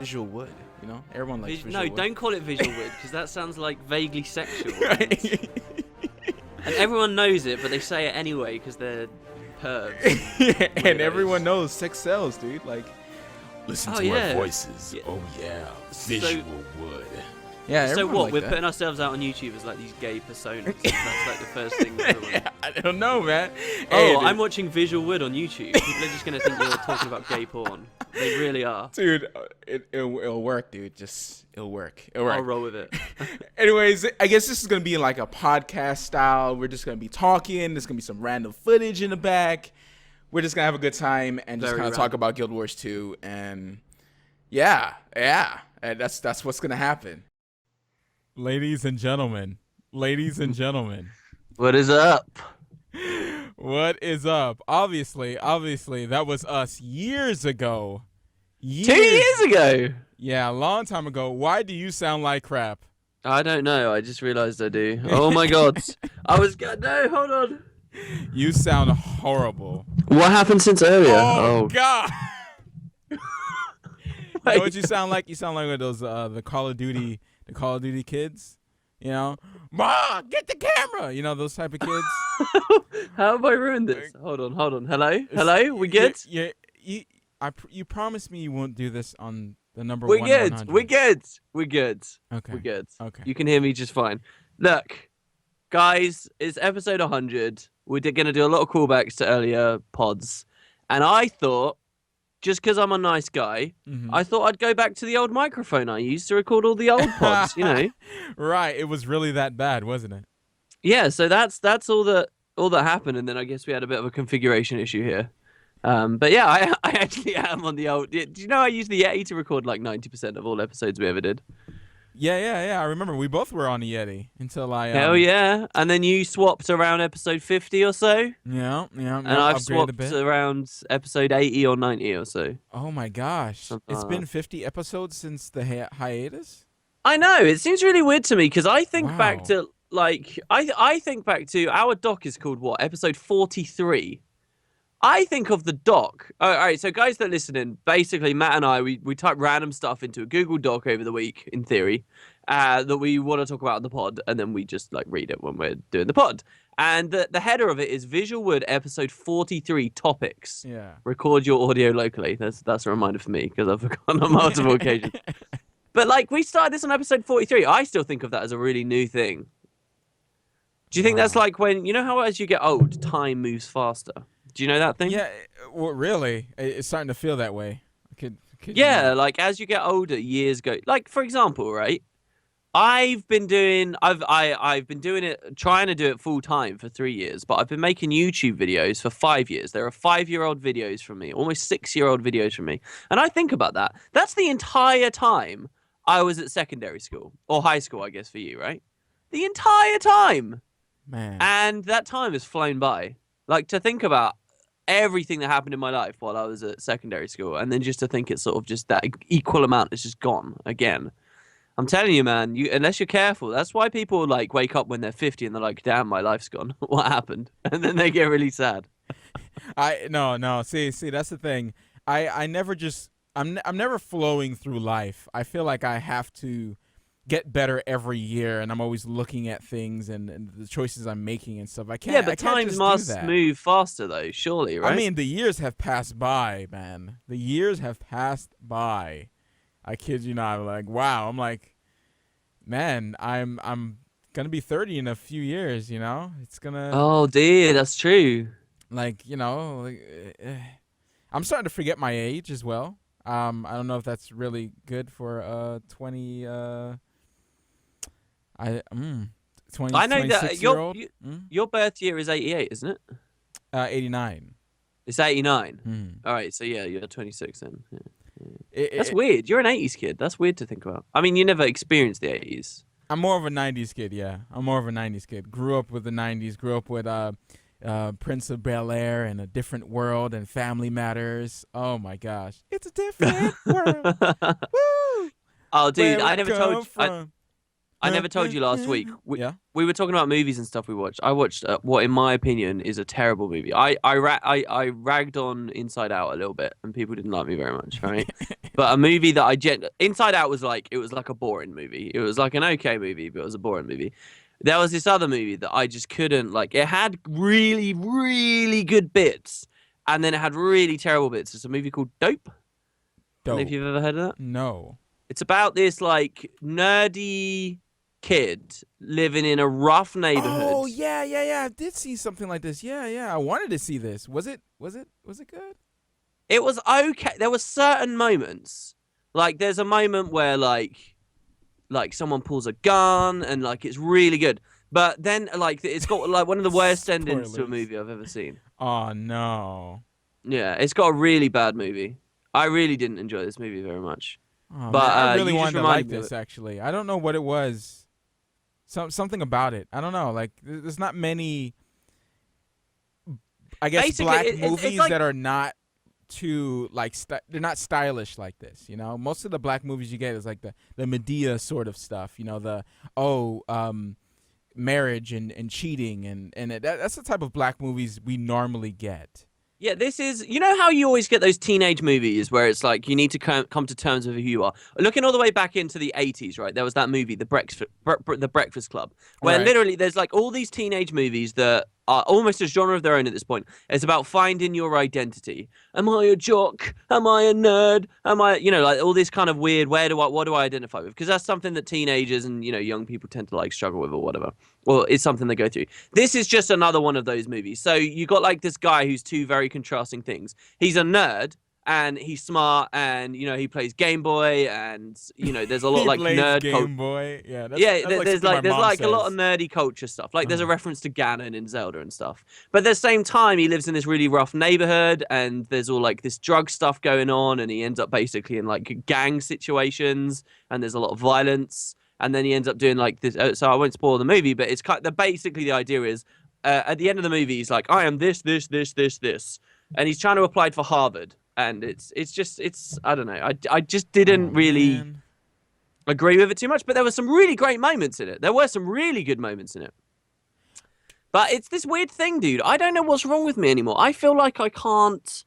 VisualWood, you know? Everyone likes No, VisualWood. don't call it VisualWood because that sounds like vaguely sexual. Right. And everyone knows it, but they say it anyway because they're pervs. And everyone knows sex sells, dude. Like, listen to our voices. Yeah. Oh yeah, So- VisualWood. Yeah. So everyone what? like We're that. putting ourselves out on YouTube as like these gay personas. That's like the first thing. Yeah, I don't know, man. Oh, Hey, I'm watching VisualWood on YouTube. People are just gonna think you're talking about gay porn. They really are. dude. It'll work, dude. It'll work. It'll work. I'll roll with it. Anyways, I guess this is gonna be like a podcast style. We're just gonna be talking. There's gonna be some random footage in the back. We're just gonna have a good time and just Very kind of random. talk about Guild Wars 2. And yeah, and that's what's gonna happen. Ladies and gentlemen, What is up? what is up? Obviously, that was us years ago. 2 years ago. Yeah, a long time ago. Why do you sound like crap? I don't know. I just realised I do. Oh my god. No, hold on. You sound horrible. What happened since earlier? Oh God. You know Wait. what you sound like? You sound like one of those the Call of Duty kids. You know, Ma, get the camera. You know those type of kids. How have I ruined this? Hold on. Hello. We good? Yeah. You promised me you won't do this on the number We're 100. We're good. Okay. We're good. Okay. You can hear me just fine. Look, guys, it's episode 100. We're going to do a lot of callbacks to earlier pods. And I thought, just because I'm a nice guy, Mhm. I thought I'd go back to the old microphone I used to record all the old pods, you know? Right. It was really that bad, wasn't it? Yeah, so that's all that happened. And then I guess we had a bit of a configuration issue here. But yeah, I actually am on the old... Do you know I use the Yeti to record like 90% of all episodes we ever did? Yeah. I remember we both were on the Yeti until I. Hell yeah! And then you swapped around episode 50 or so, Yeah. and I've upgraded a swapped bit. around episode 80 or 90 or so. Oh my gosh! Something It's like been that. 50 episodes since the hiatus. I know it seems really weird to me because I think back Wow. to like I think back to our doc is called what, episode 43. I think of the doc. Oh, all right, so guys that listen in, basically Matt and I, we type random stuff into a Google Doc over the week, in theory, that we want to talk about in the pod, and then we just like read it when we're doing the pod. And the header of it is VisualWood episode 43 topics. Yeah. Record your audio locally. That's a reminder for me because I've forgotten on multiple occasions. But like we started this on episode 43. I still think of that as a really new thing. Do you think that's Wow. like when, you know how as you get old, time moves faster? Do you know that thing? Yeah. Well, really, it's starting to feel that way. Yeah, like as you get older, years go. Like for example, right? I've been doing it, trying to do it full time for 3 years, but I've been making YouTube videos for 5 years. There are 5-year-old videos from me, almost 6-year-old videos from me, and I think about that. That's the entire time I was at secondary school or high school, I guess for you, right? The entire time, Man. and that time has flown by. Like to think about everything that happened in my life while I was at secondary school, and then just to think it's sort of just that equal amount is just gone again. I'm telling you, man, unless you're careful, that's why people like wake up when they're 50 and they're like, damn, my life's gone. What happened? And then they get really sad. No. See, that's the thing. I'm never flowing through life. I feel like I have to get better every year, and I'm always looking at things and the choices I'm making and stuff. I can't. Yeah, but I can't times just must do that. move faster though, surely, right? I mean, the years have passed by, man. The years have passed by. I kid you not. I'm like, wow. I'm like, man, I'm gonna be 30 in a few years. You know, it's gonna. Oh dear, that's true. Like, you know, I'm starting to forget my age as well. I don't know if that's really good for 20. 20. I know that 26-year-old. your birth year is 88, isn't it? 89. It's 89. Mm. All right, so yeah, you're 26 then. Yeah. It- That's it- weird. You're an 80s kid. That's weird to think about. I mean, you never experienced the 80s. I'm more of a 90s kid, yeah. I'm more of a 90s kid. Grew up with the 90s. Grew up with Prince of Bel-Air and A Different World and Family Matters. Oh, my gosh. It's a different world. Woo! Oh, dude, Where I we never come told. from. I never told you last week. Yeah. We were talking about movies and stuff we watched. I watched what, in my opinion, is a terrible movie. I ragged on Inside Out a little bit, and people didn't like me very much, right? But a movie that Inside Out was like, it was like a boring movie. It was like an okay movie, but it was a boring movie. There was this other movie that I just couldn't like. It had really, really good bits, and then it had really terrible bits. It's a movie called Dope. I don't know if you've ever heard of that. No. It's about this like nerdy kid living in a rough neighborhood. Oh yeah. I did see something like this. Yeah. I wanted to see this. Was it good? It was okay. There were certain moments. Like there's a moment where like someone pulls a gun and like it's really good. But then like it's got like one of the worst endings to a movie I've ever seen. Oh no. Yeah, it's got a really bad movie. I really didn't enjoy this movie very much. Oh, but man, I really you wanted just to like reminded me of this. it. Actually, I don't know what it was. Something about it. I don't know. Like there's not many. I guess Basically, black it's movies like, that are not too like they're not stylish like this. You know, most of the black movies you get is like the Medea sort of stuff. You know, marriage and cheating and that's the type of black movies we normally get. yeah, this is, you know how you always get those teenage movies where it's like you need to come to terms with who you are. Looking all the way back into the 80s, right? There was that movie, The Breakfast Club, where Right. literally there's like all these teenage movies that are almost a genre of their own at this point. It's about finding your identity. Am I a jock? Am I a nerd? Am I, you know, like all this kind of weird, what do I identify with? Because that's something that teenagers and, you know, young people tend to like struggle with or whatever. Or it's something they go through. This is just another one of those movies. So you got like this guy who's two very contrasting things. He's a nerd and he's smart and, you know, he plays Game Boy and, you know, there's a lot He like plays nerd Game Boy. Yeah. That's there's something my there's mom like a lot of says. nerdy culture stuff. Like there's a reference to Ganon in Zelda and stuff. But at the same time, he lives in this really rough neighborhood, and there's all like this drug stuff going on, and he ends up basically in like gang situations, and there's a lot of violence, and then he ends up doing like this. So I won't spoil the movie, but it's kind of, basically the idea is at the end of the movie, he's like, I am this, and he's trying to apply for Harvard. And it's I don't know. I just didn't really agree with it too much, but there were some really great moments in it. There were some really good moments in it. But it's this weird thing, dude. I don't know what's wrong with me anymore. I feel like I can't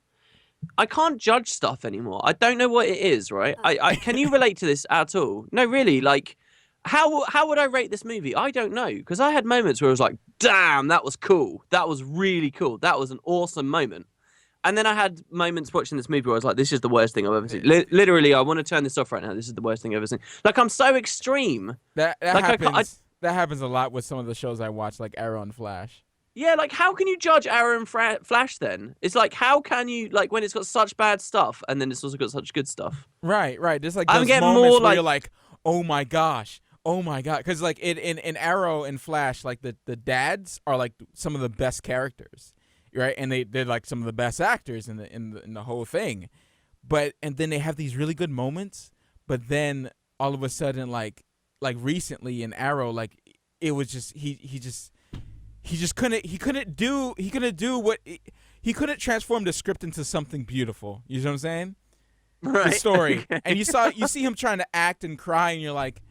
judge stuff anymore. I don't know what it is, right? I can you relate to this at all? No, really. Like, how would I rate this movie? I don't know, because I had moments where I was like, damn, that was cool. That was really cool. That was an awesome moment. And then I had moments watching this movie where I was like, this is the worst thing I've ever seen. Literally, I want to turn this off right now. This is the worst thing I've ever seen. Like, I'm so extreme. That like, happens. That happens a lot with some of the shows I watch, like Arrow and Flash. Yeah, like, how can you judge Arrow and Flash then? It's like, how can you, like, when it's got such bad stuff and then it's also got such good stuff? Right. There's like I'm those getting moments more where like, you're like, oh my god, because like in Arrow and Flash, like the dads are like some of the best characters. Right, and they're like some of the best actors in the whole thing, and then they have these really good moments, but then all of a sudden, like recently in Arrow, like it was just he couldn't transform the script into something beautiful. You know what I'm saying? right. The story, Okay. and you see him trying to act and cry, and you're like,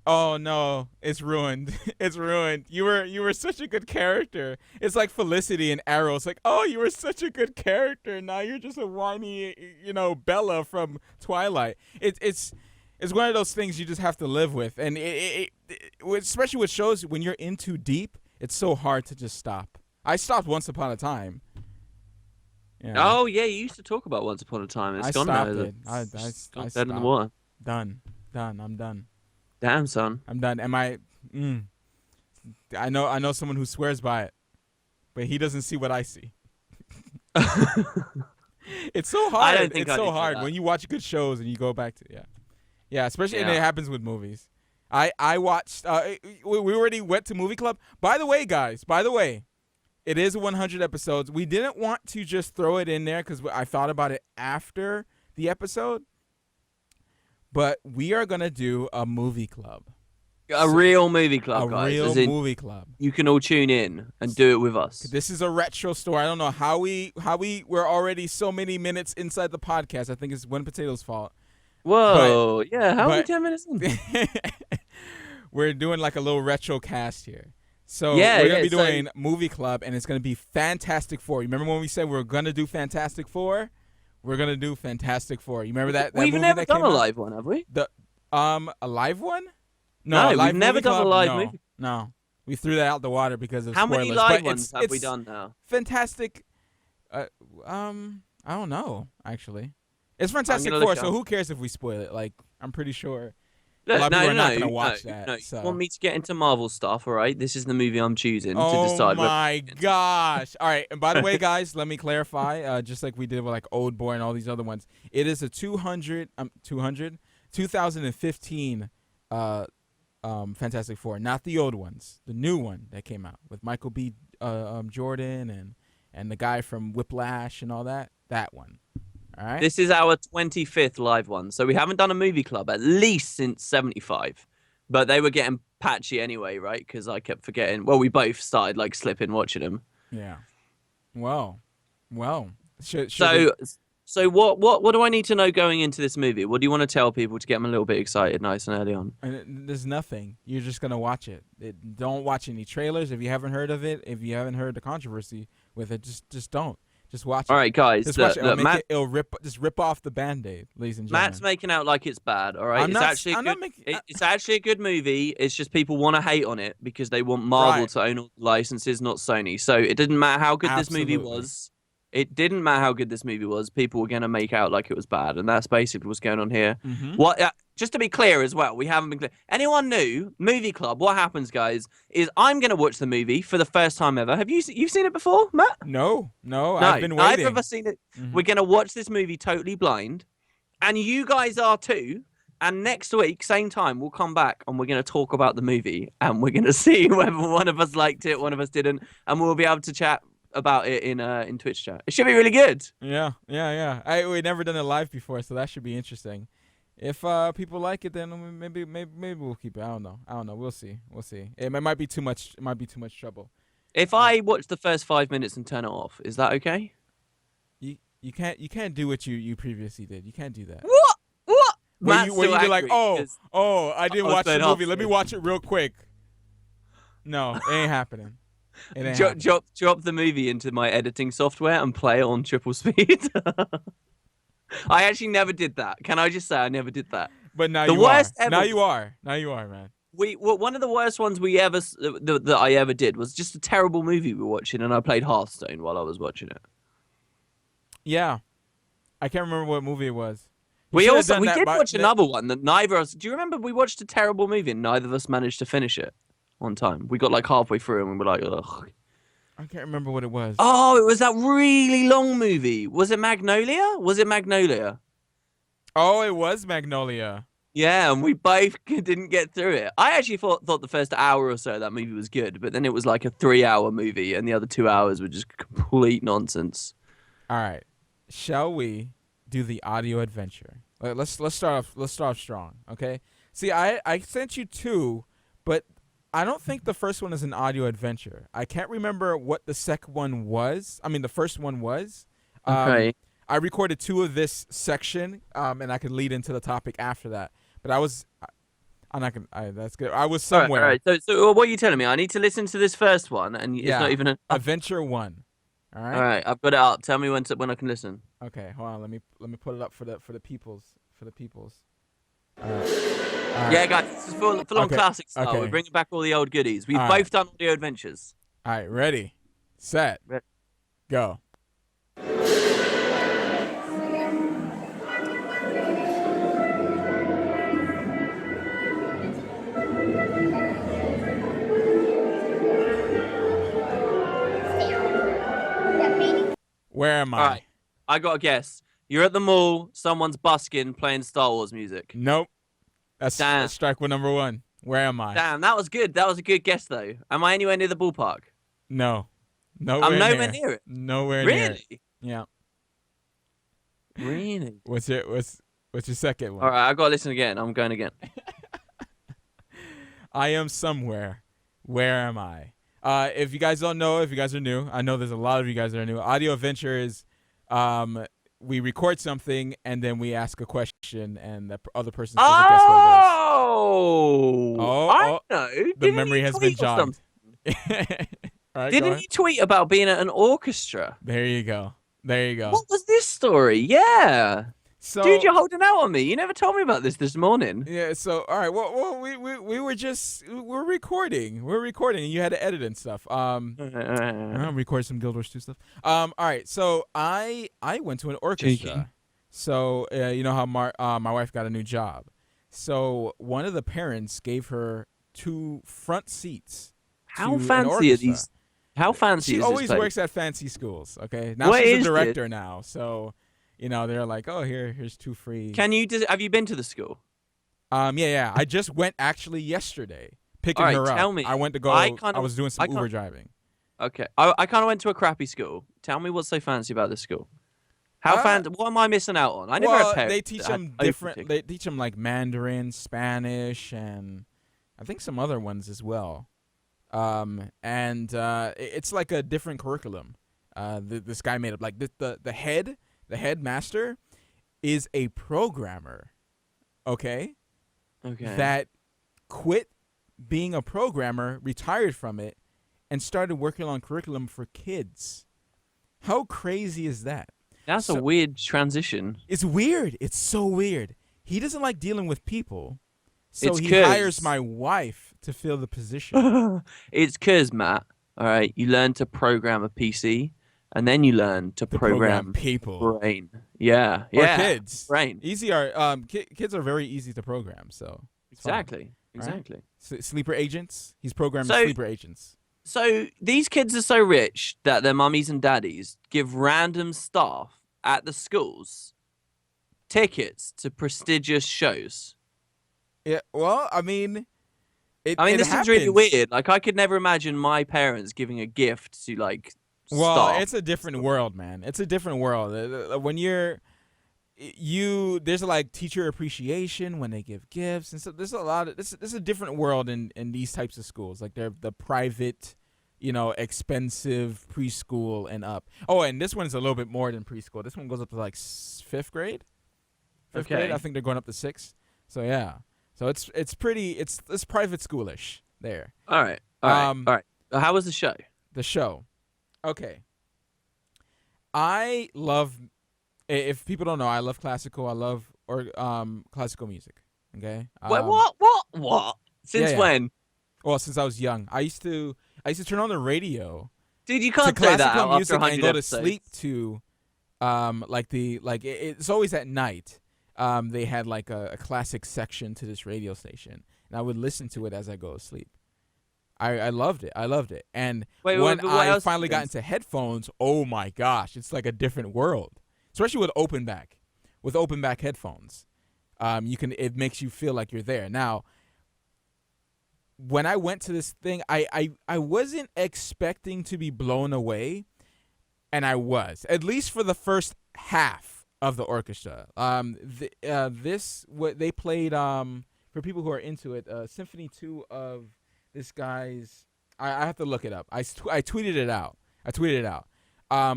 oh no, it's ruined. It's ruined. You were such a good character. It's like Felicity in Arrow. It's like, oh, you were such a good character. Now you're just a whiny, Bella from Twilight. It's one of those things you just have to live with. And especially with shows, when you're in too deep, it's so hard to just stop. I stopped Once Upon a Time. Yeah. Oh, yeah, you used to talk about Once Upon a Time. It's I gone stopped now. it. I It's gone stopped. dead in the water. Done. I'm done. Damn, son. I'm done. I know someone who swears by it, but he doesn't see what I see. It's so hard. I don't think it's I so did hard that. when you watch good shows and you go back to especially and Yeah. it happens with movies. I watched. We already went to movie club. By the way, guys. It is 100 episodes. We didn't want to just throw it in there because I thought about it after the episode. But we are gonna do a movie club. A real movie club, A guys. real as in, movie club. you can all tune in and do it with us. This is a retro story. I don't know how we're already so many minutes inside the podcast. I think it's When Potato's fault. Whoa. Yeah, how are we 10 minutes in? we're doing like a little retro cast here. So Yeah, we're gonna yeah, be so- doing Movie Club, and it's gonna be Fantastic Four. You remember when we said we were gonna do Fantastic Four? We're gonna do Fantastic Four. You remember that We've movie never that done came a out? live one, have we? A live one? No, a we've live never movie done a club? live No, movie. No, we threw that out the water because of How spoilers. many live but ones have we it's done now? Fantastic. I don't know actually. It's Fantastic gonna look Four, it so up. who cares if we spoil it? Like, I'm pretty sure a Look, lot of no, people are no, not gonna no, watch no, that. no. So. You want me to get into Marvel stuff, all right? This is the movie I'm choosing to Oh decide. my gosh! All right, and by the way, guys, let me clarify. Just like we did with like Old Boy and all these other ones, it is a 2015 Fantastic Four, not the old ones, the new one that came out with Michael B. Jordan and the guy from Whiplash and all that. That one. All right. This is our 25th live one, so we haven't done a movie club at least since '75. But they were getting patchy anyway, right? Because I kept forgetting. Well, we both started like slipping watching them. Yeah. Well. Should So what do I need to know going into this movie? What do you want to tell people to get them a little bit excited, nice and early on? There's nothing. You're just gonna watch it. Don't watch any trailers if you haven't heard of it. If you haven't heard the controversy with it, just don't. Just watch it. All right, guys. Just Look, watch it. Matt, It'll rip off the Band-Aid, ladies and gentlemen. Matt's making out like it's bad. All right, I'm it's not- actually I'm a not good, making- it's actually a good movie. It's just people want to hate on it because they want Marvel Right. to own all the licenses, not Sony. So it didn't matter how good this movie Absolutely. was. It didn't matter how good this movie was. People were going to make out like it was bad, and that's basically what's going on here. Mhm. What? Just to be clear as well, we haven't been clear. Anyone new? Movie Club. What happens, guys? Is I'm going to watch the movie for the first time ever. Have you've seen it before, Matt? No, No, I've been waiting. neither of us seen it. Mhm. We're going to watch this movie totally blind, and you guys are too. And next week, same time, we'll come back and we're going to talk about the movie, and we're going to see whether one of us liked it, one of us didn't, and we'll be able to chat about it in Twitch chat. It should be really good. Yeah. We've never done it live before, so that should be interesting. If people like it, then maybe we'll keep it. I don't know. We'll see. It might be too much. It might be too much trouble. If I watch the first 5 minutes and turn it off, is that okay? You can't do what you previously did. You can't do that. What? Where Matt's you were still like, angry oh, 'cause I didn't I was watch the playing movie. Let me half. watch it real quick. No, it ain't happening. It ain't happening. drop the movie into my editing software and play it on triple speed. I actually never did that. Can I just say I never did that? But now The you worst are. ever- Now you are, man. One of the worst ones that I ever did was just a terrible movie we were watching, and I played Hearthstone while I was watching it. Yeah, I can't remember what movie it was. We did watch another one that neither of us. Do you remember we watched a terrible movie and neither of us managed to finish it on time? We got like halfway through and we were like, ugh. I can't remember what it was. Oh, it was that really long movie. Was it Magnolia? Oh, it was Magnolia. Yeah, and we both didn't get through it. I actually thought the first hour or so of that movie was good, but then it was like a 3-hour movie, and the other 2 hours were just complete nonsense. All right, shall we do the audio adventure? Let's start off strong, okay? See, I sent you two, but I don't think the first one is an audio adventure. I can't remember what the second one was. I mean, the first one was. Okay. I recorded two of this section, and I could lead into the topic after that. But I'm not gonna. That's good. I was somewhere. All right. So what are you telling me? I need to listen to this first one, and it's not even Adventure 1. All right. All right, I've got it up. Tell me when I can listen. Okay, hold on. Let me put it up for the peoples. Yeah, guys, this is full on classic style. okay. We're bringing back all the old goodies. We've All both right. done audio adventures. All right, ready, set, go. Where am I? All right, I got a guess. You're at the mall. Someone's busking, playing Star Wars music. Nope. That's Damn. strike with number 1. Where am I? Damn, that was good. That was a good guess, though. Am I anywhere near the ballpark? No. Nowhere I'm nowhere near it. Nowhere near it. Really? Yeah. Really? What's your second one? All right, I got to listen again. I'm going again. I am somewhere. Where am I? If you guys don't know, if you guys are new, I know there's a lot of you guys that are new. Audio adventure is we record something and then we ask a question and the other person's supposed to guess what it is. Oh, I know. The memory has been jogged. All right, Didn't you tweet about being at an orchestra? There you go. What was this story? Yeah. So, dude, you're holding out on me. You never told me about this morning. Yeah. So, all right. Well, we're recording. And you had to edit and stuff. Record some Guild Wars 2 stuff. All right. So I went to an orchestra. Cheeky. So you know how my wife got a new job. So one of the parents gave her 2 front seats. How fancy are these? How fancy she is this always place? works at fancy schools. Okay. Now she's a director now. So. They're like, oh, here's 2 free. Have you been to the school? Yeah. I just went actually yesterday picking her up. Tell me. I went to go. I was doing some Uber driving. Okay. I kind of went to a crappy school. Tell me what's so fancy about this school. How fancy? What am I missing out on? I never had parents. They teach them different. They teach them like Mandarin, Spanish, and I think some other ones as well. It's like a different curriculum. This guy made up like the headmaster is a programmer, okay? That quit being a programmer, retired from it, and started working on curriculum for kids. How crazy is that? That's a weird transition. It's weird. It's so weird. He doesn't like dealing with people, so he hires my wife to fill the position. It's 'cause, Matt, all right, you learn to program a PC, and then you learn to program people. Brain. Yeah. Or kids. Brain. Kids are very easy to program, so. Exactly. Right? Sleeper agents. He's programming sleeper agents. So these kids are so rich that their mummies and daddies give random staff at the schools tickets to prestigious shows. Yeah, well, I mean, this is really weird. Like, I could never imagine my parents giving a gift to, like, Well, it's a different world, man. It's a different world. When there's like teacher appreciation when they give gifts, and so there's a lot of this is a different world in these types of schools. Like they're the private, expensive preschool and up. Oh, and this one's a little bit more than preschool. This one goes up to like 5th grade. Fifth grade. I think they're going up to 6th. So yeah. So it's private schoolish there. All right. How was the show? The show. Okay. I love, if people don't know, I love classical. I love classical music. Okay. Wait, what? Since when? Well, since I was young, I used to turn on the radio. Dude, you can't play that out after 100 and go episodes. to sleep to, it's always at night. They had like a classic section to this radio station, and I would listen to it as I go to sleep. I loved it. And when I finally got into headphones, oh my gosh, it's like a different world. Especially with open back headphones. It makes you feel like you're there. Now, when I went to this thing, I wasn't expecting to be blown away, and I was, at least for the first half of the orchestra. What they played, for people who are into it, Symphony 2 of this guy's, I have to look it up. I tweeted it out.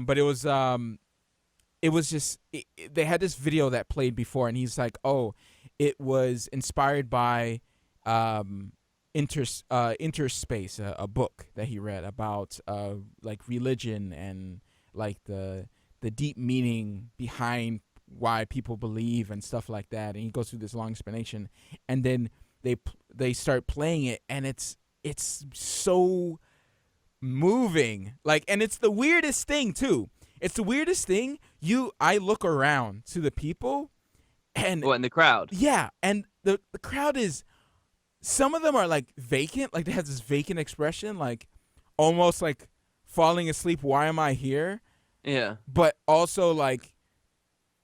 But it was just they had this video that played before, and he's like, oh, it was inspired by Interspace, a book that he read about like religion and like the deep meaning behind why people believe and stuff like that. And he goes through this long explanation, and then they start playing it, and it's so moving. Like, and it's the weirdest thing too. I look around to the people, and in the crowd? Yeah, and the crowd is, some of them are like vacant, like they have this vacant expression, like almost like falling asleep. Why am I here? Yeah. But also like,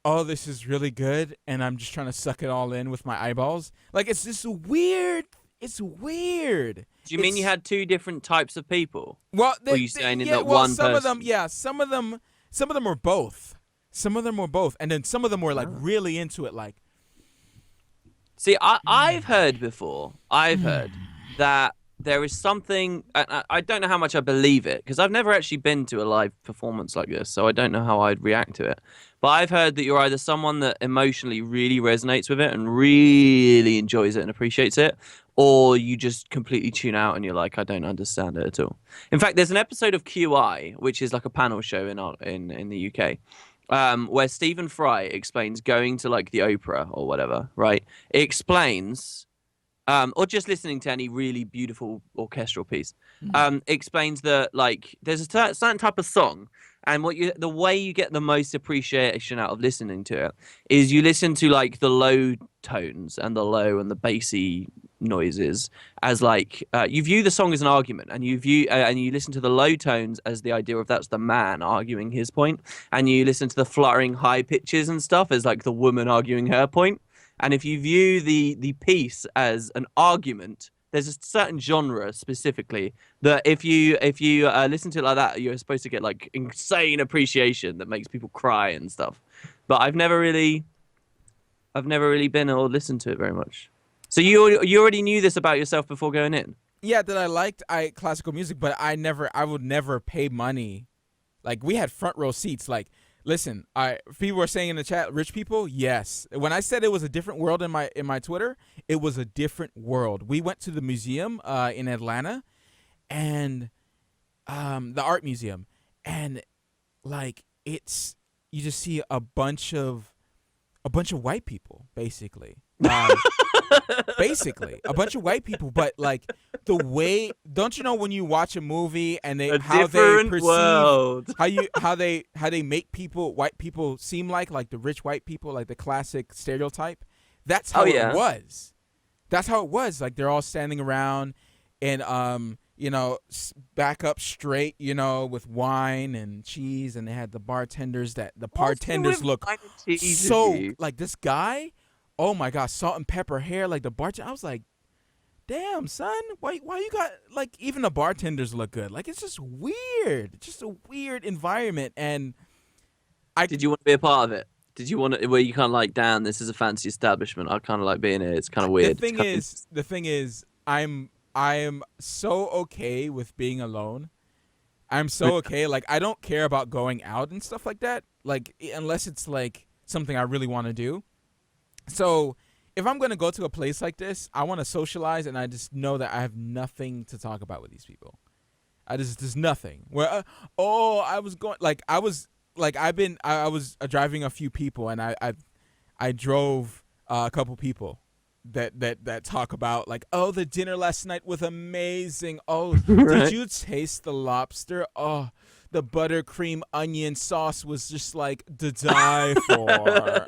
oh, this is really good, and I'm just trying to suck it all in with my eyeballs. Like, it's just weird. It's weird. Do you mean you had 2 different types of people? Well, were you saying in that one some person? of them, yeah, some of them were both. And then some of them were like really into it. Like, see, I've heard before. I've heard that there is something. I don't know how much I believe it because I've never actually been to a live performance like this, so I don't know how I'd react to it. But I've heard that you're either someone that emotionally really resonates with it and really enjoys it and appreciates it, or you just completely tune out and you're like, I don't understand it at all. In fact, there's an episode of QI, which is like a panel show in the UK, where Stephen Fry explains going to like the opera or whatever, right? It explains, or just listening to any really beautiful orchestral piece, explains that like there's a certain type of song, and the way you get the most appreciation out of listening to it is you listen to like the low tones and the low and the bassy noises as like you view the song as an argument, and you listen to the low tones as the idea of that's the man arguing his point, and you listen to the fluttering high pitches and stuff as like the woman arguing her point. And if you view the piece as an argument, there's a certain genre specifically that if you listen to it like that, you're supposed to get like insane appreciation that makes people cry and stuff. But I've never really been or listened to it very much. So you already knew this about yourself before going in? Yeah, that I liked classical music, but I would never pay money. Like, we had front row seats. Like, listen, people were saying in the chat, rich people, yes. When I said it was a different world in my Twitter, it was a different world. We went to the museum in Atlanta, and the art museum, and like you just see a bunch of white people, basically. Basically a bunch of white people, but like the way, don't you know when you watch a movie and how they make white people seem like the rich white people, like the classic stereotype? That's how it was. That's how it was. Like, they're all standing around and back up straight, with wine and cheese, and they had the bartenders look so like this guy. Oh my gosh, salt and pepper hair, like the bartender. I was like, damn, son, why you got, like, even the bartenders look good? Like, it's just weird. It's just a weird environment. And did you want to be a part of it? Did you want to, where you kind of like, damn, this is a fancy establishment, I kind of like being here, it's kind of weird. The thing is, I am so okay with being alone. I'm so okay. Like, I don't care about going out and stuff like that. Like, unless it's like something I really want to do. So if I'm going to go to a place like this, I want to socialize, and I just know that I have nothing to talk about with these people. There's nothing. Where I was driving a few people, and I drove a couple people that talk about like, oh, the dinner last night was amazing. Oh, right. Did you taste the lobster? Oh, the buttercream onion sauce was just like to die for.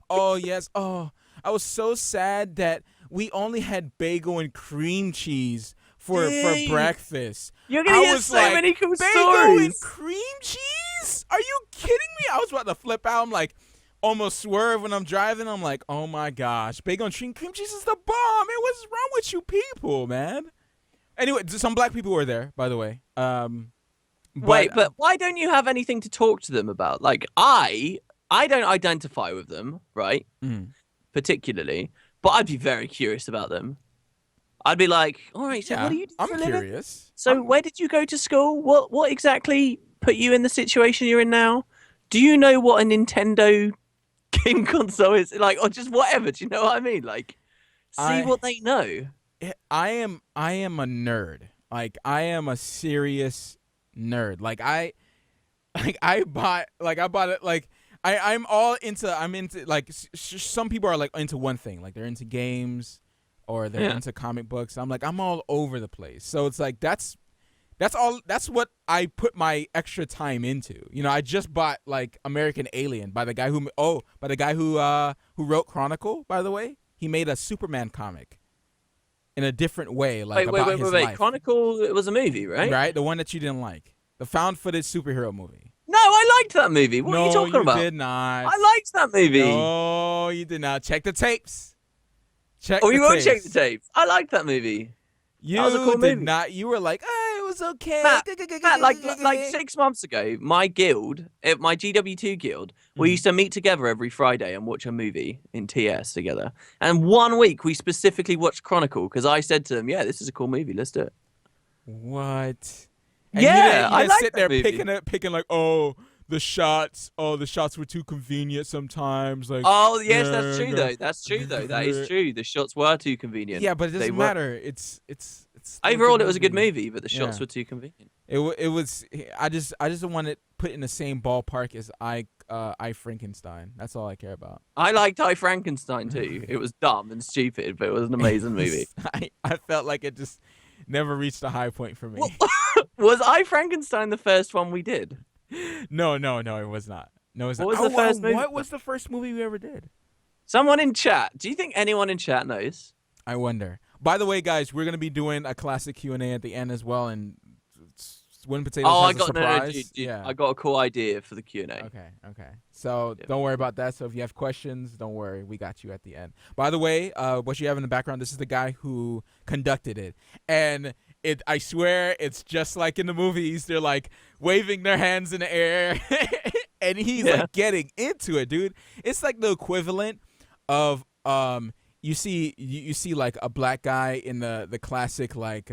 Oh, yes. Oh, I was so sad that we only had bagel and cream cheese for breakfast. You're going to get so many cool bagel stories. And cream cheese? Are you kidding me? I was about to flip out. I'm like, almost swerve when I'm driving. I'm like, oh my gosh, bagel and cream cheese is the bomb. Man, what's wrong with you people, man? Anyway, some black people were there, by the way. But why don't you have anything to talk to them about? Like, I don't identify with them, right? Particularly, but I'd be very curious about them. I'd be like, all right, so what do you do for a living? Curious. So where did you go to school? What exactly put you in the situation you're in now? Do you know what a Nintendo game console is? Like, or just whatever. Do you know what I mean? Like, see what they know. I am a nerd. Like, I am a serious nerd. Like, I bought it. Like, I'm into like, some people are like into one thing. Like, they're into games or they're into comic books. I'm like, I'm all over the place. So it's like, that's what I put my extra time into. I just bought like American Alien by the guy who wrote Chronicle, by the way. He made a Superman comic in a different way, like about his life. Chronicle, it was a movie, right? Right, the one that you didn't like. The found footage superhero movie. No, I liked that movie. What are you talking about? No, you did not. I liked that movie. No, you did not. Check the tapes. You won't check the tapes. I liked that movie. You did not. You were like, it was okay. Matt, like 6 months ago, my guild, my GW2 guild, we used to meet together every Friday and watch a movie in TS together. And one week we specifically watched Chronicle because I said to them, "Yeah, this is a cool movie. Let's do it." What? And Yeah, you I didn't like sit that there movie. picking like, oh, the shots. Oh, the shots were too convenient sometimes. Like, Oh, yes, that's true though. That's true though. That is yeah, true. The shots were too convenient. but it They doesn't were. matter. It's still a good Overall, it was a good movie. movie, but the shots Yeah. were too convenient. It was. I just don't want it put in the same ballpark as I Frankenstein. That's all I care about. I liked I Frankenstein too. It was dumb and stupid, but it was an amazing movie. I felt like it just never reached a high point for me. Was I Frankenstein the first one we did? No, it was not. No, it was What not. was the first movie? What was the first movie we ever did? Someone in chat. Do you think anyone in chat knows? I wonder. By the way, guys, we're gonna be doing a classic Q&A at the end as well, and Win Potatoes Oh, has I a got surprise. dude, Yeah. I got a cool idea for the Q&A. Okay. So Yeah. don't worry about that. So if you have questions, don't worry. We got you at the end. By the way, what you have in the background, this is the guy who conducted it. And I swear it's just like in the movies. They're like waving their hands in the air. And he's like getting into it, dude. It's like the equivalent of you see like a black guy in the classic like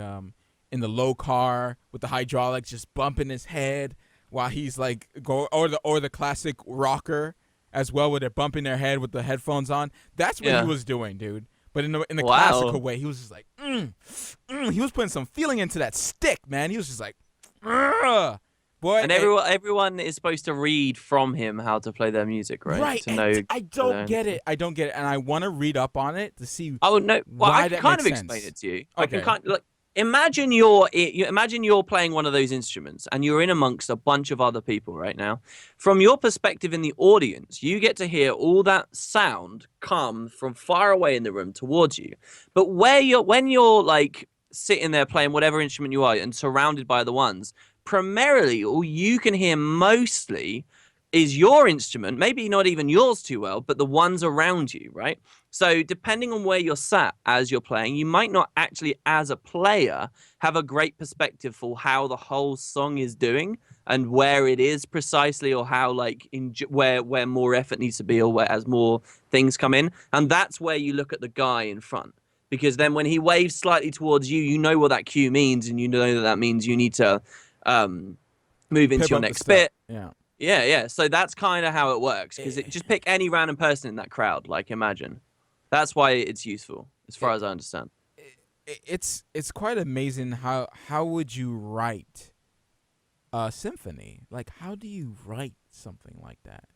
in the low car with the hydraulics just bumping his head while he's like or the classic rocker as well where they're bumping their head with the headphones on. That's what he was doing, dude. But in the classical way, he was just like he was putting some feeling into that stick, man. He was just like boy. And everyone is supposed to read from him how to play their music, right? Right. To know, I don't get it. And I want to read up on it to see. Oh no! Well, why I that can kind of makes explain sense. it to you. Okay. I can kind of, like imagine you're playing one of those instruments and you're in amongst a bunch of other people right now. From your perspective in the audience, you get to hear all that sound come from far away in the room towards you. But when you're like sitting there playing whatever instrument you are and surrounded by the ones, primarily all you can hear mostly is your instrument, maybe not even yours too well, but the ones around you, right? So depending on where you're sat as you're playing, you might not actually, as a player, have a great perspective for how the whole song is doing and where it is precisely, or how like where more effort needs to be, or where as more things come in. And that's where you look at the guy in front. Because then when he waves slightly towards you, you know what that cue means, and you know that means you need to move into your next bit. Yeah. So that's kind of how it works. Because just pick any random person in that crowd. Like, imagine. That's why it's useful, as far as I understand. It's quite amazing how would you write a symphony? Like, how do you write something like that?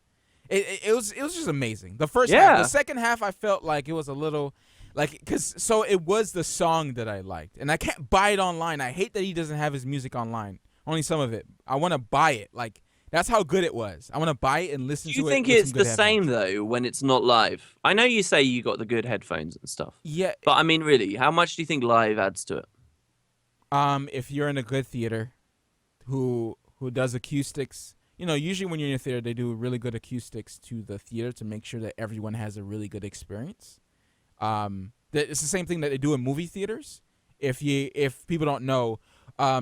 It was just amazing. The first half, the second half, I felt like it was a little. Like, so it was the song that I liked, and I can't buy it online. I hate that he doesn't have his music online. Only some of it. I want to buy it. Like, that's how good it was. I want to buy it and listen to it. Do you think it's the same though when it's not live? I know you say you got the good headphones and stuff. Yeah. But I mean, really, how much do you think live adds to it? If you're in a good theater, who does acoustics, usually when you're in a theater, they do really good acoustics to the theater to make sure that everyone has a really good experience. It's the same thing that they do in movie theaters. If people don't know,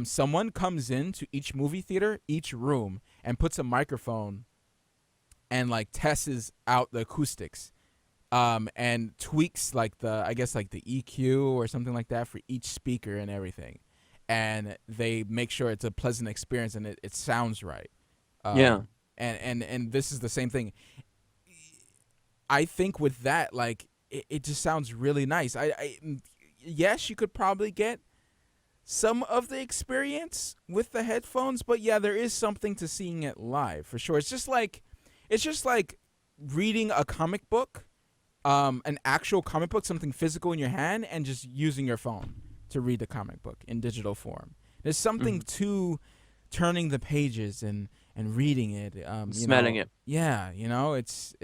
someone comes into each movie theater, each room, and puts a microphone and like tests out the acoustics, and tweaks like the EQ or something like that for each speaker and everything, and they make sure it's a pleasant experience and it sounds right. And this is the same thing. I think with that, like, it just sounds really nice. Yes, you could probably get some of the experience with the headphones, but yeah, there is something to seeing it live for sure. It's just like reading a comic book, an actual comic book, something physical in your hand, and just using your phone to read the comic book in digital form. There's something to turning the pages and reading it, smelling it. Yeah, it's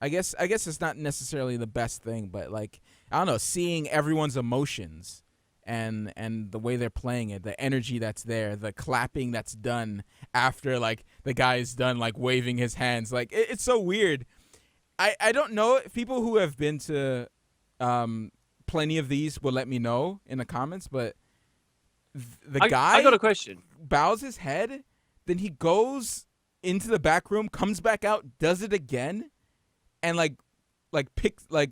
I guess it's not necessarily the best thing, but like, I don't know, seeing everyone's emotions and the way they're playing it, the energy that's there, the clapping that's done after like the guy's done like waving his hands, like it's so weird. I don't know if people who have been to plenty of these will let me know in the comments, but the guy I got a question. bows his head, then he goes into the back room, comes back out, does it again, and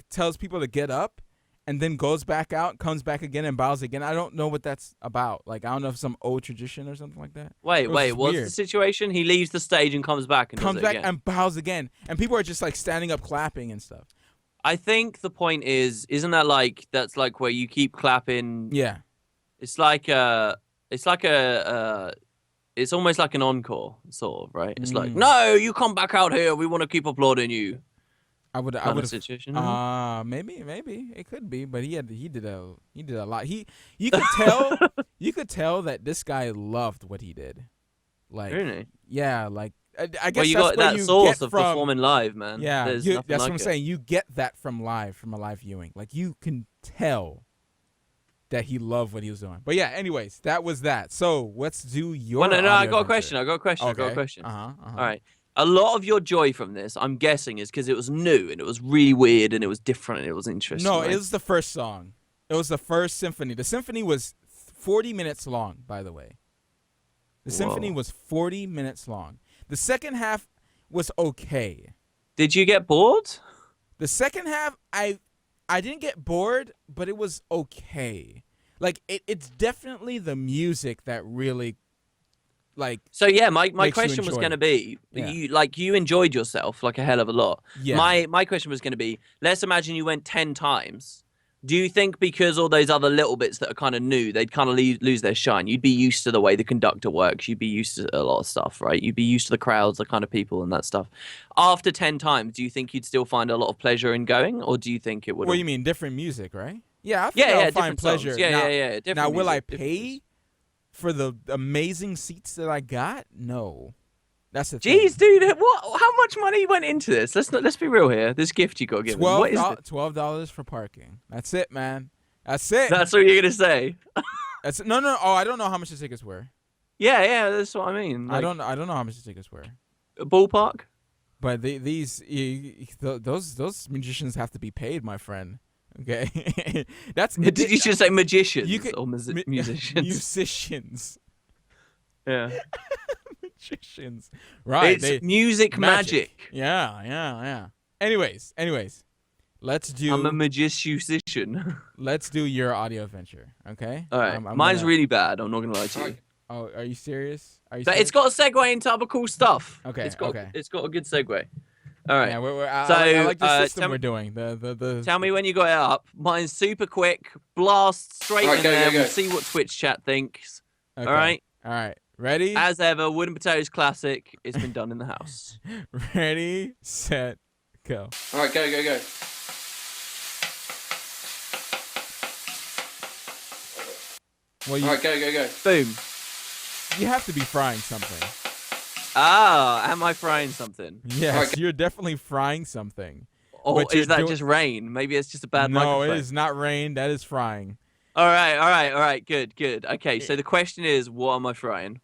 tells people to get up, and then goes back out, comes back again, and bows again. I don't know what that's about. Like, I don't know if it's some old tradition or something like that. Wait, what's weird. the situation? He leaves the stage and comes back and comes does it back again. and bows again, and people are just like standing up, clapping and stuff. I think the point is, isn't that like that's like where you keep clapping? Yeah, it's almost like an encore, sort of, right? It's like, no, you come back out here. We want to keep applauding you. I would situation. Maybe it could be, but he did a lot. You could tell that this guy loved what he did. Like, really? Yeah, like I guess well, you that's got where that you source get of from, performing live, man. Yeah, that's like what I'm it. saying. You get that from a live viewing. Like, you can tell that he loved what he was doing. But yeah, anyways, that was that. So let's do your. Well, no, I got a adventure. question. I got a question. Okay. I got a question. All right. A lot of your joy from this, I'm guessing, is because it was new and it was really weird and it was different and it was interesting. No, right? it was the first song. It was the first symphony. The symphony was 40 minutes long, by the way. The symphony was 40 minutes long. The second half was okay. Did you get bored? The second half, I didn't get bored, but it was okay. Like, it's definitely the music that really, like. So yeah, my question was going to be, Yeah. you enjoyed yourself like a hell of a lot. Yeah. My question was going to be, let's imagine you went 10 times. Do you think because all those other little bits that are kind of new, they'd kind of lose their shine? You'd be used to the way the conductor works. You'd be used to a lot of stuff, right? You'd be used to the crowds, the kind of people and that stuff. After 10 times, do you think you'd still find a lot of pleasure in going? Or do you think it would... Well, you mean different music, right? Yeah, I think I'll find pleasure. Songs. Yeah. Now, will I music, pay for the amazing seats that I got? No. That's the thing. Jeez, dude, how much money went into this? Let's be real here. This gift you got given. What is it? $12 for parking. That's it, man. That's it. That's what you're gonna say. No. Oh, I don't know how much the tickets were. Yeah, that's what I mean. Like, I don't know how much the tickets were. Ballpark. But those magicians have to be paid, my friend. Okay, Did you just say magicians or musicians? Musicians. Yeah. Magicians. Right. It's music magic. Yeah. Anyways. Let's do. I'm a magician. Let's do your audio adventure. Okay. All right. Mine's really bad. I'm not gonna lie to you. Oh, are you serious? But it's got a segue into other cool stuff. Okay. It's got a good segue. All right. Yeah, I like the system we're doing. The. Tell me when you got it up. Mine's super quick. Blast straight in there. We'll see what Twitch chat thinks. Okay. All right. Ready? As ever, Wooden Potatoes classic. It's been done in the house. Ready, set, go. All right, go. Well, All right, go. Boom. You have to be frying something. Ah, am I frying something? Yes, Okay. you're definitely frying something. Or But is you're that just rain? Maybe it's just a bad No, microphone. it is not rain. That is frying. All right. Good. Okay, so the question is, what am I frying?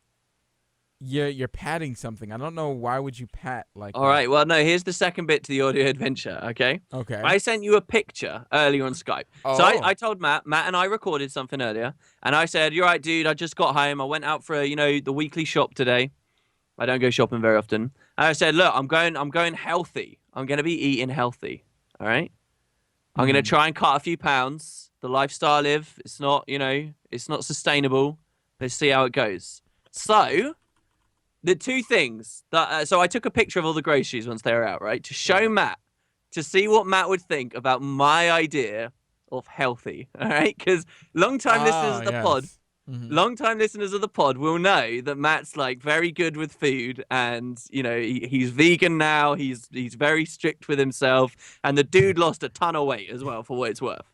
You're patting something. I don't know why would you pat like. All right. Well, no. Here's the second bit to the audio adventure. Okay. Okay. I sent you a picture earlier on Skype. Oh. So I told Matt and I recorded something earlier, and I said, "You're right, dude. I just got home. I went out for the weekly shop today. I don't go shopping very often. And I said, look, I'm going healthy. I'm gonna be eating healthy. All right. I'm gonna try and cut a few pounds. The lifestyle I live, it's not sustainable. Let's see how it goes. So." The two things that so I took a picture of all the groceries once they were out, right, to show Matt, to see what Matt would think about my idea of healthy, all right? Because long-time listeners of the pod, long-time listeners of the pod will know that Matt's like very good with food, and he's vegan now. He's very strict with himself, and the dude lost a ton of weight as well, for what it's worth.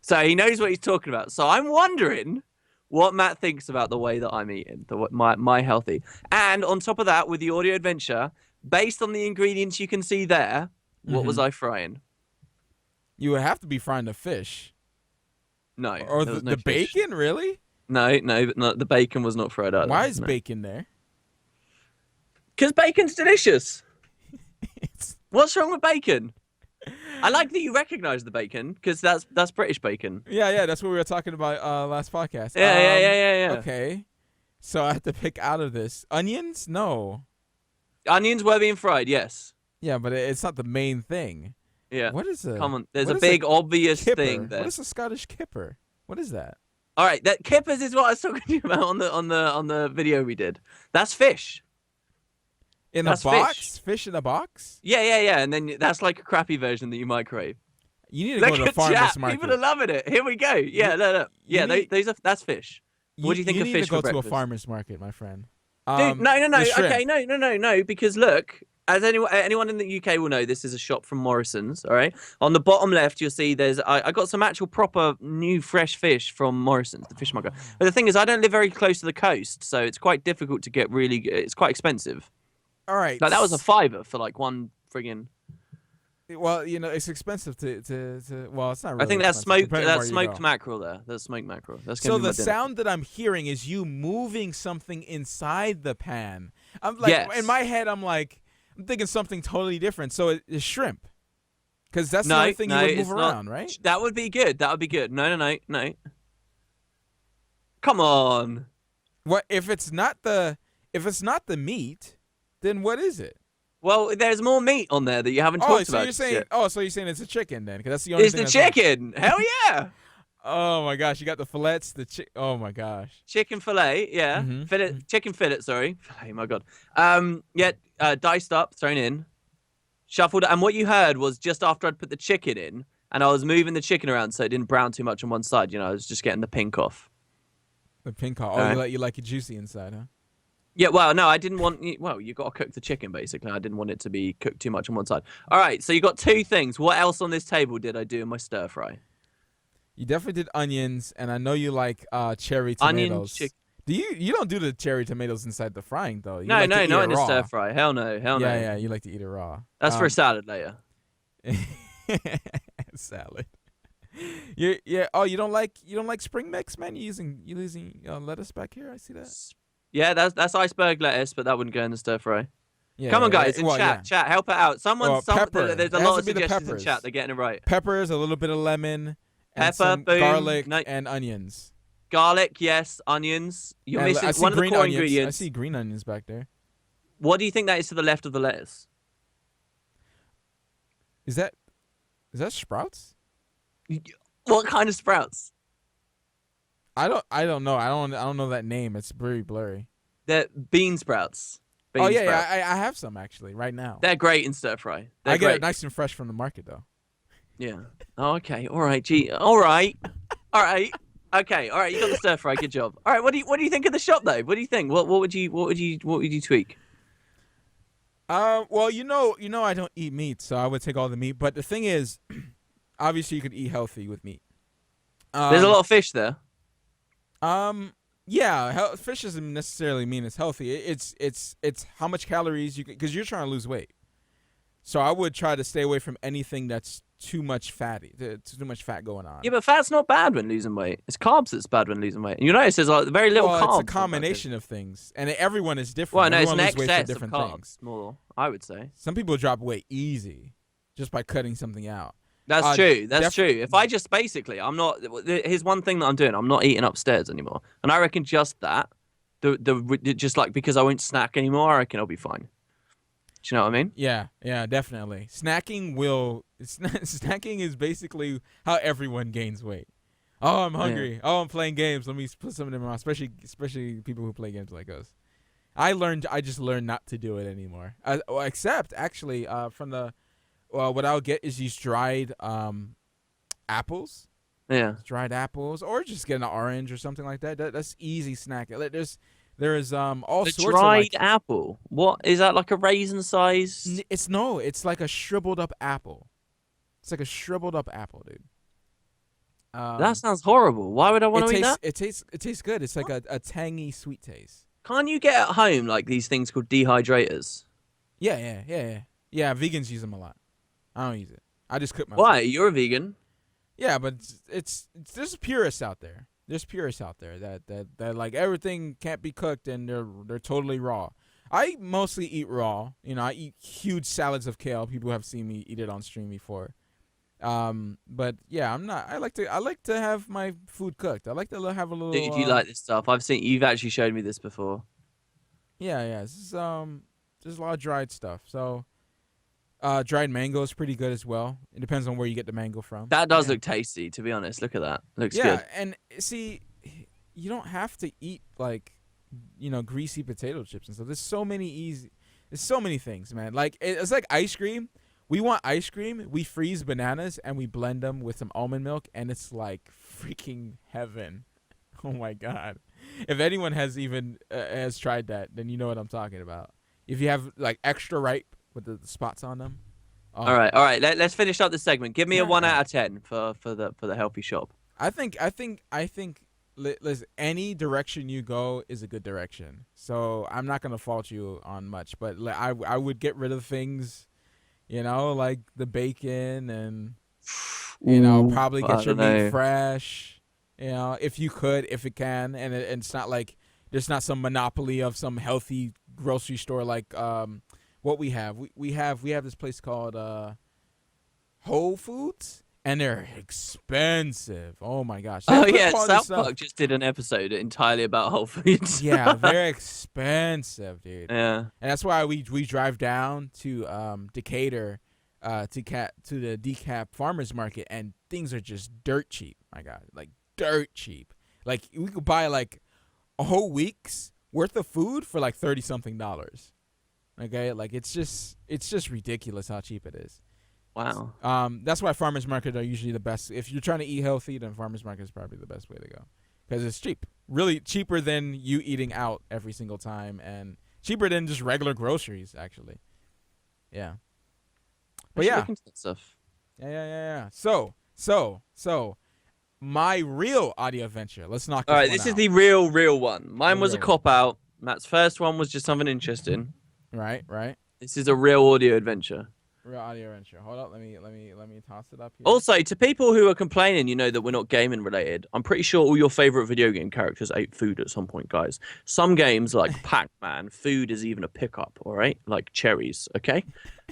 So he knows what he's talking about. So I'm wondering what Matt thinks about the way that I'm eating, my healthy. And on top of that, with the audio adventure, based on the ingredients you can see there, what was I frying? You would have to be frying the fish. No. Or the bacon, really? No, the bacon was not fried either. Why is bacon there? Because bacon's delicious. What's wrong with bacon? I like that you recognize the bacon because that's British bacon. Yeah, that's what we were talking about last podcast. Yeah. Okay. So I have to pick out of this. Onions? No. Onions were being fried, yes. Yeah, but it's not the main thing. Yeah. What is a Come on, there's what a is big obvious kipper? thing there. What is a Scottish kipper? What is that? All right, that kippers is what I was talking to you about on the video we did. That's fish. That's a box? Fish in a box? Yeah. And then that's like a crappy version that you microwave. You need to go to the farmer's market. People are loving it. Here we go. Yeah, look. Yeah, that's fish. What do you think of fish for breakfast? You need to go to a farmer's market, my friend. Dude, no. Okay, no. Because look, as anyone in the UK will know, this is a shop from Morrison's. All right. On the bottom left, you'll see I got some actual proper new fresh fish from Morrison's, the fishmonger. But the thing is, I don't live very close to the coast, so it's quite difficult to get. It's quite expensive. All right. Like that was a $5 for like one friggin'. Well, it's expensive to. Well, it's not really. I think that's smoked mackerel there. That's smoked mackerel. That's so the sound that I'm hearing is you moving something inside the pan. I'm like, in my head, I'm thinking something totally different. So it's shrimp, because that's the only thing you would move around, right? That would be good. No. Come on. What if it's not the meat? Then what is it? Well, there's more meat on there that you haven't talked about. So you're saying it's a chicken then? Because that's the only thing. It's the chicken. Hell yeah. Oh my gosh, you got the fillets, oh my gosh. Chicken fillet, yeah. Mm-hmm. Chicken fillet, sorry. Fillet, my God. Diced up, thrown in, shuffled. And what you heard was just after I'd put the chicken in, and I was moving the chicken around so it didn't brown too much on one side. I was just getting the pink off. The pink off. Oh, you like it juicy inside, huh? Yeah, well, no, I didn't want... Well, you got to cook the chicken, basically. I didn't want it to be cooked too much on one side. All right, so you got two things. What else on this table did I do in my stir fry? You definitely did onions, and I know you like cherry tomatoes. You don't do the cherry tomatoes inside the frying, though. No, not in the stir fry. Hell no. Yeah, you like to eat it raw. That's for a salad later. Salad. Yeah. Oh, you don't like spring mix, man? You using lettuce back here? I see that. Yeah, that's iceberg lettuce, but that wouldn't go in the stir fry. Yeah, come on, guys, in chat, help it out. There's a lot of suggestions in chat. They're getting it right. Peppers, a little bit of lemon, pepper, boom, garlic, and onions. Garlic, yes, onions. You're missing one of the core ingredients. I see green onions back there. What do you think that is to the left of the lettuce? Is that sprouts? What kind of sprouts? I don't know. I don't know that name. It's very blurry. They're bean sprouts. Yeah. I have some actually right now. They're great in stir fry. I get it nice and fresh from the market though. Yeah. Oh, okay. All right. Gee. All right. Okay. All right. You got the stir fry. Good job. All right. What do you think of the shop though? What do you think? What would you tweak? Well, I don't eat meat, so I would take all the meat. But the thing is, obviously, you could eat healthy with meat. There's a lot of fish there. Yeah, fish doesn't necessarily mean it's healthy. It's how much calories you can, because you're trying to lose weight. So I would try to stay away from anything that's too much fat going on. Yeah, but fat's not bad when losing weight. It's carbs that's bad when losing weight. And you notice there's very little carbs. It's a combination of things, and everyone is different. Well, no, everyone it's an excess of carbs. Things. More, I would say. Some people drop weight easy just by cutting something out. That's true. That's true. If I just basically, I'm not. Here's one thing that I'm doing. I'm not eating upstairs anymore, and I reckon just that, just like because I won't snack anymore, I reckon I'll be fine. Do you know what I mean? Yeah, definitely. Snacking is basically how everyone gains weight. Oh, I'm hungry. Yeah. Oh, I'm playing games. Let me put something in my mouth. Especially people who play games like us. I just learned not to do it anymore. Except actually, from the. Well, what I'll get is these dried apples. Yeah. Dried apples, or just get an orange or something like that. That's easy snack. There is all sorts of dried apple. What is that, like a raisin size? It's like a shriveled up apple. It's like a shriveled up apple, dude. That sounds horrible. Why would I want to eat that? It tastes good. It's like a tangy sweet taste. Can't you get at home like these things called dehydrators? Yeah. Yeah, vegans use them a lot. I don't use it. I just cook my Why? food. You're a vegan. Yeah, but there's purists out there. There's purists out there that like everything can't be cooked and they're totally raw. I mostly eat raw. I eat huge salads of kale. People have seen me eat it on stream before. But yeah, I'm not. I like to have my food cooked. I like to have a little. Dude, you like this stuff? You've actually showed me this before. Yeah, yeah. This is there's a lot of dried stuff. So, dried mango is pretty good as well. It depends on where you get the mango from. That does Yeah. look tasty, to be honest. Look at that. Looks Yeah, good. and see, you don't have to eat like, greasy potato chips and stuff. There's so many things, man. Like it's like ice cream. We want ice cream. We freeze bananas and we blend them with some almond milk, and it's like freaking heaven. Oh my god! If anyone has tried that, then you know what I'm talking about. If you have like extra ripe with the spots on them. Oh, All right. Let's finish up the segment. Give me a yeah, 1 out of 10 for the healthy shop. I think. Listen, any direction you go is a good direction. So I'm not gonna fault you on much, but I would get rid of things, like the bacon and probably I get your don't meat know. fresh. If you could, if it can, and it's not like there's not some monopoly of some healthy grocery store like what we have. We have this place called Whole Foods. And they're expensive. Oh my gosh! They have Oh good yeah, quality South stuff. Park just did an episode entirely about Whole Foods. Yeah, they're expensive, dude. Yeah. And that's why we drive down to Decatur, to the Decap Farmers Market, and things are just dirt cheap. My God, like dirt cheap. Like we could buy like a whole week's worth of food for like $30-something. Okay, like it's just ridiculous how cheap it is. Wow. That's why farmers market are usually the best. If you're trying to eat healthy, then farmers market is probably the best way to go, because it's cheap, really cheaper than you eating out every single time, and cheaper than just regular groceries, actually. Yeah, but I should yeah, look into that stuff. yeah. So, my real audio adventure. Let's knock. All right, one this is out. the real one. Mine The was a real cop out. Matt's first one was just something interesting. Right. This is a real audio adventure. Real audio adventure. Hold up. Let me toss it up here. Also, to people who are complaining, that we're not gaming related, I'm pretty sure all your favorite video game characters ate food at some point, guys. Some games like Pac-Man, food is even a pickup, all right? Like cherries, okay?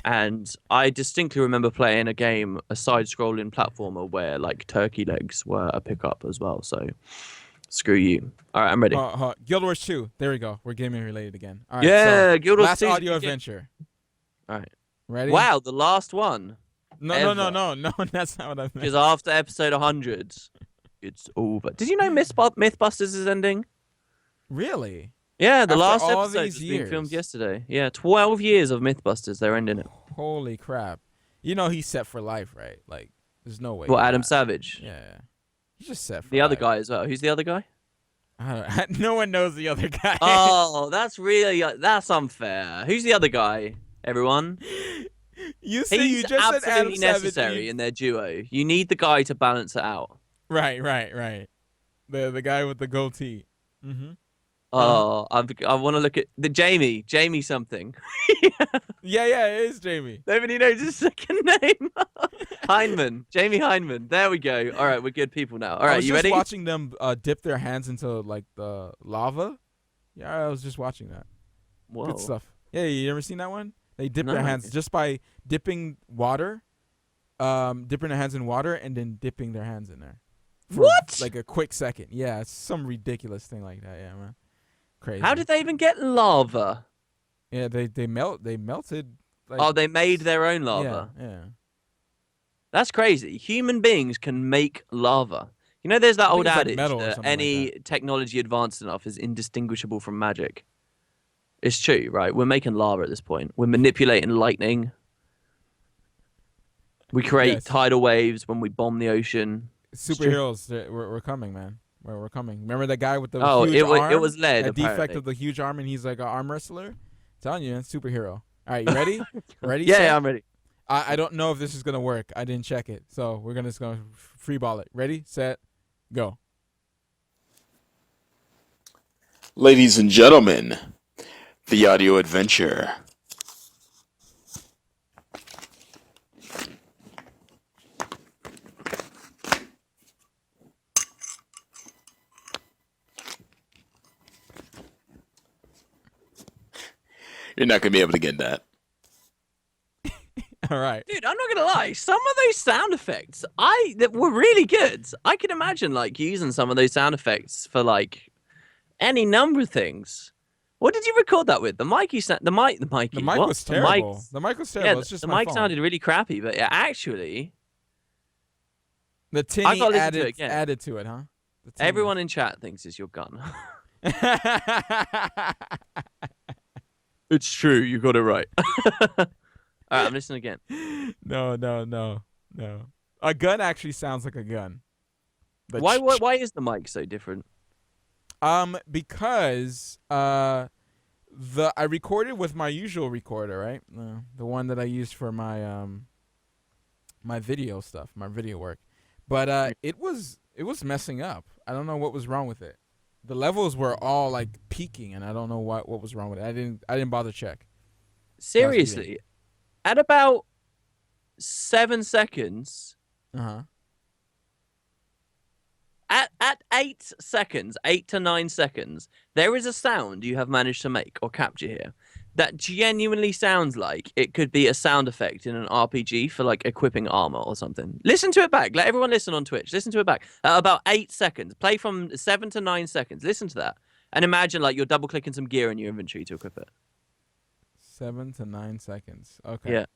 And I distinctly remember playing a game, a side-scrolling platformer where like turkey legs were a pickup as well. So screw you. All right, I'm ready. Guild Wars 2. There we go. We're gaming related again. All right. Yeah, so Guild Wars last 2 's a audio good game. adventure. All right. Ready? Wow, the last one. No. That's not what I meant. Because after episode 100, it's over. Did you know Mythbusters is ending? Really? Yeah, the After last all episode these was being filmed years? yesterday. Yeah, 12 years of Mythbusters. They're ending it. Holy crap! He's set for life, right? Like, there's no way. Well, he's Adam not. Savage. Yeah. He's just set for The other life. guy as well. Who's the other guy? I don't, no one knows the other guy. Oh, that's unfair. Who's the other guy? Everyone. You He's just said Adam absolutely necessary Savage. in their duo. You need the guy to balance it out. Right. The guy with the goatee. Mm-hmm. Oh, I want to look at the Jamie something. Yeah, it is Jamie. Nobody knows his second name. Jamie Heineman. There we go. All right, we're good people now. All I right, was you just ready? watching them dip their hands into like the lava. Yeah, I was just watching that. Whoa. Good stuff. Yeah, you ever seen that one? They dip their No. hands just by dipping dipping their hands in water and then dipping their hands in there. For What? Like a quick second. Yeah, it's some ridiculous thing like that. Yeah, man. Crazy. How did they even get lava? Yeah, they melted. Like, Oh, they made their own lava. Yeah. That's crazy. Human beings can make lava. There's that I think old it's like adage metal or that something like any technology advanced enough is indistinguishable from magic. It's true, right? We're making lava at this point. We're manipulating lightning. We create Yes. tidal waves when we bomb the ocean. Superheroes, we're coming, man. We're coming. Remember that guy with the Oh, huge it arm? was lead, A defect apparently. of the huge arm, and he's like an arm wrestler. I'm telling you, man, superhero. All right, you ready? Ready? Yeah, set? I'm ready. I don't know if this is gonna work. I didn't check it, so we're just gonna free ball it. Ready, set, go. Ladies and gentlemen, the audio adventure. You're not going to be able to get that. All All right. Dude, I'm not gonna lie. Some of those sound effects, that were really good. I could imagine like using some of those sound effects for like any number of things. What did you record that with? The mic you the mic, The mic what? was The terrible. mic, The mic was yeah, terrible. It's just the my mic phone. sounded really crappy, but yeah, actually, The I tinny gotta listen to it again. added to it, huh? The tinny. Everyone in chat thinks it's your gun. It's true. You got it right. All right, I'm listening again. No. A gun actually sounds like a gun. But Why is the mic so different? Because I recorded with my usual recorder, right? The one that I used for my my video stuff, my video work. But it was messing up. I don't know what was wrong with it. The levels were all like peaking, and I don't know what was wrong with it. I didn't bother check. Seriously, at about 7 seconds. Uh-huh. At 8 seconds, 8 to 9 seconds, there is a sound you have managed to make or capture here that genuinely sounds like it could be a sound effect in an RPG for like equipping armor or something. Listen to it back. Let everyone listen on Twitch. Listen to it back. About 8 seconds. Play from 7 to 9 seconds. Listen to that. And imagine like you're double clicking some gear in your inventory to equip it. 7 to 9 seconds. Okay. Yeah.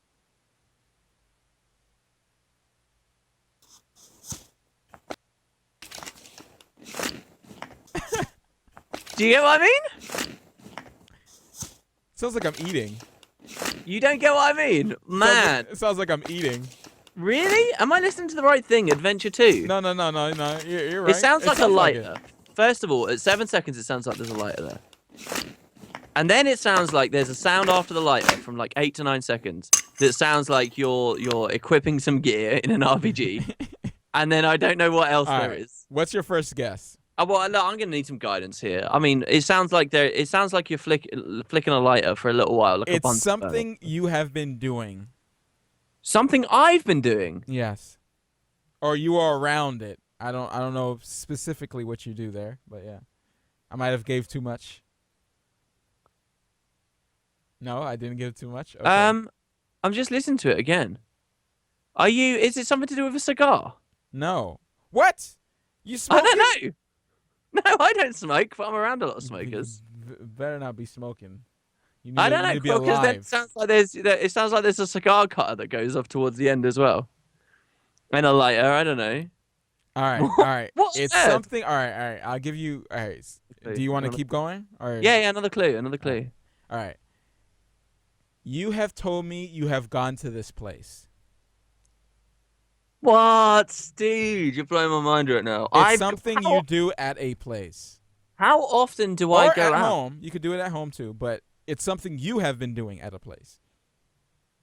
Do you get what I mean? Sounds like I'm eating. You don't get what I mean? Man. It sounds like I'm eating. Really? Am I listening to the right thing? Adventure 2? No. You're right. It sounds like a like lighter. First of all, at 7 seconds, it sounds like there's a lighter there. And then it sounds like there's a sound after the lighter from like 8 to 9 seconds that sounds like you're equipping some gear in an RPG. And then I don't know what else there is. What's your first guess? Well, no, I'm gonna need some guidance here. I mean, it sounds like you're flicking a lighter for a little while. Like It's something you have been doing. Something I've been doing. Yes. Or you are around it. I don't know specifically what you do there, but yeah. I might have gave too much. No, I didn't give too much. Okay. I'm just listening to it again. Is it something to do with a cigar? No. What? You smoke? I don't know. No, I don't smoke, but I'm around a lot of smokers. Better not be smoking. You I don't know, to be because then alive. it sounds like there's a cigar cutter that goes off towards the end as well, and a lighter. I don't know. All right. What's It's that? something. All right. I'll give you. All right. Do you want to keep going? Or Yeah. Another clue. All right. You have told me you have gone to this place. What, dude? You're blowing my mind right now. It's something you do at a place. How often do I go at out? home. You could do it at home too, but it's something you have been doing at a place.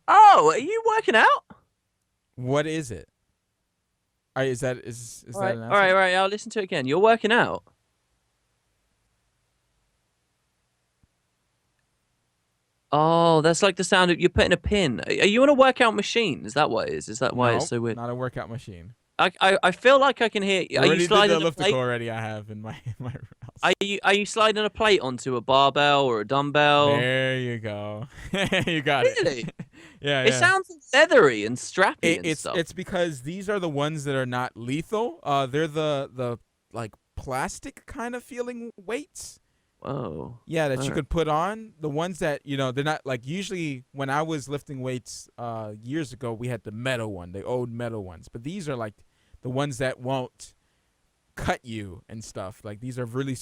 Oh, are you working out? What is it? All right, is that an answer? All right. I'll listen to it again. You're working out. Oh, that's like the sound of you're putting a pin. Are you on a workout machine? Is that what it is? Is that why it's so weird? Not a workout machine. I feel like I can hear. Are you sliding the a elliptical plate? already? I have in my house. Are you sliding a plate onto a barbell or a dumbbell? There you go. You got it. Really? Yeah. It sounds leathery and strappy and It's stuff. it's because these are the ones that are not lethal. They're the like plastic kind of feeling weights. Whoa. Yeah, that you Alright. could put on. The ones that, they're not like, usually when I was lifting weights years ago, we had the metal one, the old metal ones. But these are like the ones that won't cut you and stuff. Like these are really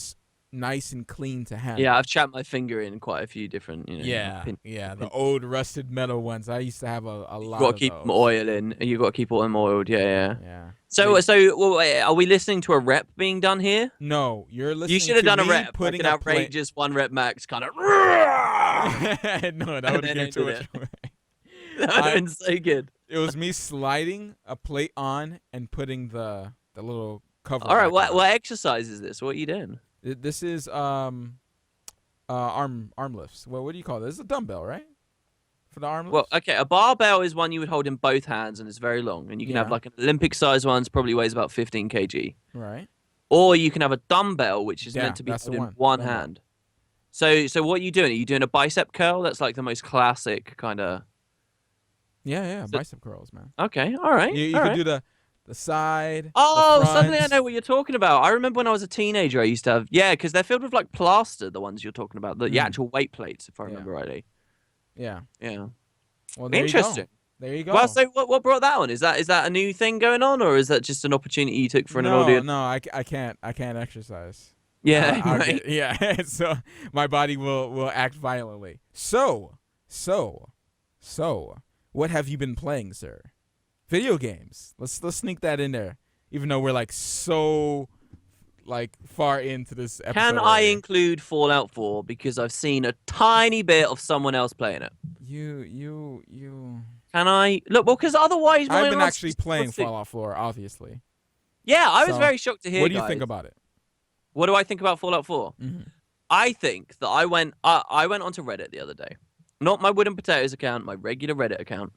nice and clean to have. Yeah, I've chapped my finger in quite a few different, The old rusted metal ones. I used to have a lot. You got to of keep those. them oiling. You got to keep them oiled. Yeah. Yeah. So well, wait, are we listening to a rep being done here? No, you're listening. You should have to done a me rep, like putting an a outrageous 1 rep max kind of. No, that would have been too much. That would have been so good. It was me sliding a plate on and putting the little cover. All right, back on. what exercise is this? What are you doing? This is arm lifts. Well, what do you call it? This is a dumbbell, right? For the arm Well, lifts? okay, a barbell is one you would hold in both hands and it's very long, and you can have Yeah. like an Olympic-sized one, probably weighs about 15 kg, Right. or you can have a dumbbell which is Yeah, meant to be that's the held in one. one Dumbbell. hand. So what are you doing? Are you doing a bicep curl? That's like the most classic kind of. Yeah, So- bicep curls, man. Okay, all right. You all could right. do the side. Oh, the suddenly I front. know what you're talking about. I remember when I was a teenager, I used to have because they're filled with like plaster. The ones you're talking about, the actual weight plates, if I remember rightly. Yeah. Yeah. Well, there Interesting. you go. There you go. Well, so what brought that on? Is that a new thing going on, or is that just an opportunity you took for an audience? No, I can't exercise. Yeah, I'll right. so my body will act violently. So, what have you been playing, sir? Video games. Let's sneak that in there, even though we're like so far into this episode. Can I already. include Fallout 4 because I've seen a tiny bit of someone else playing it? You. Can I look? Well, because otherwise, I've been actually playing Fallout 4, obviously. Yeah, I was So, very shocked to hear. What do you guys. think about it? What do I think about Fallout 4? Mm-hmm. I think that I went onto Reddit the other day, not my Wood and Potatoes account, my regular Reddit account,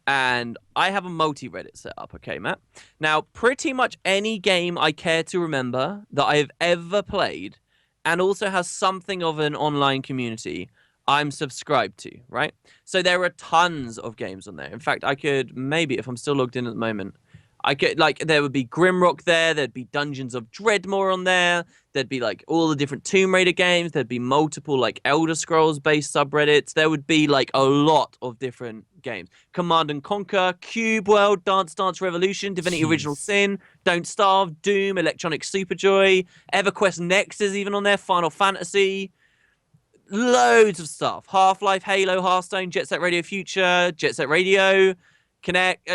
and I have a multi-Reddit set up. Okay, Matt. Now, pretty much any game I care to remember that I have ever played, and also has something of an online community, I'm subscribed to. Right. So there are tons of games on there. In fact, I could maybe, if I'm still logged in at the moment, I could there would be Grimrock there. There'd be Dungeons of Dreadmore on there. There'd be like all the different Tomb Raider games. There'd be multiple like Elder Scrolls based subreddits. There would be like a lot of different games. Command and Conquer, Cube World, Dance Dance Revolution, Divinity Original Sin, Don't Starve, Doom, Electronic Superjoy, EverQuest Next is even on there. Final Fantasy. Loads of stuff. Half-Life, Halo, Hearthstone, Jet Set Radio Future, Jet Set Radio, Connect,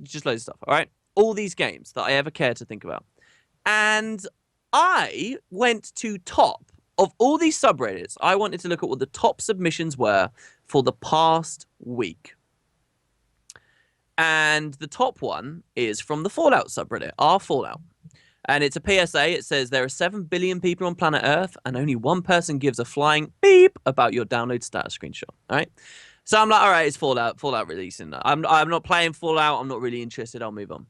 just loads of stuff. All right. All these games that I ever care to think about. And I went to top of all these subreddits. I wanted to look at what the top submissions were for the past week. And the top one is from the Fallout subreddit, our Fallout. And it's a PSA. It says there are 7 billion people on planet Earth and only one person gives a flying beep about your download status screenshot. All right. So I'm like, all right, it's Fallout releasing. I'm not playing Fallout. I'm not really interested. I'll move on.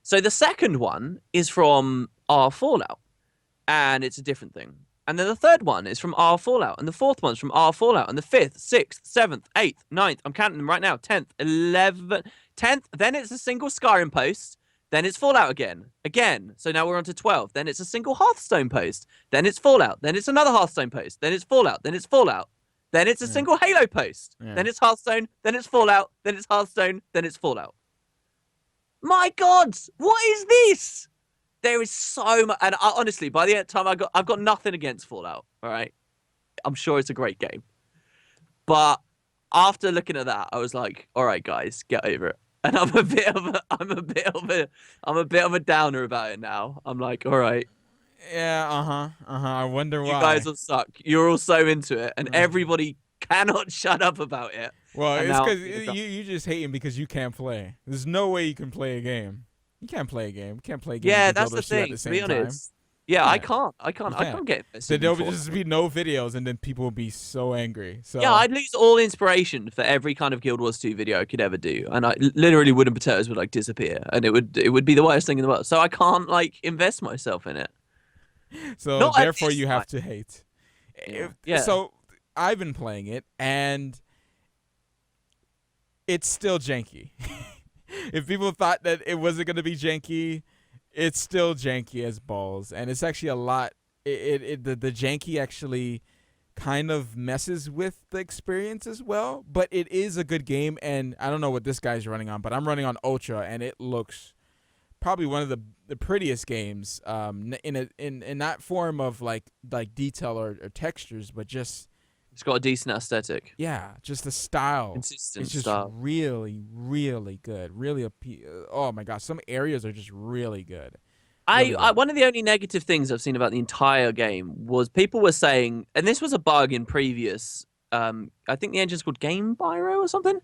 So the second one is from our Fallout, and it's a different thing. And then the third one is from our Fallout, and the fourth one's from our Fallout, and the 5th, 6th, 7th, 8th, 9th, I'm counting them right now, 10th, 11th, 10th, then it's a single Skyrim post, then it's Fallout again. So now we're on to 12, then it's a single Hearthstone post, then it's Fallout, then it's another Hearthstone post, then it's Fallout, then it's Fallout. Then it's a single Halo post. Yeah. Then it's Hearthstone. Then it's Fallout. Then it's Hearthstone. Then it's Fallout. My God, what is this? There is so much, and honestly, by the end of time, I've got nothing against Fallout. All right, I'm sure it's a great game, but after looking at that, I was like, all right, guys, get over it. And I'm a bit of a downer about it now. I'm like, all right. Yeah, I wonder why. You guys will suck. You're all so into it, and everybody cannot shut up about it. Well, And it's now- because you just hating because you can't play. There's no way you can play a game. You can't play a game. You can't play a game. Yeah, and that's build the a shit thing. At the To be same time. honest, yeah, I Yeah. can't You I can't. can't get So invested. there in would Fallout. just be no videos, and then people would be so angry. So Yeah, I'd lose all inspiration for every kind of Guild Wars 2 video I could ever do, and I literally Wood and Potatoes would like disappear, and it would be the worst thing in the world. So I can't like invest myself in it. So Not at therefore, this you have time. to hate. Yeah. So I've been playing it, and it's still janky. If people thought that it wasn't gonna be janky, it's still janky as balls, and it's actually a lot. The janky actually kind of messes with the experience as well. But it is a good game, and I don't know what this guy's running on, but I'm running on Ultra, and it looks probably one of the prettiest games in that form of like detail or textures, but just It's got a decent aesthetic, just the style. consistent It's just style. really, really good. Really, oh my gosh, some areas are just really good. I Really good. one of the only negative things I've seen about the entire game was people were saying, and this was a bug in previous. I think the engine's called Game Biro or something.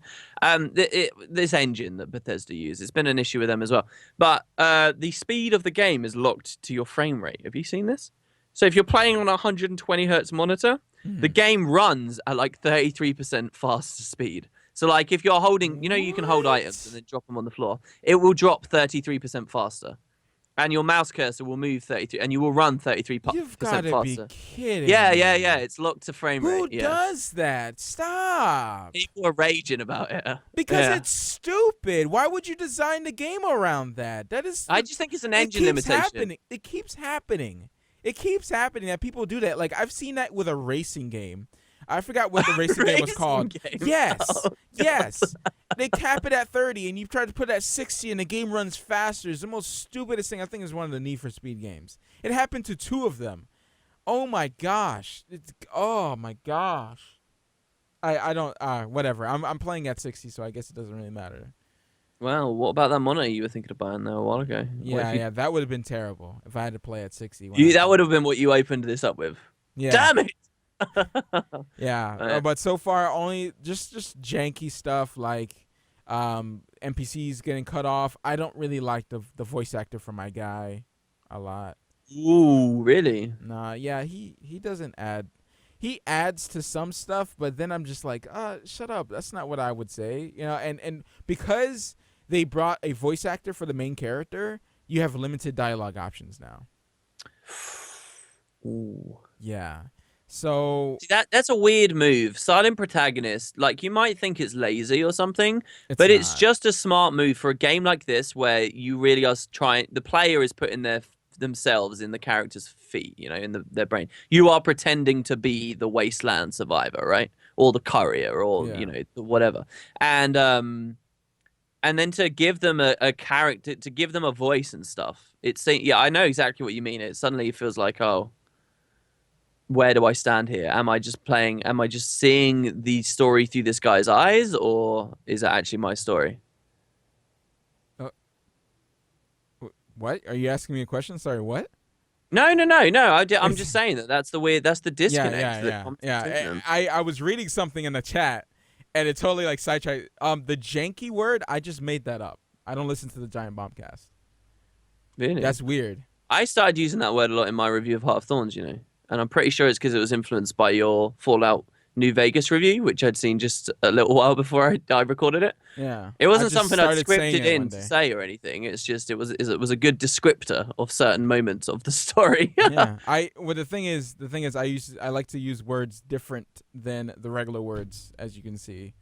This engine that Bethesda use, it's been an issue with them as well. But the speed of the game is locked to your frame rate. Have you seen this? So if you're playing on a 120 hertz monitor, the game runs at like 33% faster speed. So like if you're holding, you can hold items and then drop them on the floor. It will drop 33% faster. and your mouse cursor will move 33, and you will run 33% You've got to be faster. kidding Yeah, me. it's locked to frame rate. Who Yeah. does that? Stop. People are raging about it. Because Yeah. it's stupid. Why would you design the game around that? That is. I just think it's an engine keeps limitation. happening. It keeps happening. It keeps happening that people do that. Like, I've seen that with a racing game. I forgot what the racing game was called. Game? Yes. Oh, Yes. They cap it at 30, and you try to put it at 60, and the game runs faster. It's the most stupidest thing. I think it's one of the Need for Speed games. It happened to 2 of them. Oh, my gosh. Oh, my gosh. I don't, whatever. I'm playing at 60, so I guess it doesn't really matter. Well, what about that monitor you were thinking of buying there a while ago? Yeah, that would have been terrible if I had to play at 60. That would have been what you opened this up with. Yeah. Damn it! Yeah, but so far only just janky stuff like NPCs getting cut off. I don't really like the voice actor for my guy a lot. Ooh, really? Nah, yeah, he doesn't add. He adds to some stuff, but then I'm just like, shut up. That's not what I would say. You know, and because they brought a voice actor for the main character, you have limited dialogue options now. Ooh. Yeah. So See, that's a weird move. Silent protagonist, like you might think it's lazy or something, it's but it's not. just a smart move for a game like this where you really are trying. The player is putting themselves in the character's feet, you know, in their brain. You are pretending to be the wasteland survivor, right, or the courier, or Yeah. you know, whatever. And then to give them a character, to give them a voice and stuff. Yeah, I know exactly what you mean. It suddenly feels like, oh, where do I stand here? Am I just seeing the story through this guy's eyes, or is it actually my story? What? Are you asking me a question? Sorry, what? No. I'm just saying that's the disconnect. Yeah. I was reading something in the chat, and it totally like sidetracked. The janky word, I just made that up. I don't listen to the Giant Bombcast. Really? That's weird. I started using that word a lot in my review of Heart of Thorns, you know. And I'm pretty sure it's because it was influenced by your Fallout New Vegas review, which I'd seen just a little while before I recorded it. Yeah. It wasn't I just something I'd started saying scripted it in one to day. say or anything. It's just it was a good descriptor of certain moments of the story. Yeah. The thing is I like to use words different than the regular words, as you can see.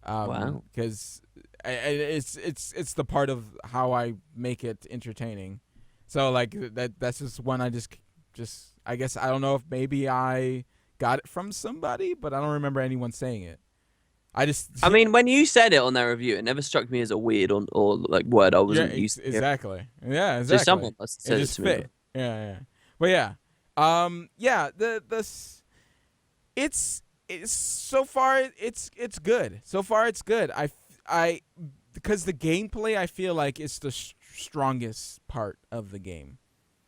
Wow. Because it's the part of how I make it entertaining. So like that's just one I just I guess I don't know if maybe I got it from somebody, but I don't remember anyone saying it. I mean, when you said it on that review, it never struck me as a weird or like word I wasn't used to. Exactly. Yeah, exactly. So someone must have said it it just to me. fit. Yeah. But yeah. It's so far it's good. So far it's good. I because the gameplay I feel like it's the strongest part of the game.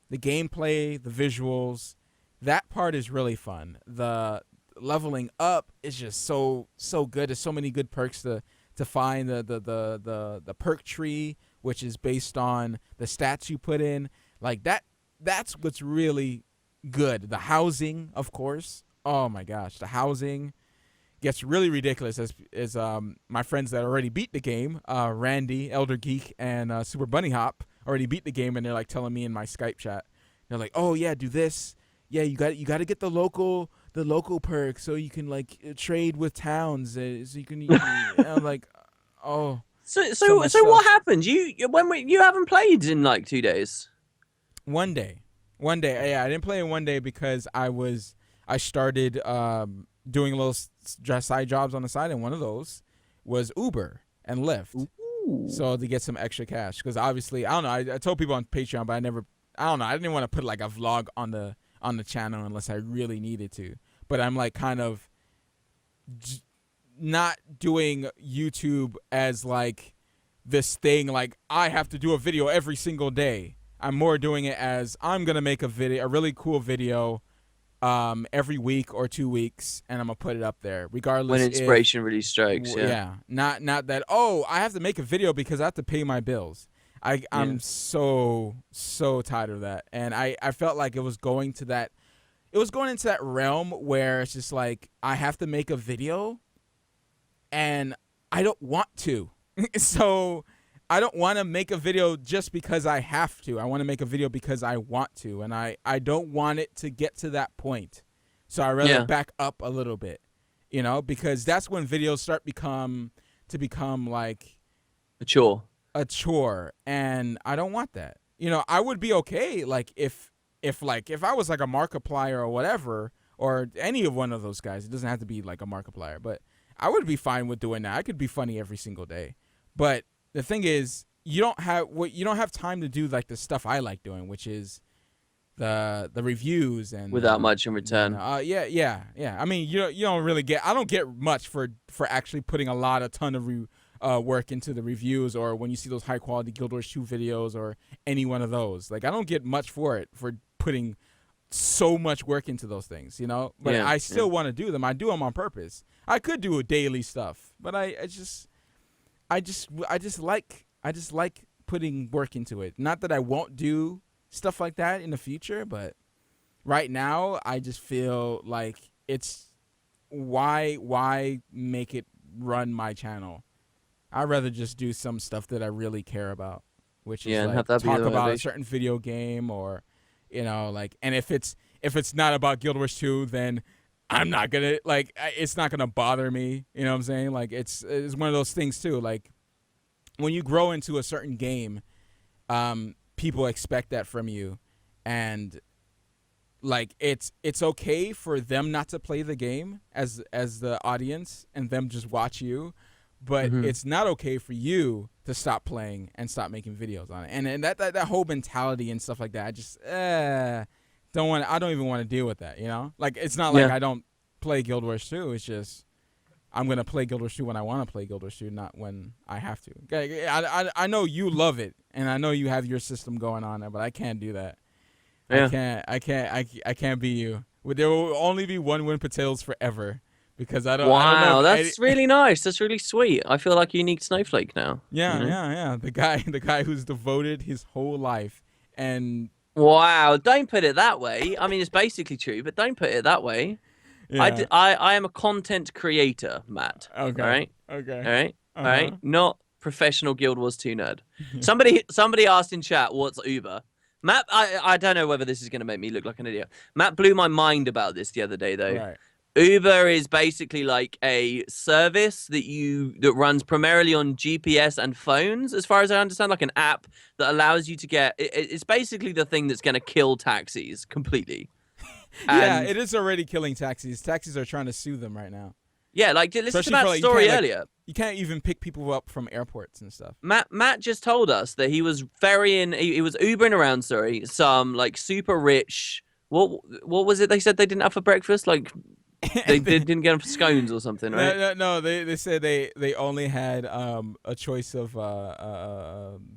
The gameplay, the visuals, that part is really fun. The leveling up is just so good. There's so many good perks to find. The perk tree, which is based on the stats you put in, like that's what's really good. The housing, of course. Oh my gosh, the housing gets really ridiculous as my friends that already beat the game, Randy, Elder Geek, and Super Bunny Hop already beat the game, and they're like telling me in my Skype chat, they're like, "Oh yeah, do this. Yeah, you got to get the local perk so you can like trade with towns. So you can." And I'm like, "Oh." So what happened? You haven't played in like 2 days. One day. Yeah, I didn't play in one day because I started doing little side jobs on the side, and one of those was Uber and Lyft. Ooh. So to get some extra cash, because obviously I don't know. I told people on Patreon, but I don't know. I didn't want to put like a vlog on the channel unless I really needed to. But I'm like kind of not doing YouTube as like this thing. Like I have to do a video every single day. I'm more doing it as I'm gonna make a really cool video, every week or 2 weeks, and I'm gonna put it up there regardless. When inspiration really strikes. Yeah. Not that. Oh, I have to make a video because I have to pay my bills. I'm so tired of that, and I felt like it was going into that realm where it's just like I have to make a video, and I don't want to. So I don't want to make a video just because I have to. I want to make a video because I want to, and I don't want it to get to that point. So I rather back up a little bit, you know, because that's when videos start become like a chore. And I don't want that. You know, I would be okay like if I was like a Markiplier or whatever, or any of one of those guys. It doesn't have to be like a Markiplier, but I would be fine with doing that. I could be funny every single day. But the thing is, you don't have time to do like the stuff I like doing, which is the reviews and without much in return. Yeah. I mean, you don't really get. I don't get much for actually putting a ton of work into the reviews, or when you see those high quality Guild Wars 2 videos or any one of those. Like, I don't get much for it for putting so much work into those things, you know. But I still want to do them. I do them on purpose. I could do a daily stuff, but I just like putting work into it. Not that I won't do stuff like that in the future, but right now I just feel like it's why make it run my channel. I'd rather just do some stuff that I really care about, which is like talk about a certain video game, or you know, like, and if it's not about Guild Wars 2, then I'm not gonna, like, it's not gonna bother me. You know what I'm saying? Like, it's one of those things too. Like, when you grow into a certain game, people expect that from you, and like it's okay for them not to play the game as the audience and them just watch you, but it's not okay for you to stop playing and stop making videos on it. And that whole mentality and stuff like that, I just I don't even want to deal with that, you know? Like, it's not like I don't play Guild Wars 2. It's just I'm going to play Guild Wars 2 when I want to play Guild Wars 2, not when I have to. I know you love it, and I know you have your system going on there, but I can't do that. Yeah. I can't be you. There will only be one win potatoes forever, because I don't. Wow, I don't know that's really nice. That's really sweet. I feel like a unique snowflake now. Yeah, yeah. The guy who's devoted his whole life, and wow, don't put it that way. I mean, it's basically true, but don't put it that way. Yeah. I am a content creator, Matt. Okay. All right. Okay. All right. All right. Not professional Guild Wars 2 nerd. Somebody asked in chat, what's Uber? Matt, I don't know whether this is going to make me look like an idiot. Matt blew my mind about this the other day, though. Right. Uber is basically like a service that runs primarily on GPS and phones, as far as I understand, like an app that allows you to get. It's basically the thing that's going to kill taxis completely. Yeah, it is already killing taxis. Taxis are trying to sue them right now. Yeah, like, listen to Matt's story earlier. You can't even pick people up from airports and stuff. Matt just told us that he was he was Ubering around, some like super rich. What was it they said they didn't have for breakfast? Like, they didn't get them for scones or something, right? No. They said they only had a choice of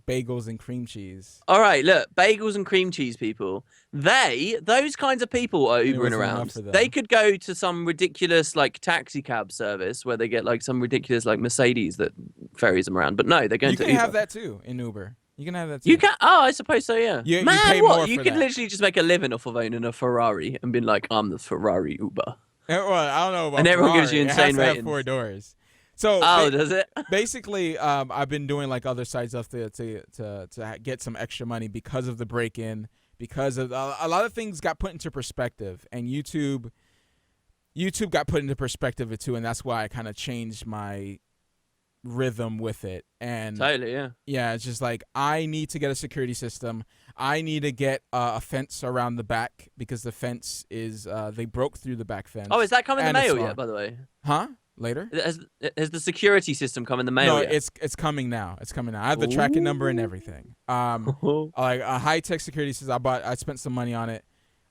bagels and cream cheese. All right, look, bagels and cream cheese people. Those kinds of people are Ubering around. They could go to some ridiculous like taxi cab service where they get like some ridiculous like Mercedes that ferries them around. But no, they're going to Uber. You can have that too in Uber. You can have that too. You can? Oh, I suppose so, yeah. You Man, what? You could literally just make a living off of owning a Ferrari and being like, I'm the Ferrari Uber. Well, I don't know about and everyone Ferrari. gives you insane it has to ratings. have 4 doors. So does it? Basically, I've been doing like other sites up there to get some extra money because of the break-in, because of a lot of things got put into perspective, and YouTube got put into perspective too, and that's why I kind of changed my rhythm with it. And totally, yeah, it's just like, I need to get a security system. I need to get a fence around the back, because the fence is they broke through the back fence. Oh, is that coming in the mail yet, by the way? Huh? Later? Has the security system come in the mail yet? No, it's coming now. It's coming now. I have the tracking number and everything. Like a high-tech security system. I spent some money on it.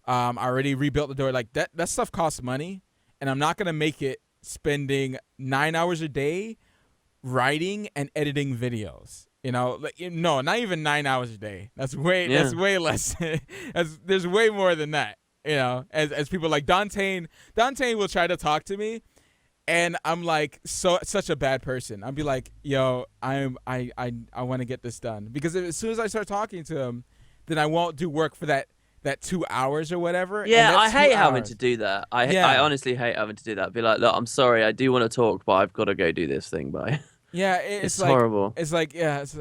I already rebuilt the door. Like, that stuff costs money, and I'm not gonna make it spending 9 hours a day writing and editing videos. You know, like, no, not even 9 hours a day. That's way less. There's way more than that. You know, as people like Dante will try to talk to me, and I'm like such a bad person. I'll be like, yo, I want to get this done, because as soon as I start talking to him, then I won't do work for that 2 hours or whatever. Yeah, I hate having to do that. I honestly hate having to do that. Be like, look, I'm sorry, I do want to talk, but I've got to go do this thing. Bye. Yeah, It's like horrible. it's like yeah, it's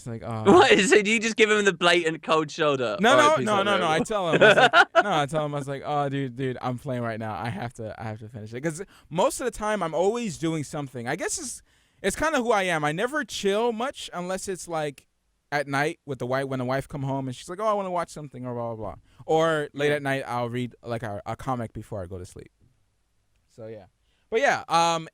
like What is it? Do you just give him the blatant cold shoulder? No, All right, no, peace no, out, no, no. I everyone. tell him, I was like, no, I tell him, I was like, oh, dude, I'm playing right now. I have to finish it because most of the time I'm always doing something. I guess it's kind of who I am. I never chill much unless it's like at night with the wife when the wife come home and she's like, oh, I want to watch something or blah blah blah. Or late at night I'll read like a comic before I go to sleep. So yeah. But yeah,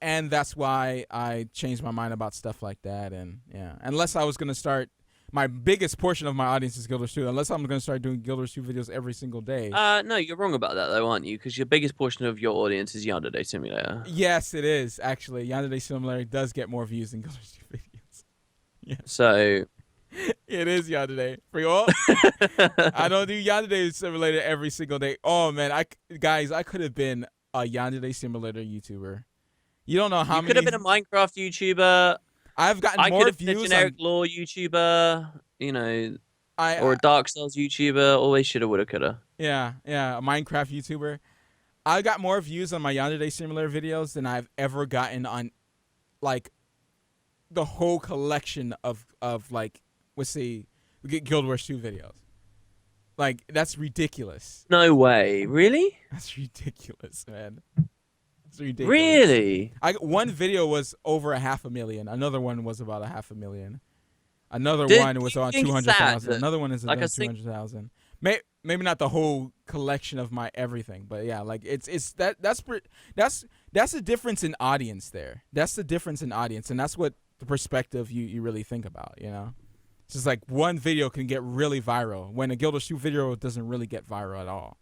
and that's why I changed my mind about stuff like that, and yeah, unless I was gonna start. My biggest portion of my audience is Guild Wars 2, unless I'm going to start doing Guild Wars 2 videos every single day. No, you're wrong about that, though, aren't you? Because your biggest portion of your audience is Yandere Simulator. Yes, it is, actually. Yandere Simulator does get more views than Guild Wars 2 videos. Yeah. So... It is Yandere. For you all, I don't do Yandere Simulator every single day. Oh, man. Guys, I could have been a Yandere Simulator YouTuber. You don't know how many... You could have been a Minecraft YouTuber... I've gotten I more could have views been a generic lore YouTuber, you know, or a Dark Souls YouTuber. Always shoulda, woulda, coulda. Yeah, a Minecraft YouTuber. I got more views on my Yandere Simulator videos than I've ever gotten on, like, the whole collection of like, let's see, Guild Wars 2 videos. Like, that's ridiculous. No way. Really? That's ridiculous, man. It's ridiculous. Really? One video was over 500,000. Another one was about 500,000. Another one was on 200,000. Another one is like on 200,000. Maybe not the whole collection of my everything, but yeah, like it's that's the difference in audience there. That's the difference in audience, and that's what the perspective you really think about. You know, it's just like one video can get really viral when a Guild Wars 2 video doesn't really get viral at all.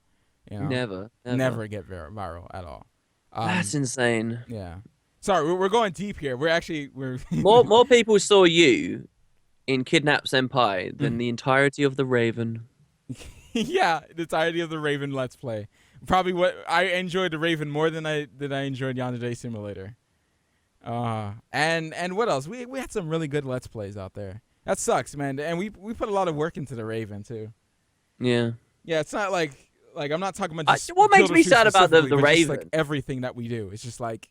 You know? Never get viral at all. That's insane. Yeah. Sorry, we're going deep here. We're more people saw you in Kidnap Senpai than the entirety of the Raven. Yeah, the entirety of the Raven Let's Play. Probably what I enjoyed the Raven more than I enjoyed Yandere Simulator. And what else? We had some really good Let's Plays out there. That sucks, man. And we put a lot of work into the Raven too. Yeah. Yeah, it's not like I'm not talking about just what makes me sad about the Raven? Just like everything that we do. It's just like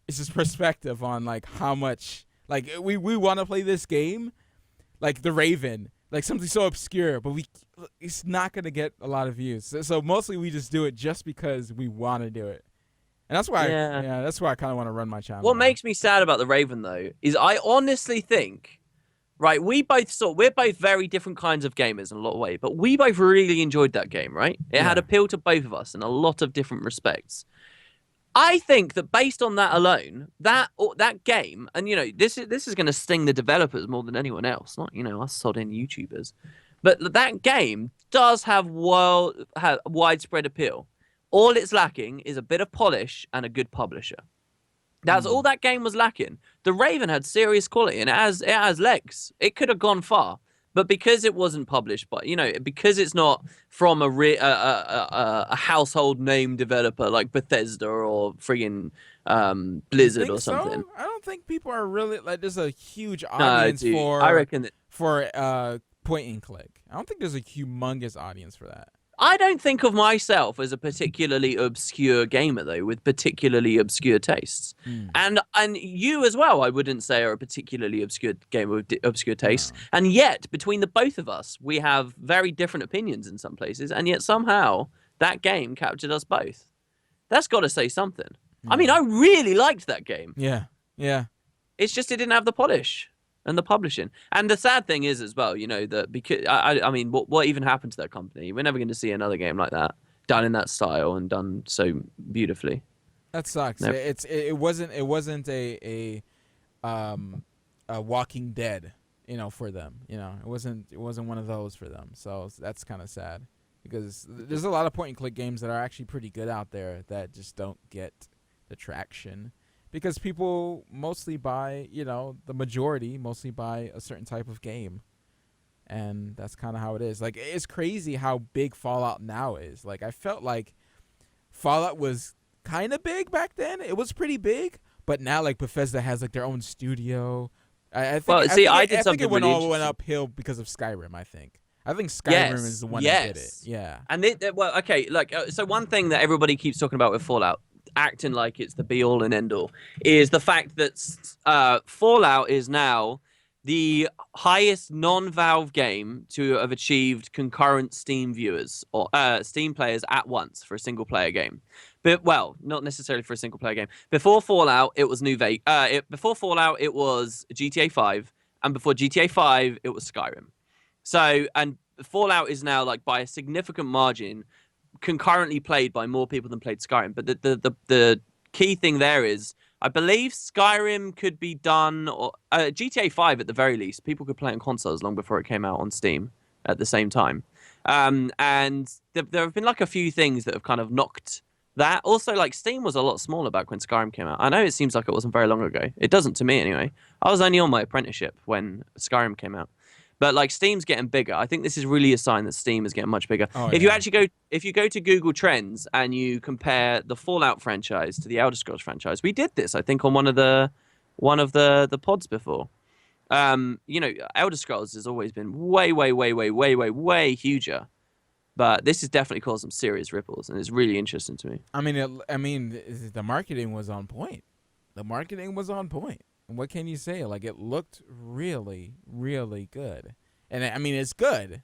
it's just perspective on like how much like we want to play this game, like the Raven, like something so obscure, but it's not gonna get a lot of views. So mostly we just do it just because we want to do it, and that's why that's why I kind of want to run my channel. What makes me sad about the Raven though is I honestly think. Right, we're both very different kinds of gamers in a lot of ways, but we both really enjoyed that game, right? It had appeal to both of us in a lot of different respects. I think that based on that alone, that game, and you know, this is going to sting the developers more than anyone else, not us sodding YouTubers, but that game does have widespread appeal. All it's lacking is a bit of polish and a good publisher. That's all that game was lacking. The Raven had serious quality and it has legs. It could have gone far, but because it wasn't published, because it's not from a household name developer like Bethesda or friggin' Blizzard or something. So? I don't think people are really like. There's a huge audience for. I reckon for point and click. I don't think there's a humongous audience for that. I don't think of myself as a particularly obscure gamer, though, with particularly obscure tastes. And you as well, I wouldn't say are a particularly obscure gamer with obscure tastes. No. And yet, between the both of us, we have very different opinions in some places. And yet somehow that game captured us both. That's got to say something. I mean, I really liked that game. Yeah, yeah. It's just it didn't have the polish. And the publishing. And the sad thing is as well, that because I mean, what even happened to that company? We're never going to see another game like that done in that style and done so beautifully. That sucks. Never. It wasn't a Walking Dead, for them. It wasn't one of those for them. So that's kind of sad because there's a lot of point and click games that are actually pretty good out there that just don't get the traction. Because people mostly buy, the majority mostly buy a certain type of game. And that's kind of how it is. Like, it's crazy how big Fallout now is. Like, I felt like Fallout was kind of big back then. It was pretty big. But now, like, Bethesda has, like, their own studio. I think it went uphill because of Skyrim, I think. I think Skyrim is the one that did it. Yeah. And so one thing that everybody keeps talking about with Fallout, acting like it's the be-all and end-all, is the fact that Fallout is now the highest non-Valve game to have achieved concurrent Steam viewers or Steam players at once for a single-player game. But well, not necessarily for a single-player game. Before Fallout, it was before Fallout, it was GTA 5, and before GTA 5, it was Skyrim. So, and Fallout is now like by a significant margin concurrently played by more people than played Skyrim. But the key thing there is, I believe Skyrim could be done, or GTA 5 at the very least. People could play on consoles long before it came out on Steam at the same time. And there have been like a few things that have kind of knocked that. Also, like Steam was a lot smaller back when Skyrim came out. I know it seems like it wasn't very long ago. It doesn't to me anyway. I was only on my apprenticeship when Skyrim came out. But like Steam's getting bigger. I think this is really a sign that Steam is getting much bigger. Oh, if you go to Google Trends and you compare the Fallout franchise to the Elder Scrolls franchise, we did this I think on one of the pods before. Elder Scrolls has always been way huger, but this has definitely caused some serious ripples, and it's really interesting to me. I mean, the marketing was on point. And what can you say? Like, it looked really, really good. And I mean, it's good.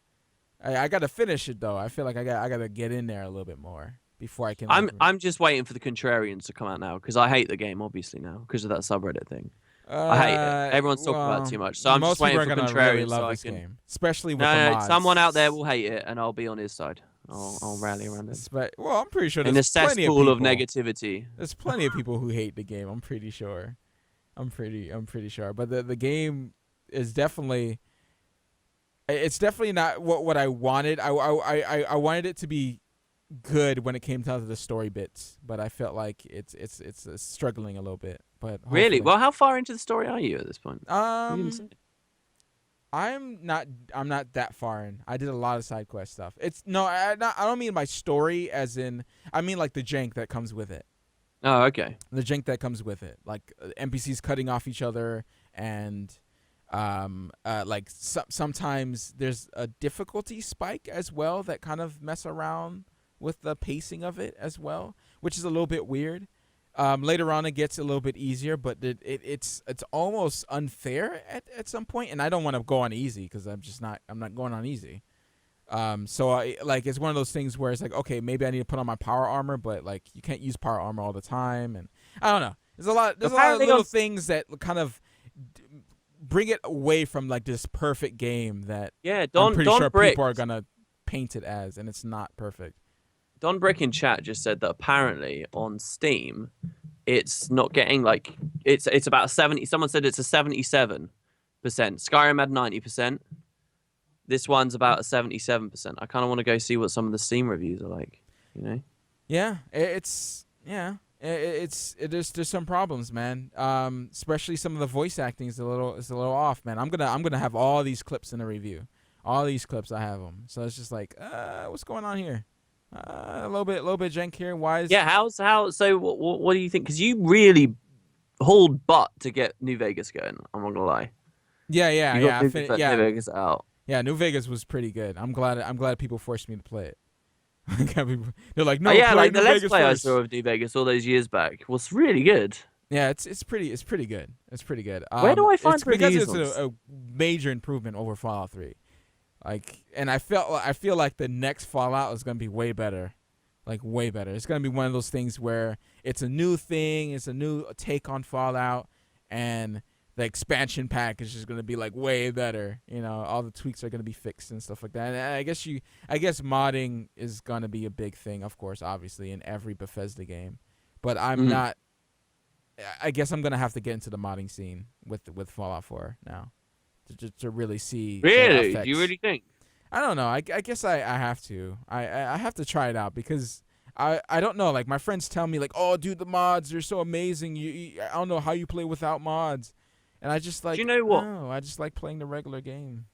I got to finish it though. I feel like I got to get in there a little bit more before I can. I'm just waiting for the Contrarians to come out now because I hate the game obviously now because of that subreddit thing. I hate it. Everyone's talking about it too much, so I'm just waiting for Contrarians really love this game, especially with the mods. Someone out there will hate it, and I'll be on his side. I'll rally around it. Well, I'm pretty sure in there's a cesspool of negativity. There's plenty of people who hate the game. I'm pretty sure. I'm pretty sure. But the game is definitely. It's definitely not what I wanted. I wanted it to be good when it came down to the story bits, but I felt like it's struggling a little bit. But really, well, how far into the story are you at this point? I'm not that far in. I did a lot of side quest stuff. I don't mean my story as in, I mean like the jank that comes with it. Oh, okay. The jank that comes with it, like NPCs cutting off each other, and sometimes there's a difficulty spike as well that kind of mess around with the pacing of it as well, which is a little bit weird. Later on, it gets a little bit easier, but it's almost unfair at some point, and I don't want to go on easy because I'm not going on easy. So it's one of those things where it's like, okay, maybe I need to put on my power armor, but like you can't use power armor all the time, and I don't know. There's a lot of little things that kind of bring it away from like this perfect game that I'm pretty sure people are gonna paint it as, and it's not perfect. Don Brick in chat just said that apparently on Steam, it's not getting like it's about 70. Someone said it's a 77%. Skyrim had 90%. This one's about a 77%. I kind of want to go see what some of the Steam reviews are like. You know? Yeah, there's some problems, man. Especially some of the voice acting is a little off, man. I'm gonna have all these clips in the review. All these clips, I have them. So it's just like, what's going on here? A little bit jank here. Why is so what do you think? Because you really hauled butt to get New Vegas going. I'm not gonna lie. Yeah. New Vegas out. Yeah, New Vegas was pretty good. I'm glad people forced me to play it. They're like, no, like the Let's Play first. I saw of New Vegas all those years back was really good. Yeah, it's pretty good. It's pretty good. Where do I find because reviews? It's a major improvement over Fallout 3. And I feel like the next Fallout is gonna be way better, like way better. It's gonna be one of those things where it's a new thing, it's a new take on Fallout, and the expansion package is gonna be like way better. You know, all the tweaks are gonna be fixed and stuff like that. And I guess modding is gonna be a big thing, of course, obviously in every Bethesda game. But I'm not. I guess I'm gonna have to get into the modding scene with Fallout 4 now. To really see. Really? Do you really think? I don't know. I guess I have to. I have to try it out because I don't know. Like my friends tell me like, oh, dude, the mods are so amazing. I don't know how you play without mods, and I just like. Do you know what? No, I just like playing the regular game.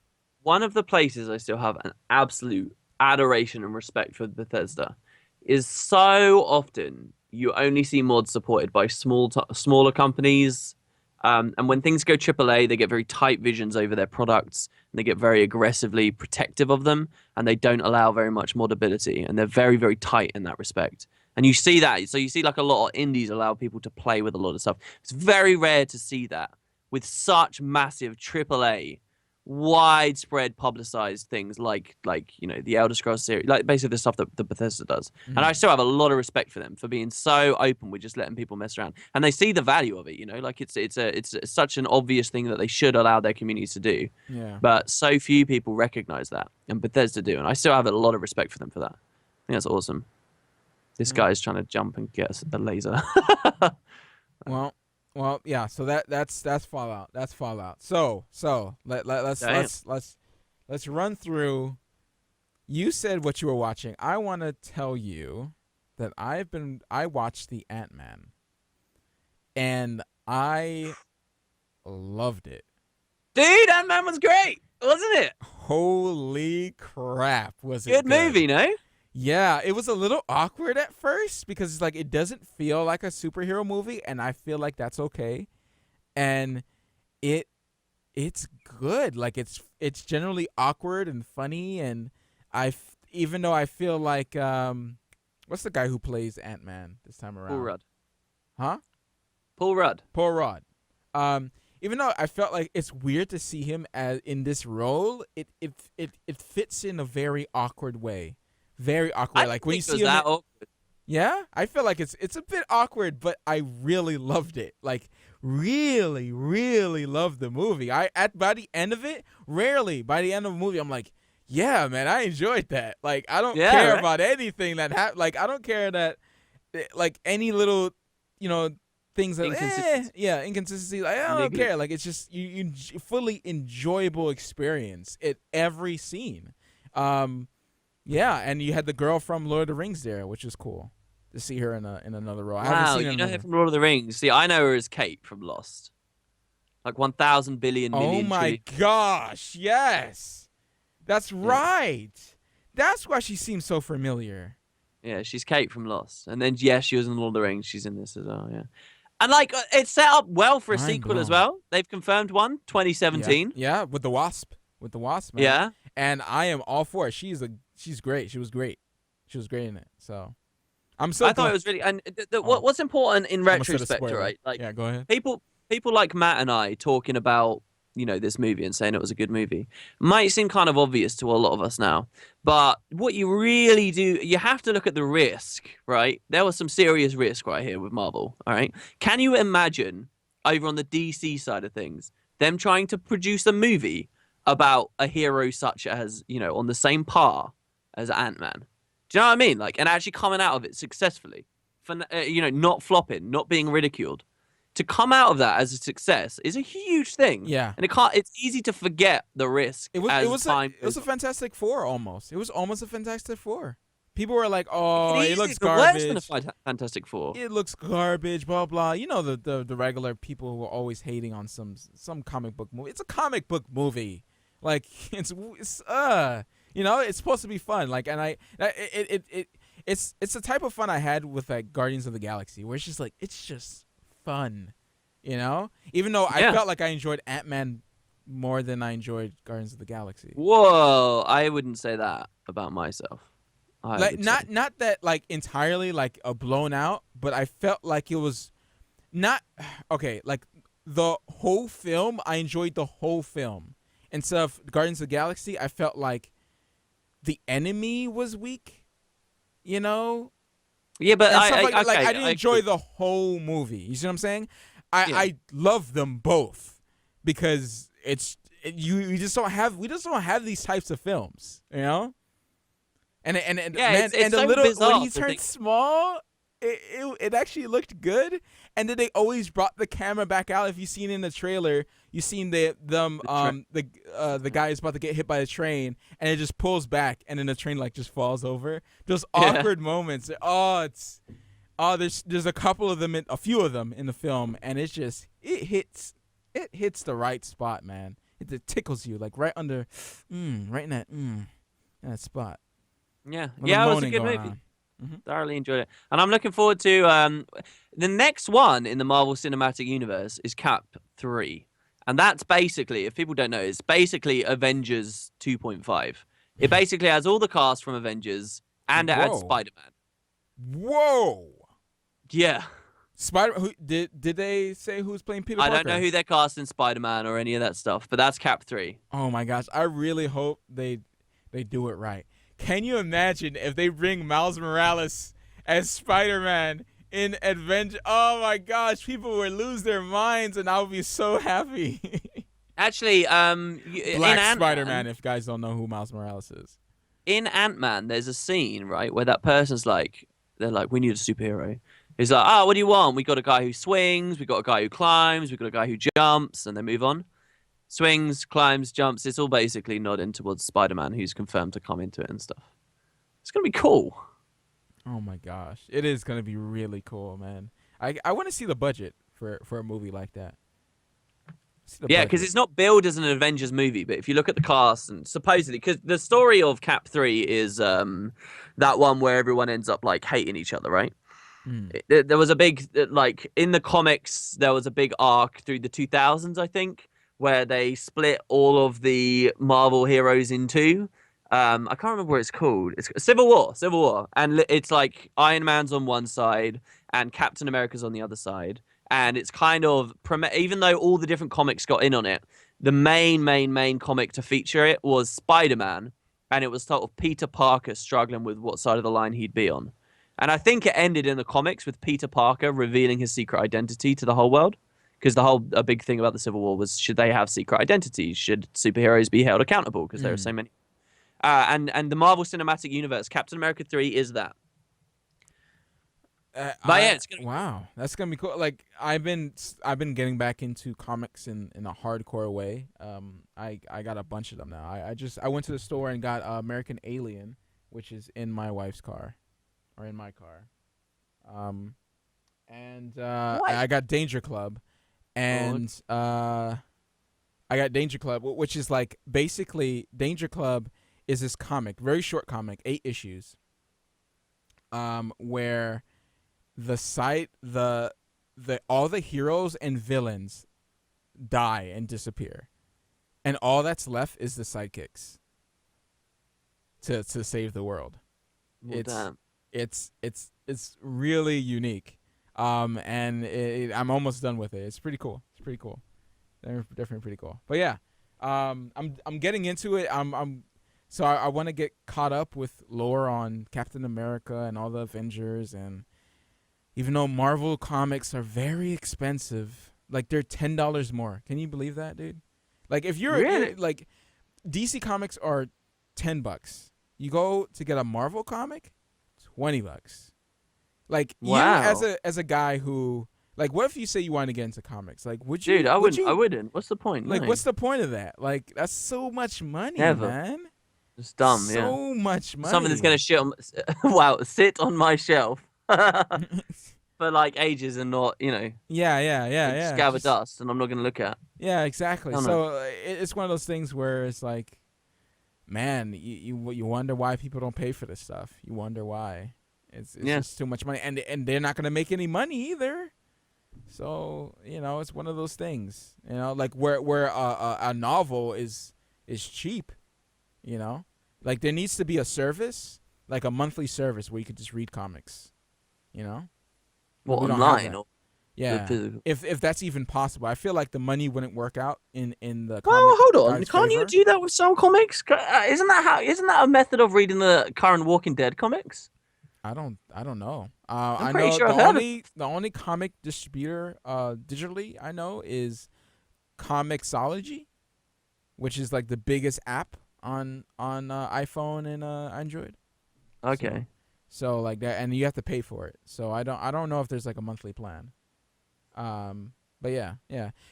One of the places I still have an absolute adoration and respect for Bethesda is so often you only see mods supported by smaller companies. And when things go AAA, they get very tight visions over their products, and they get very aggressively protective of them, and they don't allow very much modability, and they're very, very tight in that respect. And you see that. So you see like a lot of indies allow people to play with a lot of stuff. It's very rare to see that with such massive AAA, widespread publicized things like the Elder Scrolls series, like basically the stuff that the Bethesda does. And I still have a lot of respect for them for being so open with just letting people mess around, and they see the value of it. Like it's such an obvious thing that they should allow their communities to do. Yeah. But so few people recognize that, and Bethesda do, and I still have a lot of respect for them for that. I think that's awesome. This guy's trying to jump and get us a laser. Well, yeah. So that's Fallout. That's Fallout. So let's run through. You said what you were watching. I want to tell you that I watched the Ant-Man, and I loved it. Dude, Ant-Man was great, wasn't it? Holy crap! Was it good movie? No. Yeah, it was a little awkward at first because it's like it doesn't feel like a superhero movie, and I feel like that's okay. And it's good. Like it's generally awkward and funny, and even though I feel like what's the guy who plays Ant-Man this time around? Paul Rudd. Huh? Paul Rudd. Paul Rudd. Even though I felt like it's weird to see him as in this role, it fits in a very awkward way. Very awkward. Like when you see him. Yeah, I feel like it's a bit awkward, but I really loved it. Like really, really loved the movie. By the end of it, by the end of the movie, I'm like, yeah, man, I enjoyed that. Like I don't care about anything that happened. Like I don't care that, like any little, things that inconsistency. Like I don't care. Like it's just you fully enjoyable experience at every scene. Yeah, and you had the girl from Lord of the Rings there, which is cool to see her in another role. I haven't seen her. You know her from Lord of the Rings. See, I know her as Kate from Lost. Like 1,000 billion million. Oh my gosh, yes. That's right. That's why she seems so familiar. Yeah, she's Kate from Lost. And then, she was in Lord of the Rings. She's in this as well, yeah. And, like, it's set up well for a sequel as well. They've confirmed one, 2017. Yeah, with the Wasp. Man. Yeah. And I am all for it. She's great. She was great. She was great in it. So I'm so. I thought it was really. And what's important in retrospect, right? Like, yeah, go ahead. People like Matt and I talking about this movie and saying it was a good movie might seem kind of obvious to a lot of us now, but what you really do, you have to look at the risk, right? There was some serious risk right here with Marvel. All right, can you imagine over on the DC side of things them trying to produce a movie about a hero such as, on the same par as Ant-Man? Do you know what I mean? Like, and actually coming out of it successfully, for not flopping, not being ridiculed. To come out of that as a success is a huge thing. Yeah, and it's easy to forget the risk. It was a Fantastic Four almost. It was almost a Fantastic Four. People were like, "Oh, it looks garbage." Worse than a Fantastic Four. It looks garbage. Blah blah. The regular people who are always hating on some comic book movie. It's a comic book movie. Like it's supposed to be fun. Like, and it's the type of fun I had with like Guardians of the Galaxy, where it's just fun, Even though I felt like I enjoyed Ant-Man more than I enjoyed Guardians of the Galaxy. Whoa, I wouldn't say that about myself. Not that like entirely like a blown out, but I felt like it was not okay. Like the whole film, I enjoyed the whole film. Instead of Guardians of the Galaxy, I felt like the enemy was weak, Yeah, but I didn't enjoy the whole movie. You see what I'm saying? I love them both because we just don't have these types of films, And it's the so little bizarre when he turned small, it actually looked good. And then they always brought the camera back out. If you've seen in the trailer, you've seen the guy is about to get hit by the train, and it just pulls back, and then the train like just falls over. Those awkward moments. There's a few of them in the film, and it hits the right spot, man. It tickles you like right under, right in that spot. Yeah, it was a good movie. Mm-hmm. Thoroughly enjoyed it, and I'm looking forward to the next one in the Marvel Cinematic Universe is Cap 3, and that's basically, if people don't know, it's basically Avengers 2.5. It basically has all the cast from Avengers, and it adds Spider-Man. Whoa. Yeah. Spider. Who did they say who's playing Peter I Parker? don't know who they're casting Spider-Man or any of that stuff, but that's Cap 3. Oh my gosh, I really hope they do it right. Can you imagine if they bring Miles Morales as Spider-Man in Adventure? Oh my gosh, people would lose their minds, and I would be so happy. Actually, Black Spider-Man. If guys don't know who Miles Morales is, in Ant-Man, there's a scene right where that person's like, they're like, we need a superhero. He's like, what do you want? We got a guy who swings, we got a guy who climbs, we got a guy who jumps, and they move on. Swings, climbs, jumps. It's all basically nodding towards Spider-Man, who's confirmed to come into it and stuff. It's gonna be cool. oh my gosh, it is gonna be really cool, man. I want to see the budget for a movie like that. Yeah, because it's not billed as an Avengers movie, but if you look at the cast and supposedly, because the story of Cap 3 is that one where everyone ends up like hating each other, right? There was a big, like, in the comics, there was a big arc through the 2000s, I think, where they split all of the Marvel heroes in two. I can't remember what it's called. It's Civil War. And it's like Iron Man's on one side and Captain America's on the other side. And it's kind of, even though all the different comics got in on it, the main comic to feature it was Spider-Man. And it was sort of Peter Parker struggling with what side of the line he'd be on. And I think it ended in the comics with Peter Parker revealing his secret identity to the whole world. Because a big thing about the Civil War was, should they have secret identities? Should superheroes be held accountable? Because there are so many. And the Marvel Cinematic Universe, Captain America 3 is that. But yeah, it's gonna wow, that's gonna be cool. Like I've been getting back into comics in a hardcore way. I got a bunch of them now. I went to the store and got American Alien, which is in my wife's car, or in my car. And I got Danger Club, and I got Danger Club, which is like basically Danger Club is this comic, very short comic, 8 issues, where all the heroes and villains die and disappear, and all that's left is the sidekicks to save the world. Well, It's really unique, and I'm almost done with it. It's pretty cool. They're definitely pretty cool. But yeah, I'm getting into it. So I want to get caught up with lore on Captain America and all the Avengers, and even though Marvel comics are very expensive, like they're $10 more. Can you believe that, dude? Like if you're really? like DC comics are $10. You go to get a Marvel comic, $20. Like wow. You as a guy who, like, what if you say you want to get into comics? Like, would you? Dude, I wouldn't. What's the point? Like, No. what's the point of that? Like, that's so much money, Never. man. It's dumb, So much money. Something that's gonna sit on my shelf for like ages and not, Yeah. gather dust, and I'm not gonna look at. Yeah, exactly. No. So it's one of those things where it's like, man, you wonder why people don't pay for this stuff. You wonder why. It's just too much money, and they're not gonna make any money either. So it's one of those things. Like where a novel is cheap. Like there needs to be a service, like a monthly service where you could just read comics. What, We don't have online? that. Or Yeah, physical? if that's even possible. I feel like the money wouldn't work out in the. Well, hold on. guy's Can't you favor. do that with some comics? Isn't that a method of reading the current Walking Dead comics? I don't know. I'm I pretty know sure I've heard of the only comic distributor digitally I know is Comixology, which is like the biggest app on iPhone and Android. Okay. So like that, and you have to pay for it. So I don't know if there's like a monthly plan. But yeah.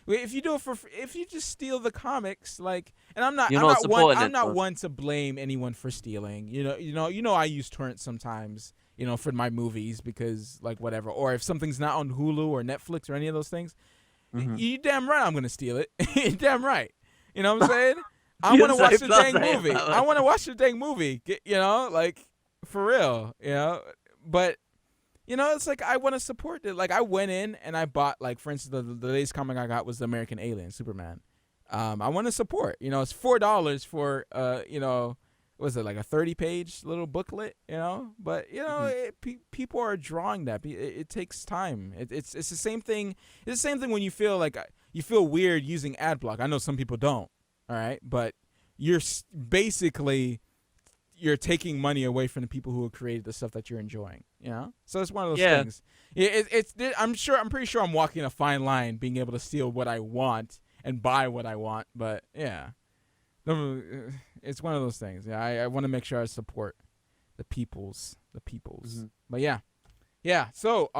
If you do it if you just steal the comics, like, and I'm not one to blame anyone for stealing. I use torrents sometimes, for my movies because like whatever. Or if something's not on Hulu or Netflix or any of those things, you damn right I'm gonna steal it. You damn right. You know what I'm saying? I want to watch the dang movie. I want to watch the dang movie. Like for real. But. It's like I want to support it. Like I went in and I bought, like, for instance, the latest comic I got was the American Alien, Superman. I want to support. It's $4 for was it like a 30-page little booklet, but people are drawing that. It takes time. It's the same thing. It's the same thing when you feel like you feel weird using ad block. I know some people don't, all right, but you're basically taking money away from the people who have created the stuff that you're enjoying, so it's one of those things. I'm pretty sure I'm walking a fine line being able to steal what I want and buy what I want, but yeah. It's one of those things. Yeah, I want to make sure I support the peoples. Mm-hmm. But yeah. So,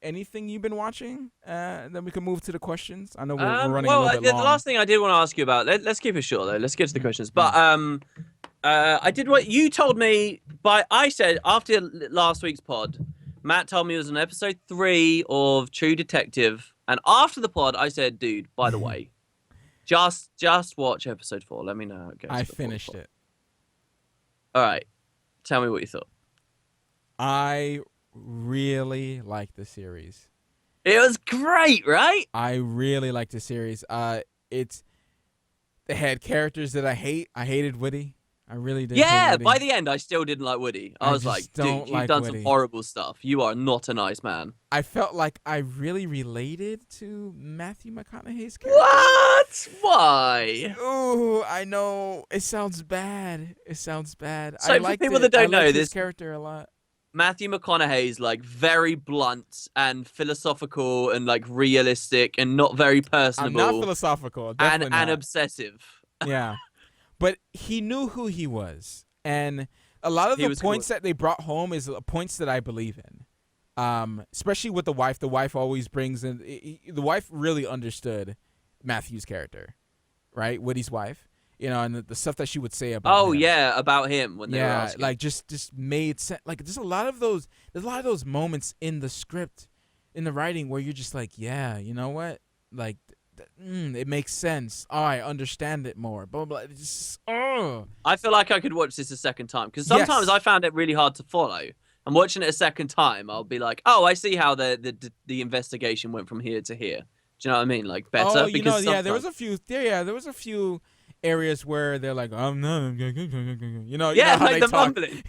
anything you've been watching? Then we can move to the questions. I know we're running a little bit long. The last thing I did want to ask you about. Let's keep it short though. Let's get to the questions. But I did what you told me. I said after last week's pod, Matt told me it was on episode 3 of True Detective, and after the pod, I said, dude, by the way. Just watch episode 4. Let me know how it goes. I finished it. All right. Tell me what you thought. I really like the series. It was great, right? I really like the series. It had characters that I hate. I hated Woody. I really did. Yeah, by the end, I still didn't like Woody. I was like, dude, you've done some horrible stuff. You are not a nice man. I felt like I really related to Matthew McConaughey's character. What? Why? Oh, I know. It sounds bad. So I for people that don't know, this character a lot. Matthew McConaughey's like very blunt and philosophical and like realistic and not very personable. I'm not philosophical. And obsessive. Yeah. But he knew who he was. And a lot of the points that they brought home is points that I believe in. Especially with the wife. The wife always brings in... The wife really understood Matthew's character. Right? Woody's wife. And the stuff that she would say about him. Oh, yeah, about him when they were asking. Like just made sense. Like there's a lot of those moments in the script, in the writing, where you're just like, yeah, you know what? Like... it makes sense. Oh, I understand it more. Blah, blah, blah. It's just, I feel like I could watch this a second time because sometimes I found it really hard to follow. I'm watching it a second time. I'll be like, oh, I see how the investigation went from here to here. Do you know what I mean? Like better. Oh, there was a few. There was a few areas where they're like, I'm not. You know how like they the talk. mumbling.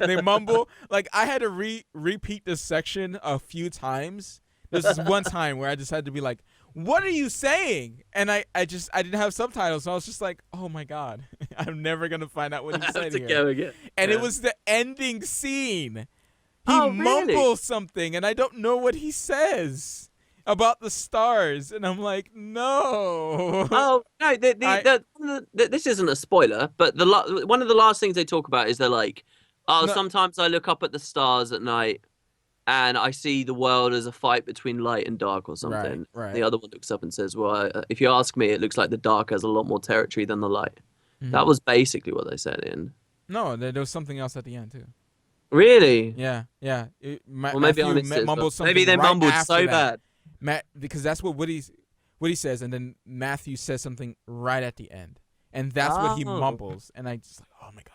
They mumble. Like I had to repeat this section a few times. This is one time where I just had to be like, what are you saying? And I didn't have subtitles, so I was just like, oh my god, I'm never gonna find out what he said here. Go again. And it was the ending scene. He really? mumbles something, and I don't know what he says about the stars, and I'm like, no. Oh no, this isn't a spoiler, but one of the last things they talk about is they're like, sometimes I look up at the stars at night. And I see the world as a fight between light and dark or something. Right. The other one looks up and says, well, if you ask me, it looks like the dark has a lot more territory than the light. Mm-hmm. That was basically what they said in. No, there was something else at the end, too. Really? Yeah. Well, maybe I missed it. Maybe they mumbled so bad. Because that's what Woody says, and then Matthew says something right at the end. And that's what he mumbles. And I just like, oh, my God.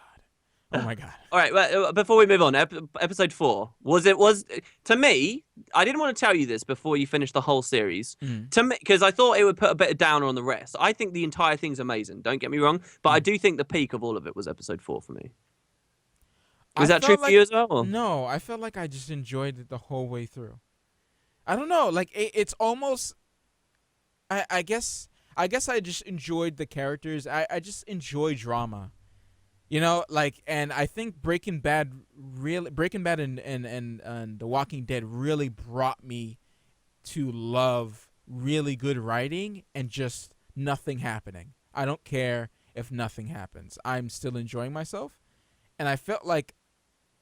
Oh my god! All right, well, before we move on, episode 4 was to me. I didn't want to tell you this before you finish the whole series. To me, because I thought it would put a bit of downer on the rest. I think the entire thing's amazing. Don't get me wrong, but I do think the peak of all of it was episode 4 for me. Was that true for you as well? Or? No, I felt like I just enjoyed it the whole way through. I don't know, like it's almost. I guess I just enjoyed the characters. I just enjoy drama. And I think Breaking Bad and The Walking Dead really brought me to love really good writing and just nothing happening. I don't care if nothing happens. I'm still enjoying myself. And I felt like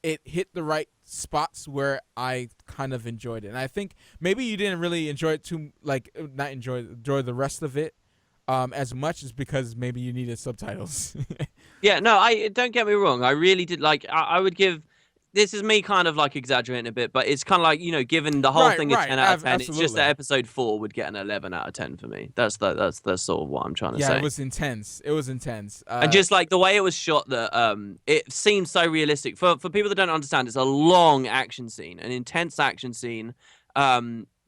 it hit the right spots where I kind of enjoyed it. And I think maybe you didn't really enjoy it enjoy the rest of it. As much as because maybe you needed subtitles. Yeah, no, don't get me wrong. I really did like. I would give. This is me kind of like exaggerating a bit, but it's kind of like given the whole thing a 10 out of 10. Absolutely. It's just that episode 4 would get an 11 out of 10 for me. That's sort of what I'm trying to say. Yeah, it was intense. And just like the way it was shot, that it seemed so realistic. For people that don't understand, it's a long action scene, an intense action scene.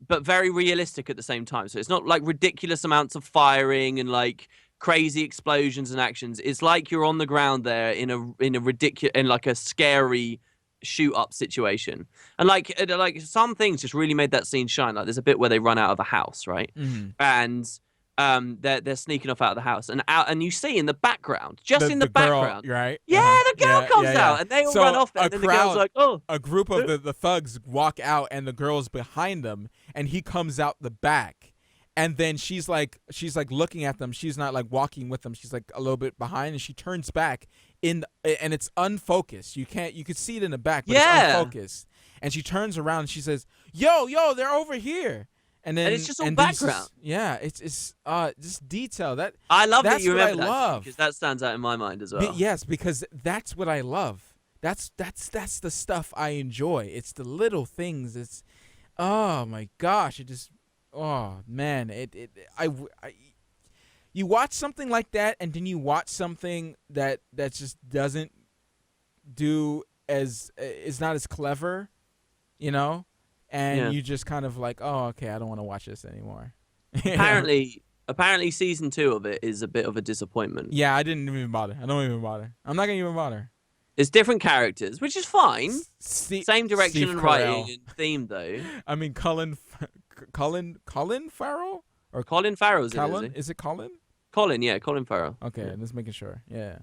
But very realistic at the same time. So it's not like ridiculous amounts of firing and like crazy explosions and actions. It's like you're on the ground there in a ridiculous, in like a scary shoot up situation. And like some things just really made that scene shine. Like there's a bit where they run out of a house, right? And they're sneaking off out of the house, and you see in the background, just in the background, girl, right? yeah, the girl comes out, and they all run off, and then the girl's like, oh. A group of the thugs walk out, and the girl's behind them, and he comes out the back, and then she's like looking at them. She's not like walking with them. She's like a little bit behind, and she turns back and it's unfocused. You could see it in the back, but it's unfocused. And she turns around and she says, "Yo, they're over here." And then it's just all background. It's just detail that I love that's that you what remember I love. Because that stands out in my mind as well. Yes, because that's what I love. That's the stuff I enjoy. It's the little things. It's oh my gosh, it just oh man, you watch something like that, and then you watch something that just doesn't do as is not as clever, you know. And you just kind of like, oh, okay, I don't want to watch this anymore. Apparently, season 2 of it is a bit of a disappointment. Yeah, I didn't even bother. I don't even bother. I'm not gonna even bother. It's different characters, which is fine. Same direction Steve and Carell. writing and theme, though. I mean, Colin Farrell or Colin Farrell's Colin? in it, Is it Colin? Colin, yeah, Colin Farrell. Okay, yeah. Just making sure. Yeah.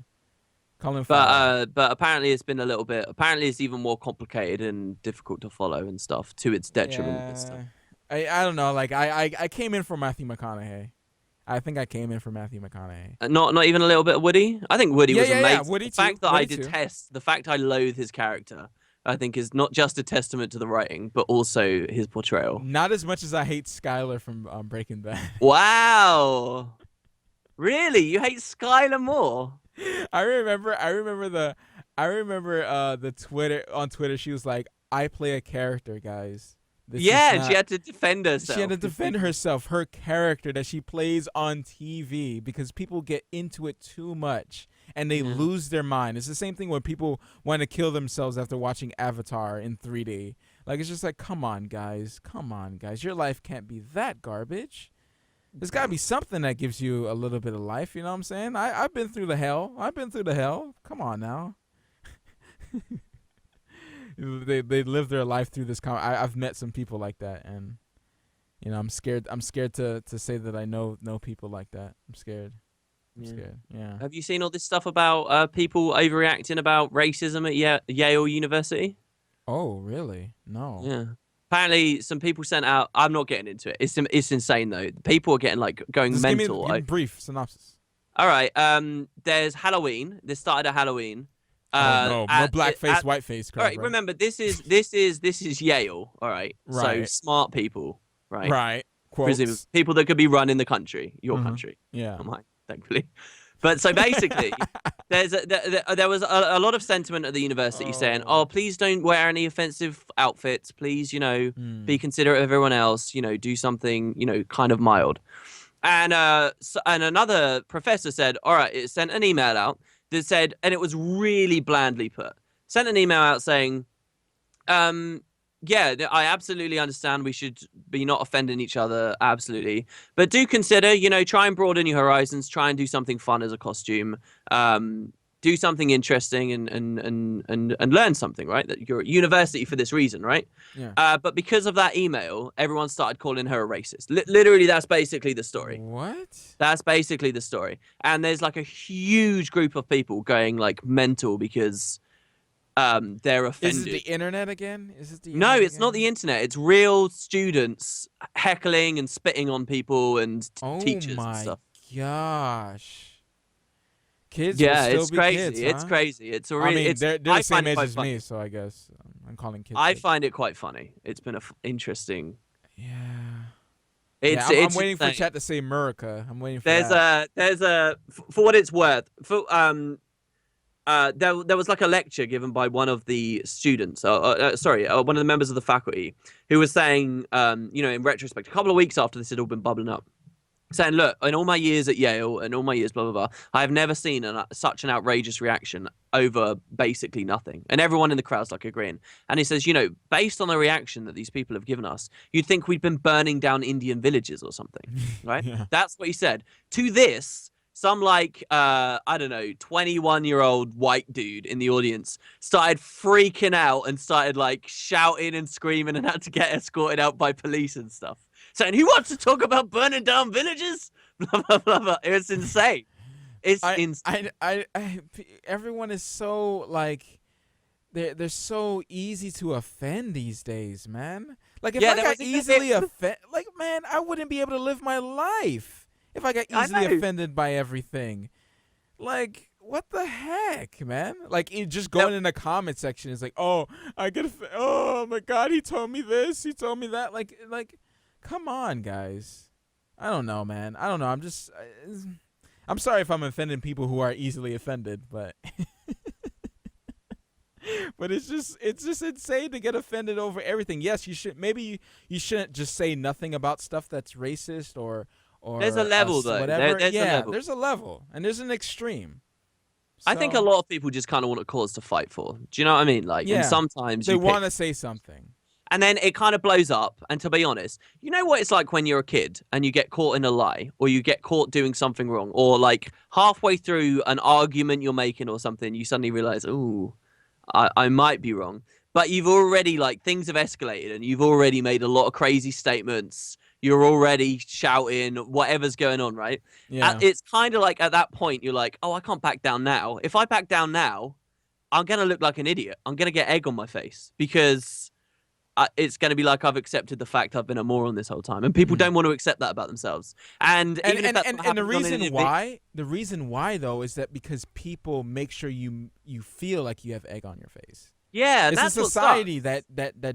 Colin Farrell. But apparently it's been a little bit. Apparently it's even more complicated and difficult to follow and stuff, to its detriment. And stuff. I don't know. Like I came in for Matthew McConaughey. I think I came in for Matthew McConaughey. Not even a little bit of Woody. I think Woody was amazing. Yeah, Woody the fact too. that Woody I detest, the fact I loathe his character, I think is not just a testament to the writing, but also his portrayal. Not as much as I hate Skylar from Breaking Bad. Wow, really? You hate Skylar more? I remember the Twitter on Twitter. She was like, "I play a character, guys." And she had to defend herself. She had to defend herself, her character that she plays on TV, because people get into it too much and they lose their mind. It's the same thing when people want to kill themselves after watching Avatar in 3D. Like, it's just like, come on, guys. Your life can't be that garbage. There's got to be something that gives you a little bit of life, you know what I'm saying? I've been through the hell. Come on now. They live their life through this. I've met some people like that, and you know, I'm scared to say that I know people like that. I'm scared. Yeah. Have you seen all this stuff about people overreacting about racism at Yale University? Oh, really? No. Yeah. Apparently, some people sent out. I'm not getting into it. It's insane though. People are getting going Just mental. Give me a brief synopsis. All right. There's Halloween. This started at Halloween. No blackface, whiteface. All right. Remember, this is Yale. All right. Right. So smart people. Right. Right. Quotes. People that could be running the country, your country. Yeah. Not mine, thankfully. But so basically, there was a lot of sentiment at the university saying, "Oh, please don't wear any offensive outfits. Please, be considerate of everyone else. Do something, kind of mild." And another professor said, "All right," it sent an email out that said, and it was really blandly put, sent an email out saying, yeah, I absolutely understand we should be not offending each other, absolutely. But do consider, try and broaden your horizons, try and do something fun as a costume, do something interesting and learn something, right? That you're at university for this reason, right? Yeah. But because of that email, everyone started calling her a racist. Literally, that's basically the story. What? That's basically the story. And there's a huge group of people going mental because they're offended. Is it the internet again? No, it's not the internet. It's real students heckling and spitting on people and teachers and stuff. Oh my gosh. Kids it's be crazy. Kids, huh? It's crazy. It's a really. They're the same age as me, so I guess I'm calling kids. I find it quite funny. It's been interesting. Yeah. I'm waiting for chat to say America. I'm waiting for for what it's worth. There was a lecture given by one of the students, one of the members of the faculty, who was saying, in retrospect, a couple of weeks after this had all been bubbling up, saying, look, in all my years at Yale and all my years, blah, blah, blah, I have never seen such an outrageous reaction over basically nothing. And everyone in the crowd's agreeing. And he says, based on the reaction that these people have given us, you'd think we'd been burning down Indian villages or something, right? Yeah. That's what he said. To this, some like I don't know, 21-year-old white dude in the audience started freaking out and started like shouting and screaming and had to get escorted out by police and stuff, saying, "Who wants to talk about burning down villages?" Blah blah blah blah. It's insane. It's insane. Everyone is so like they're so easy to offend these days, man. Like if I got easily offended, like man, I wouldn't be able to live my life if I got easily offended by everything. Like what the heck, man? Like just going in the comment section is like, oh, I get, oh my god, he told me this, he told me that. Like, come on, guys. I don't know, man. I don't know. I'm sorry if I'm offending people who are easily offended, but but it's just insane to get offended over everything. Yes, you should. Maybe you shouldn't just say nothing about stuff that's racist or there's a level though. Whatever. There's a level. There's a level and there's an extreme. So, I think a lot of people just kind of want a cause to fight for. Do you know what I mean? Like, and sometimes they want to say something. And then it kind of blows up. And to be honest, you know what it's like when you're a kid and you get caught in a lie or you get caught doing something wrong, or like halfway through an argument you're making or something, you suddenly realize, ooh, I might be wrong. But you've already, like, things have escalated and you've already made a lot of crazy statements. You're already shouting, whatever's going on, right? Yeah. It's kind of like at that point, you're like, oh, I can't back down now. If I back down now, I'm going to look like an idiot. I'm going to get egg on my face because it's going to be like I've accepted the fact I've been a moron this whole time. And people don't want to accept that about themselves. And the reason why, though, is that because people make sure you feel like you have egg on your face. Yeah, it's that's a society that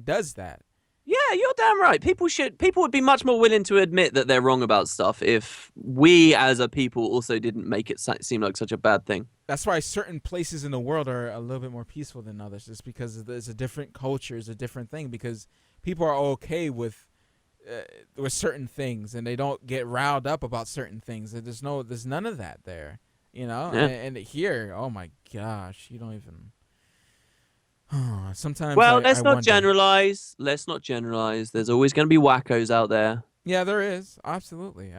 does that. Yeah, you're damn right. People would be much more willing to admit that they're wrong about stuff if we as a people also didn't make it seem like such a bad thing. That's why certain places in the world are a little bit more peaceful than others, just because there's a different culture, it's a different thing, because people are okay with certain things and they don't get riled up about certain things. There's none of that there, you know. Yeah. And here, oh my gosh, you don't even. Sometimes. Well, let's not wonder. generalize. Let's not generalize. There's always going to be wackos out there. Yeah, there is. Absolutely.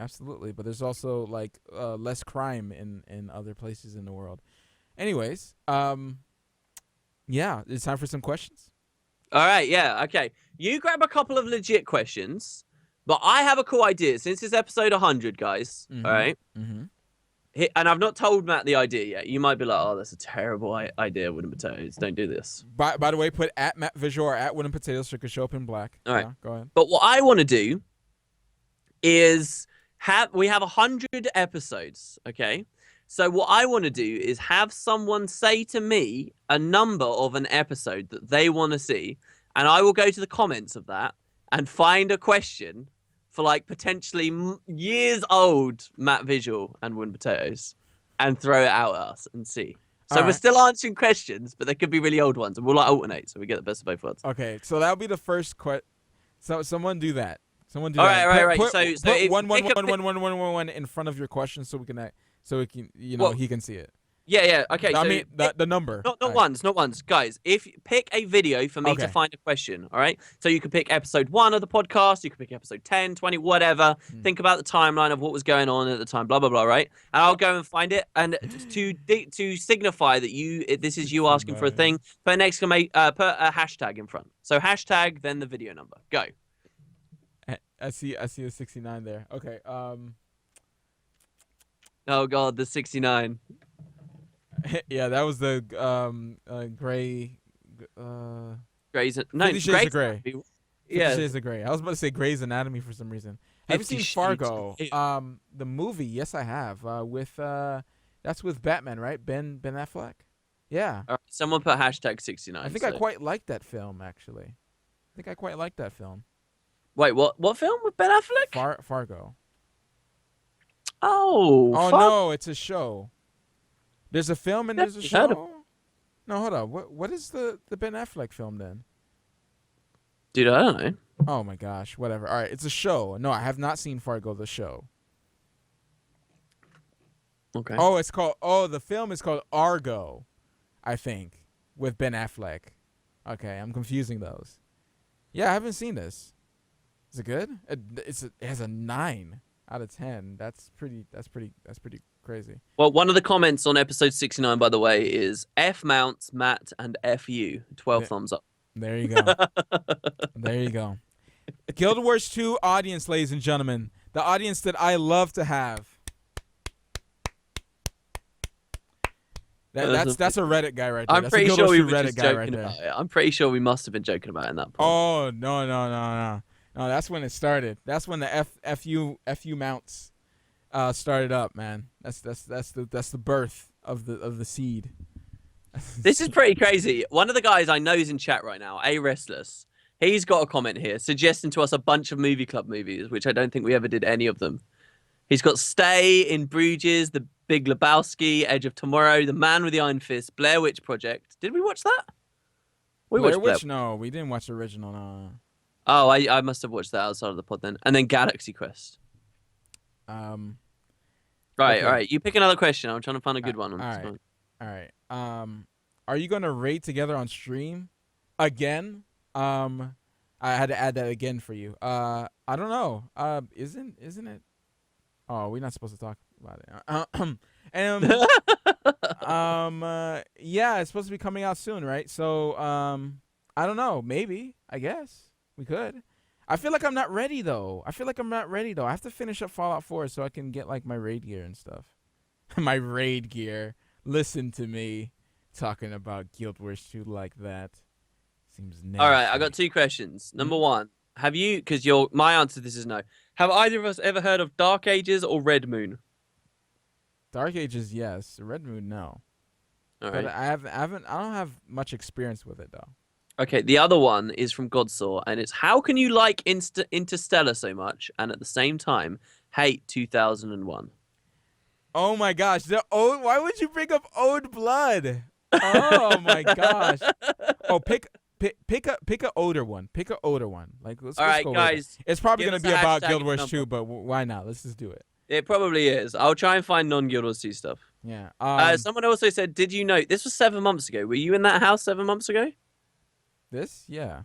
But there's also like less crime in other places in the world. Anyways, yeah, it's time for some questions. All right, yeah, okay. You grab a couple of legit questions, but I have a cool idea. Since it's episode 100, guys, all right? Mm-hmm. And I've not told Matt the idea yet. You might be like, oh, that's a terrible idea, Wooden Potatoes. Don't do this. By the way, put at Matt Visual or at Wooden Potatoes so it could show up in black. All right. Yeah, go ahead. But what I want to do is we have 100 episodes, okay? So what I want to do is have someone say to me a number of an episode that they want to see, and I will go to the comments of that and find a question for like potentially years old Matt Visual and Wooden Potatoes and throw it out at us and see. So we're still answering questions, but they could be really old ones, and we'll like alternate so we get the best of both worlds. Okay, so that'll be the first question. So someone do that. Someone do all that. Right. Put So one in front of your question so we can he can see it. Yeah. Okay. I mean the number. Not ones, guys. If pick a video for me to find a question, all right? So you can pick episode 1 of the podcast, you can pick episode 10, 20, whatever. Think about the timeline of what was going on at the time, blah blah blah, right? And I'll go and find it, and to signify that this is you asking for a thing, put a hashtag in front. So hashtag then the video number. Go. I see a 69 there. Okay. Oh god, the 69. Yeah, that was the gray. Grey's 50 Shades of Grey. 50 Yeah. Shades of Grey. I was about to say Grey's Anatomy for some reason. Have you seen Fargo? The movie? Yes, I have. That's with Batman, right? Ben Affleck. Yeah. All right, someone put hashtag 69. I think I quite liked that film, actually. I think I quite liked that film. Wait, what film with Ben Affleck? Fargo. Oh. No, it's a show. There's a film and there's a show. No, hold on. What is the Ben Affleck film then? Dude, I don't know. Oh my gosh, whatever. All right, it's a show. No, I have not seen Fargo, the show. Okay. The film is called Argo, I think, with Ben Affleck. Okay, I'm confusing those. Yeah, I haven't seen this. Is it good? It has a 9 out of 10. That's pretty crazy. Well, one of the comments on episode 69, by the way, is F mounts, Matt, and F you. 12 thumbs up. There you go. There you go. Guild Wars 2 audience, ladies and gentlemen. The audience that I love to have. That's a Reddit guy right there. I'm That's pretty a Guild sure Wars we 2 were Reddit just guy joking right about there. it. I'm pretty sure we must have been joking about it in that point. Oh, no. No, that's when it started. That's when the FU mounts started up, man. That's the birth of the seed. This is pretty crazy. One of the guys I know is in chat right now, A Restless. He's got a comment here suggesting to us a bunch of movie club movies, which I don't think we ever did any of them. He's got Stay, In Bruges, The Big Lebowski, Edge of Tomorrow, The Man with the Iron Fist, Blair Witch Project. Did we watch that? We Blair watched Witch? Blair. No, we didn't watch the original. No. Oh, I must have watched that outside of the pod then. And then Galaxy Quest. Okay. All right. You pick another question. I'm trying to find a good one. All right. Are you gonna raid together on stream again? I had to add that again for you. I don't know. Isn't it? Oh, we're not supposed to talk about it. Yeah, it's supposed to be coming out soon, right? So, I don't know. Maybe. I guess we could. I feel like I'm not ready though. I have to finish up Fallout 4 so I can get like my raid gear and stuff. My raid gear. Listen to me talking about Guild Wars 2 like that. Seems nasty. All right, I got 2 questions. Number 1, have you? Because my answer to this is no. Have either of us ever heard of Dark Ages or Red Moon? Dark Ages, yes. Red Moon, no. All But right. I don't have much experience with it though. Okay, the other one is from Godsaw, and it's how can you like Interstellar so much and at the same time hate 2001? Oh my gosh, why would you bring up Ode Blood? Oh my gosh. Oh, pick a older one. Pick a older one. Like let's All right, go guys. It's probably give gonna us be a about hashtag Guild Wars number. 2, but why not? Let's just do it. It probably is. I'll try and find non-Guild Wars 2 stuff. Yeah. Someone also said, did you know this was 7 months ago? Were you in that house 7 months ago? This? Yeah.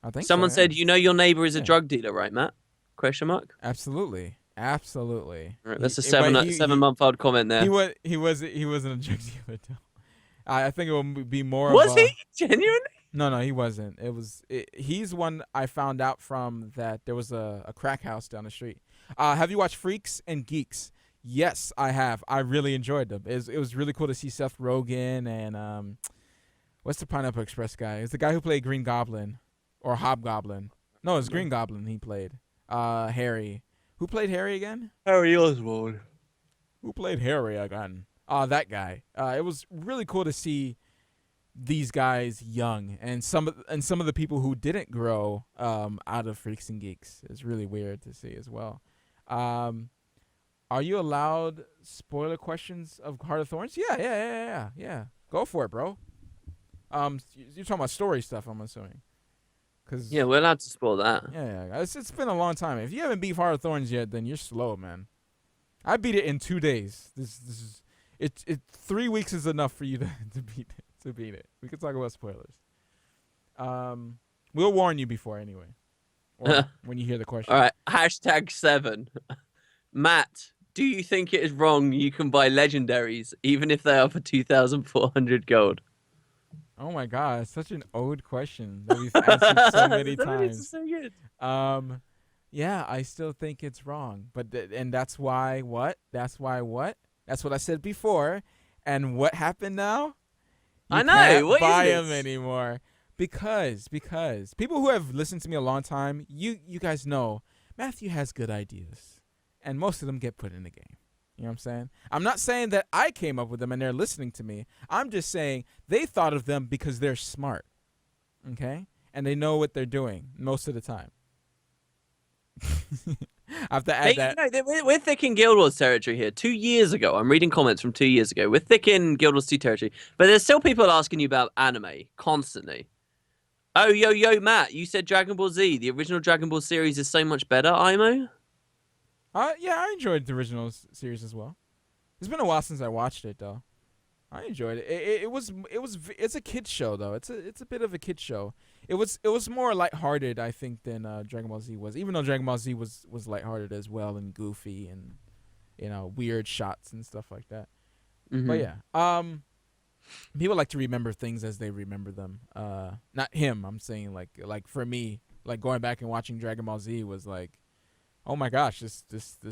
I think Someone so, said, yeah. you know your neighbor is a Yeah. drug dealer, right, Matt? Question mark. Absolutely. Absolutely. All right, that's a But 7-month-old comment there. He wasn't a drug dealer though. I think it will be more Was of a, he? Genuinely? No, he wasn't. He's one I found out from that there was a crack house down the street. Have you watched Freaks and Geeks? Yes, I have. I really enjoyed them. It was really cool to see Seth Rogen and what's the Pineapple Express guy? It's the guy who played Green Goblin or Hobgoblin. No, it's Green Goblin he played. Harry. Who played Harry again? Harry Oswald. Who played Harry again? That guy. It was really cool to see these guys young and some of the people who didn't grow out of Freaks and Geeks. It's really weird to see as well. Are you allowed spoiler questions of Heart of Thorns? Yeah. Go for it, bro. You're talking about story stuff, I'm assuming. Yeah, we're allowed to spoil that. Yeah. It's been a long time. If you haven't beat Heart of Thorns yet, then you're slow, man. I beat it in 2 days. This is it. 3 weeks is enough for you to beat it. We can talk about spoilers. We'll warn you before anyway, or when you hear the question. All right, #7. Matt, do you think it is wrong you can buy legendaries even if they are for 2,400 gold? Oh my god, such an old question that we've answered so many times. It's so good. Yeah, I still think it's wrong, but and that's why what? That's what I said before. And what happened now? You I know. can't What buy is them this? anymore because people who have listened to me a long time, you guys know Matthew has good ideas, and most of them get put in the game. You know what I'm saying? I'm not saying that I came up with them and they're listening to me. I'm just saying they thought of them because they're smart, okay, and they know what they're doing most of the time. I have to add that. You know, we're thick in Guild Wars territory here. 2 years ago, I'm reading comments from 2 years ago. We're thick in Guild Wars 2 territory, but there's still people asking you about anime constantly. Oh, yo, Matt, you said Dragon Ball Z. The original Dragon Ball series is so much better, Imo. Yeah, I enjoyed the original series as well. It's been a while since I watched it though. I enjoyed it. It's a kids show though. It's a bit of a kids show. It was more lighthearted, I think, than Dragon Ball Z was. Even though Dragon Ball Z was lighthearted as well and goofy, and weird shots and stuff like that. But Mhm. yeah, people like to remember things as they remember them. Not him. I'm saying like for me, like going back and watching Dragon Ball Z was like, oh my gosh, this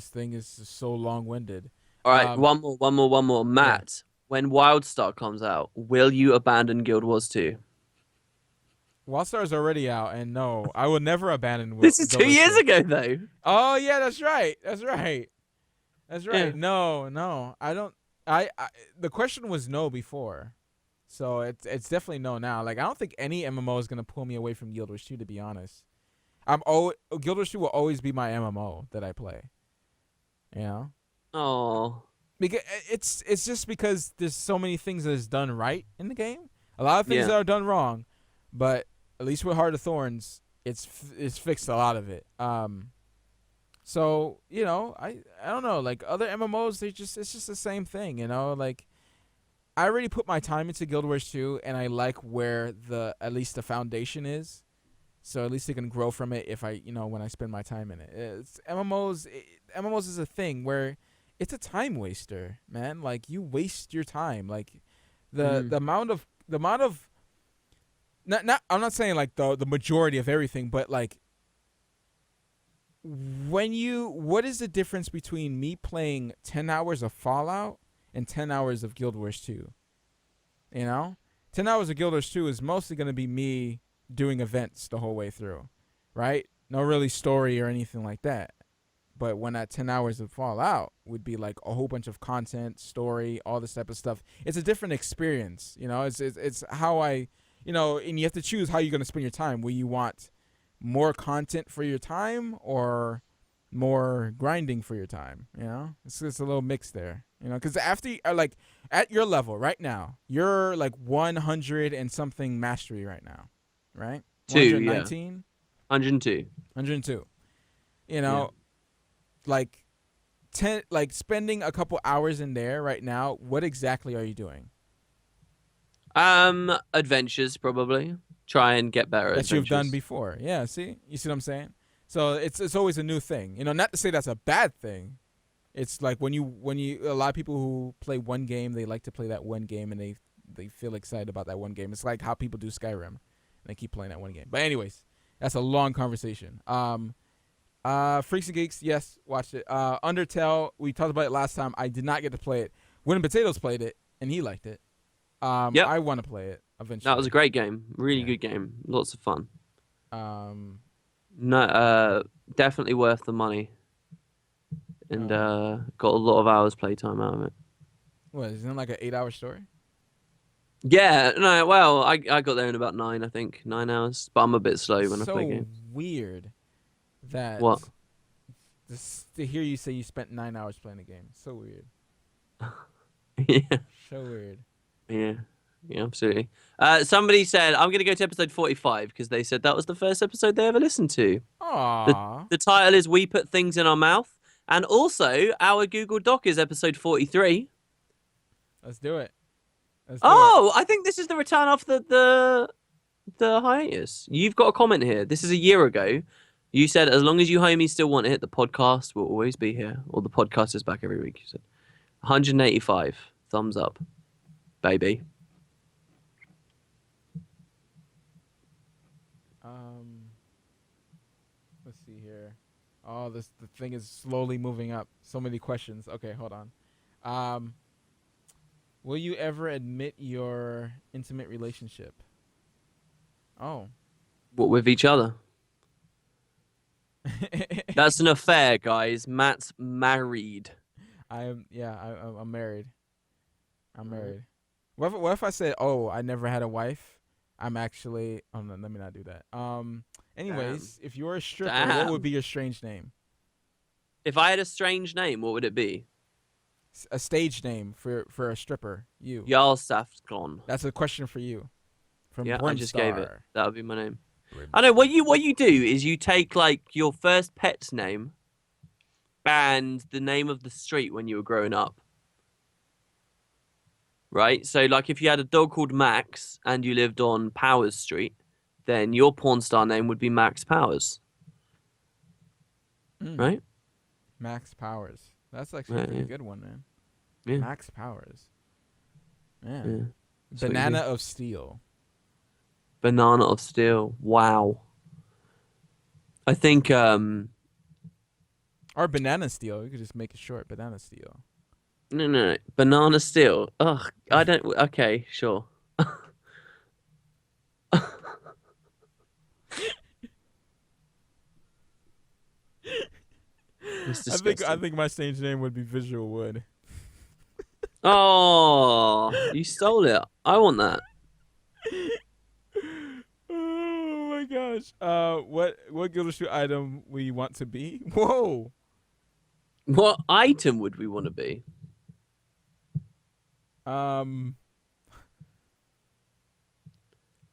thing is just so long winded. All right, Um, one more. yeah. Matt, when WildStar comes out, will you abandon Guild Wars 2? Wildstar is already out, and no, I will never abandon This is Guild 2 Wars years 2. ago, though. Oh yeah, that's right. That's right. That's Yeah. right. No, I don't. I the question was no before, so it's definitely no now. Like I don't think any MMO is gonna pull me away from Guild Wars 2. To be honest, Guild Wars 2 will always be my MMO that I play. You know, Oh. because it's just because there's so many things that is done right in the game. A lot of things Yeah. that are done wrong, but at least with Heart of Thorns, it's fixed a lot of it. So I don't know. Like other MMOs, it's just the same thing. Like I already put my time into Guild Wars 2, and I like where at least the foundation is. So at least it can grow from it if when I spend my time in it. MMOs is a thing where it's a time waster, man. Like you waste your time. Like the amount of not I'm not saying like the majority of everything, but like what is the difference between me playing 10 hours of Fallout and 10 hours of Guild Wars 2? 10 hours of Guild Wars 2 is mostly going to be me doing events the whole way through, right? No really story or anything like that. But when that 10 hours of Fallout would be like a whole bunch of content, story, all this type of stuff. It's a different experience, it's how and you have to choose how you're going to spend your time. Will you want more content for your time or more grinding for your time? It's just a little mix there, because after like at your level right now, you're like 100 and something mastery right now, right? 119, 102. 102. Yeah. Like spending a couple hours in there right now, what exactly are you doing Adventures probably. Try and get better that you've done adventures. before? Yeah, see what I'm saying? So it's always a new thing, not to say that's a bad thing. It's like when you a lot of people who play one game, they like to play that one game, and they feel excited about that one game. It's like how people do Skyrim. They keep playing that one game. But anyways, that's a long conversation. Freaks and Geeks, yes, watched it. Undertale, we talked about it last time. I did not get to play it. Win Potatoes played it, and he liked it. Yep. I want to play it eventually. That was a great game. Really Yeah. good game. Lots of fun. Um, Definitely worth the money. And got a lot of hours playtime out of it. what, isn't it like an 8-hour story? Yeah, no, well, I got there in about 9, I think. 9 hours. But I'm a bit slow when I play games. Weird that What? to hear you say you spent 9 hours playing a game. So weird. Yeah. So weird. Yeah. Yeah, absolutely. Somebody said, I'm going to go to episode 45 because they said that was the first episode they ever listened to. Aww. The title is We Put Things in Our Mouth. And also, our Google Doc is episode 43. Let's do it. I think this is the return of the hiatus. You've got a comment here. This is a year ago. You said, as long as you homies still want it, the podcast will always be here. Or the podcast is back every week, you said. 185. Thumbs up. Baby. Let's see here. Oh, the thing is slowly moving up. So many questions. Okay, hold on. Will you ever admit your intimate relationship? Oh. What, with each other? That's an affair, guys. Matt's married. I'm married. I'm married. What if I said, "Oh, I never had a wife"? I'm actually. Oh no, let me not do that. Anyways, if you're a stripper, what would be your strange name? If I had a strange name, what would it be? A stage name for a stripper. You. Jarl Safgon. That's a question for you. From Yeah, I just Brimstar. gave it. That would be my name. I know what you do is you take like your first pet's name and the name of the street when you were growing up. Right? So like if you had a dog called Max and you lived on Powers Street, then your porn star name would be Max Powers. Right? Max Powers. That's actually a pretty good one, man. Yeah. Max powers. Yeah. Man. That's what you Banana do. of steel. Banana of steel. Wow. I think Or banana steel. You could just make it short. Banana steel. no. Banana steel. Ugh. I don't. Okay. Sure. It's I disgusting. think my stage name would be VisualWood. Oh, you stole it. I want that. Oh my gosh. What Gilder Shoe item we want to be? Whoa. What item would we want to be? Um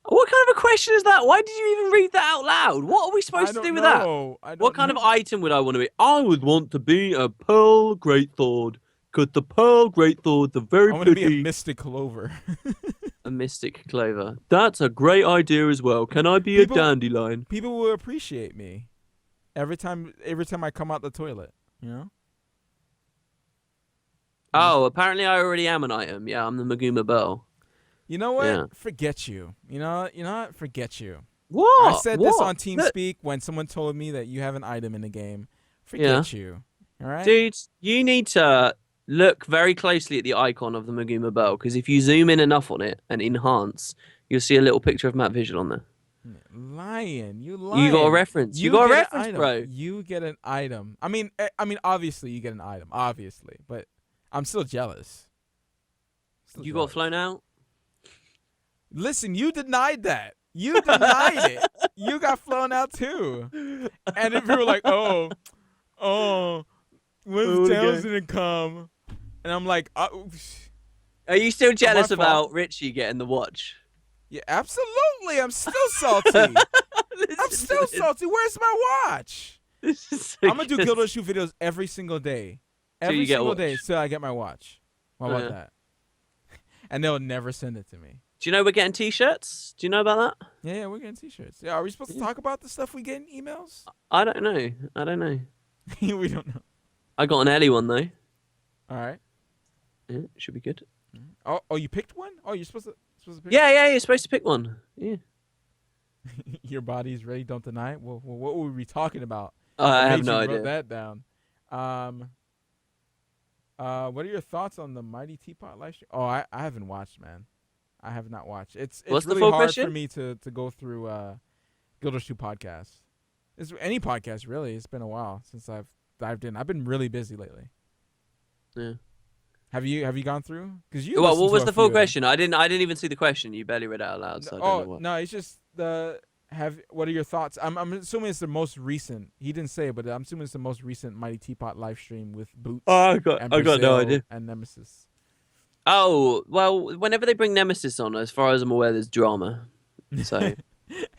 What kind of a question is that? Why did you even read that out loud? What are we I supposed to don't do with that? know. I don't What kind know. of item would I want to be? I would want to be a pearl greatsword. Because the pearl greatsword's a very I want to be a pretty... mystic clover. A mystic clover. That's a great idea as well. Can I be a dandelion? People will appreciate me every time I come out the toilet, you know? Oh, apparently I already am an item. Yeah, I'm the Maguma Bell. You know what? Yeah. Forget you. You know what? Forget you. What? I said what? this on Look, TeamSpeak when someone told me that you have an item in the game. Forget you. All right? dude, you need to look very closely at the icon of the Maguma Bell, because if you zoom in enough on it and enhance, you'll see a little picture of Matt Visual on there. Lying. You got a reference. You got a reference, bro. You get an item. I mean, obviously you get an item, obviously, but I'm still jealous. You got flown out? Listen, you denied that. You denied it. You got flown out too. And if you were like, oh, when's Tails gonna come? And I'm like, Are you still jealous fault. about Richie getting the watch? yeah, absolutely. I'm still salty. I'm still salty. Where's my watch? This is so I'm gonna do Gilder Shoe videos every single day. Till you Every get a single watch. day till I get my watch. How about Yeah. that? And they'll never send it to me. Do you know we're getting t-shirts? Do you know about that? Yeah, we're getting t-shirts. Yeah, are we supposed to talk about the stuff we get in emails? I don't know. We don't know. I got an Ellie one though. All right. Yeah, should be good. Oh, you picked one? Oh, you're supposed to pick. Yeah, you're supposed to pick one. Yeah. Your body's ready. Don't deny it. Well, what were we talking about? I have Made no you idea. Wrote that down. What are your thoughts on the Mighty Teapot live stream? Oh, I haven't watched, man. I have not watched. It's What's the really full hard question? for me to go through Gilder Shoe podcasts. It's any podcast really. It's been a while since I've dived in. I've been really busy lately. Yeah. Have you gone through? Because you. Well, listened what to was a the full few of them. question? I didn't even see the question. You barely read it out loud, so I don't know what. No, it's just what are your thoughts? I'm assuming it's the most recent. He didn't say it, but I'm assuming it's the most recent Mighty Teapot live stream with Boots. I got no Brazil idea. And Nemesis. Oh, well, whenever they bring Nemesis on, as far as I'm aware, there's drama. So,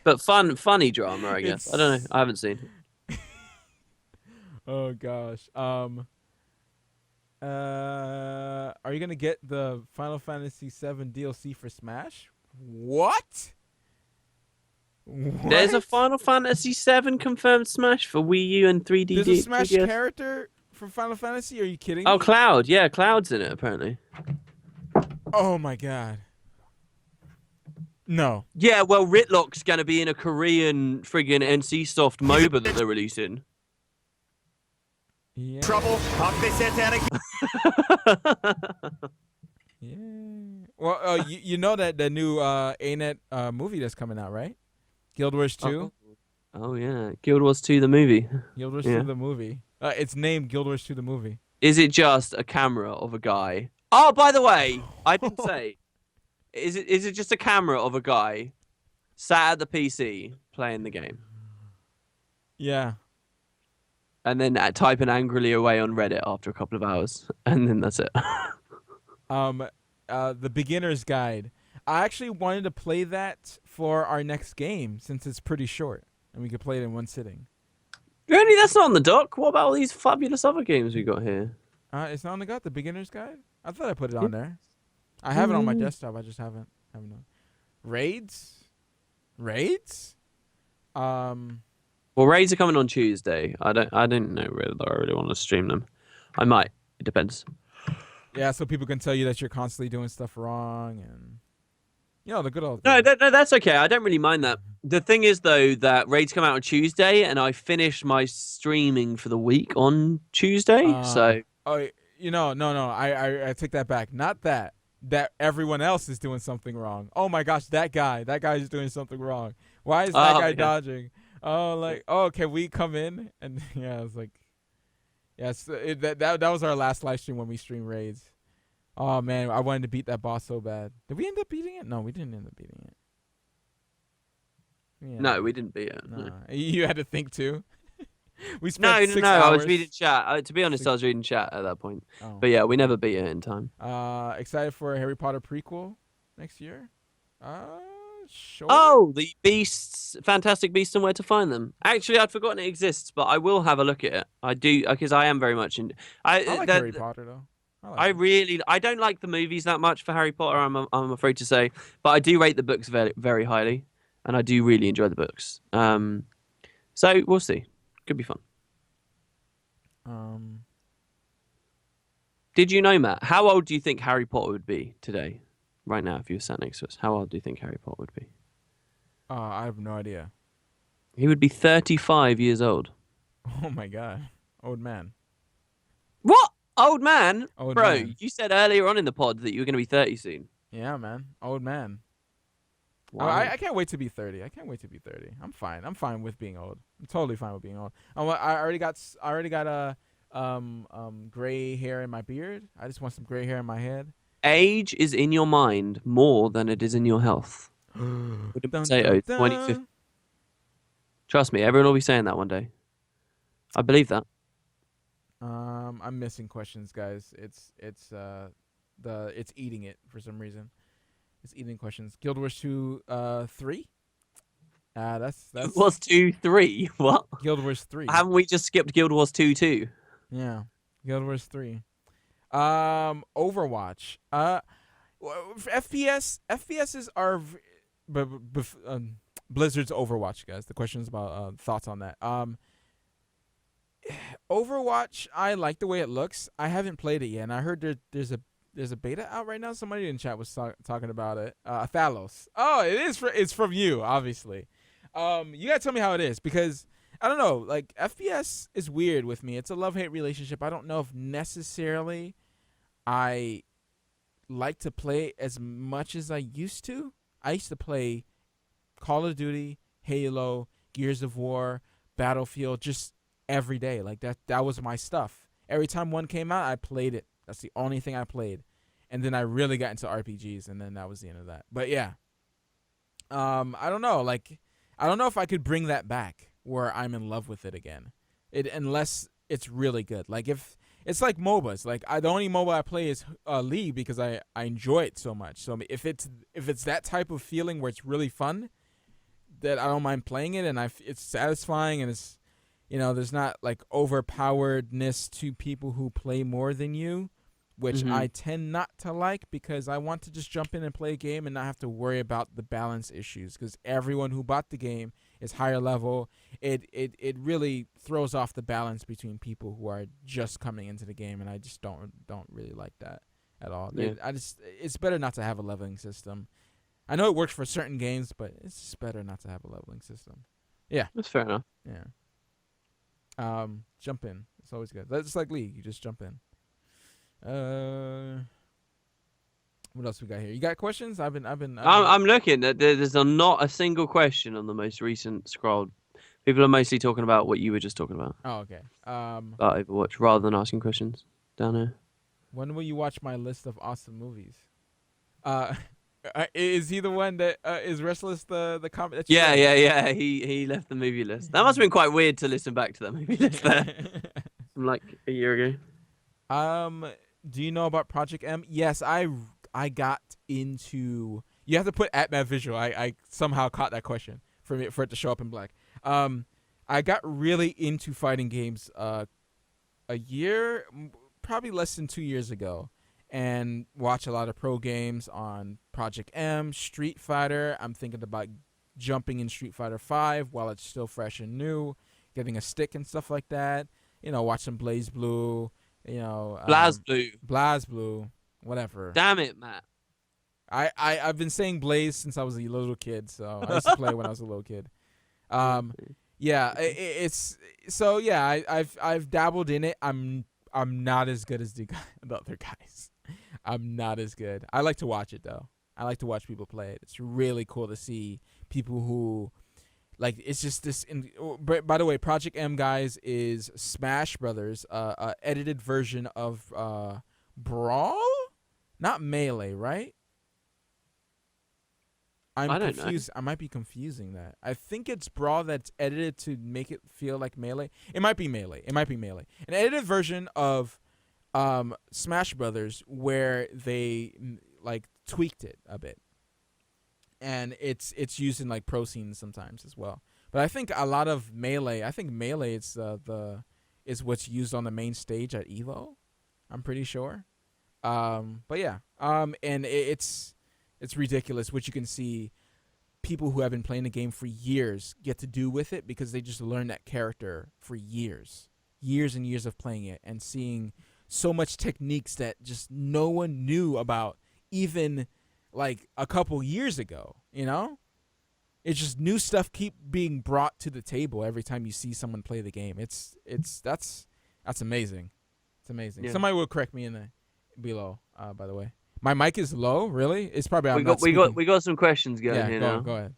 but funny drama, I guess. I don't know. I haven't seen. Oh gosh. Are you gonna get the Final Fantasy VII DLC for Smash? What? There's a Final Fantasy VII confirmed Smash for Wii U and 3D. There's a Smash 3DS. character for Final Fantasy? Are you kidding Oh, me? Cloud. Yeah, Cloud's in it apparently. Oh my god. No. Yeah, well, Ritlock's gonna be in a Korean friggin' NC Soft MOBA that they're releasing. Yeah. Trouble, pop this satanic. Yeah. Well, you know that the new A-Net movie that's coming out, right? Guild Wars 2. Oh yeah, Guild Wars 2 the movie. Guild Wars Yeah. 2 the movie. It's named Guild Wars 2 the movie. Is it just a camera of a guy? Oh, by the way, I didn't say. Is it just a camera of a guy sat at the PC playing the game Yeah. and then typing angrily away on Reddit after a couple of hours, and then that's it? The beginner's guide. I actually wanted to play that for our next game since it's pretty short and we could play it in one sitting. Really, that's not on the dock. What about all these fabulous other games we got here? It's not on the beginner's guide. I thought I put it on there. I have it on my desktop. I just haven't on. Raids. Well, raids are coming on Tuesday. I didn't know whether I really want to stream them. I might. It depends. Yeah, so people can tell you that you're constantly doing stuff wrong, and the good old No, days. no, that's okay. I don't really mind that. The thing is, though, that raids come out on Tuesday, and I finish my streaming for the week on Tuesday. So No. I take that back. Not that everyone else is doing something wrong. Oh my gosh, that guy's doing something wrong. Why is that guy dodging? Can we come in? And yeah, it's like, yes, that was our last live stream when we stream raids. Oh man, I wanted to beat that boss so bad. Did we end up beating it? No, we didn't end up beating it. Yeah. No, we didn't beat it. No. You had to think too. We No, spent 6 I was hours. reading chat. To be honest, I was reading chat at that point. Oh. But yeah, we never beat it in time. Excited for a Harry Potter prequel next year? Sure. Oh, the Beasts, Fantastic Beasts and Where to Find Them. Actually, I'd forgotten it exists, but I will have a look at it. I do, because I am very much in. I like Harry Potter though. I don't like the movies that much for Harry Potter. I'm afraid to say, but I do rate the books very, very highly, and I do really enjoy the books. So we'll see. Could be fun. Did you know, Matt? How old do you think Harry Potter would be today, right now, if you were sat next to us? How old do you think Harry Potter would be? I have no idea. He would be 35 years old. Oh my god, old man. What? Old man? Old Bro, man. you said earlier on in the pod that you were going to be 30 soon. Yeah, man, old man. Wow. I can't wait to be 30. I can't wait to be 30. I'm fine. I'm fine with being old. I'm totally fine with being old. I already got gray hair in my beard. I just want some gray hair in my head. Age is in your mind more than it is in your health. Wouldn't potato 2050. Trust me, everyone will be saying that one day. I believe that. I'm missing questions, guys. It's eating it for some reason. It's eating questions. Guild Wars 2 3? That's Guild Wars 2 3. What? Guild Wars 3. Haven't we just skipped Guild Wars 2 2? Yeah. Guild Wars 3. Overwatch. FPSs are Blizzard's Overwatch, guys. The question is about thoughts on that. Overwatch, I like the way it looks. I haven't played it yet, and I heard there's a beta out right now. Somebody in chat was talking about it. Thalos. Oh, it's from you, obviously. You gotta tell me how it is, because I don't know. Like, FPS is weird with me. It's a love-hate relationship. I don't know if necessarily I like to play as much as I used to. I used to play Call of Duty, Halo, Gears of War, Battlefield, just every day. Like that was my stuff. Every time one came out, I played it. That's the only thing I played. And then I really got into RPGs, and then that was the end of that. But yeah. I don't know. Like, I don't know if I could bring that back where I'm in love with it again. Unless it's really good. Like, if it's like MOBAs. Like, the only MOBA I play is League, because I enjoy it so much. So if it's that type of feeling where it's really fun, that I don't mind playing it, and it's satisfying, and it's, there's not like overpoweredness to people who play more than you, which I tend not to like, because I want to just jump in and play a game and not have to worry about the balance issues, because everyone who bought the game is higher level. It really throws off the balance between people who are just coming into the game, and I just don't really like that at all. Yeah. It's better not to have a leveling system. I know it works for certain games, but it's just better not to have a leveling system. Yeah. That's fair enough. Yeah. Jump in. It's always good. That's like League. You just jump in. What else we got here? You got questions? I'm looking. There's not a single question on the most recent scroll. People are mostly talking about what you were just talking about. Oh, okay. About Overwatch, rather than asking questions down here. When will you watch my list of awesome movies? Is he the one that is Restless the comment? Yeah. He left the movie list. That must have been quite weird to listen back to that movie list there. From like a year ago. Do you know about Project M? Yes, I got into. You have to put @MattVisual. I somehow caught that question for it to show up in black. I got really into fighting games a year, probably less than 2 years ago, and watch a lot of pro games on Project M, Street Fighter. I'm thinking about jumping in Street Fighter 5 while it's still fresh and new, getting a stick and stuff like that. Watch some Blaze Blue. you know, BlazBlue. BlazBlue, whatever. Damn it, Matt. I've been saying Blaze since I was a little kid, so I used to play when I was a little kid. Yeah, it's so yeah. I've dabbled in it. I'm not as good as the other guys. I'm not as good. I like to watch it though. I like to watch people play it. It's really cool to see people who like. It's just this. By the way, Project M guys is Smash Brothers, edited version of Brawl, not Melee, right? I'm I don't confused. I might be confusing that. I think it's Brawl that's edited to make it feel like Melee. It might be Melee. An edited version of Smash Brothers where they like tweaked it a bit, and it's used in like pro scenes sometimes as well. But I think a lot of Melee. I think Melee is what's used on the main stage at Evo. I'm pretty sure. But yeah. And it's ridiculous what you can see people who have been playing the game for years get to do with it because they just learn that character for years and years of playing it and seeing so much techniques that just no one knew about even like a couple years ago, you know? It's just new stuff keep being brought to the table every time you see someone play the game. That's amazing. It's amazing. Yeah. Somebody will correct me in the below, by the way. My mic is low, really? It's probably We got some questions going here now. Go ahead.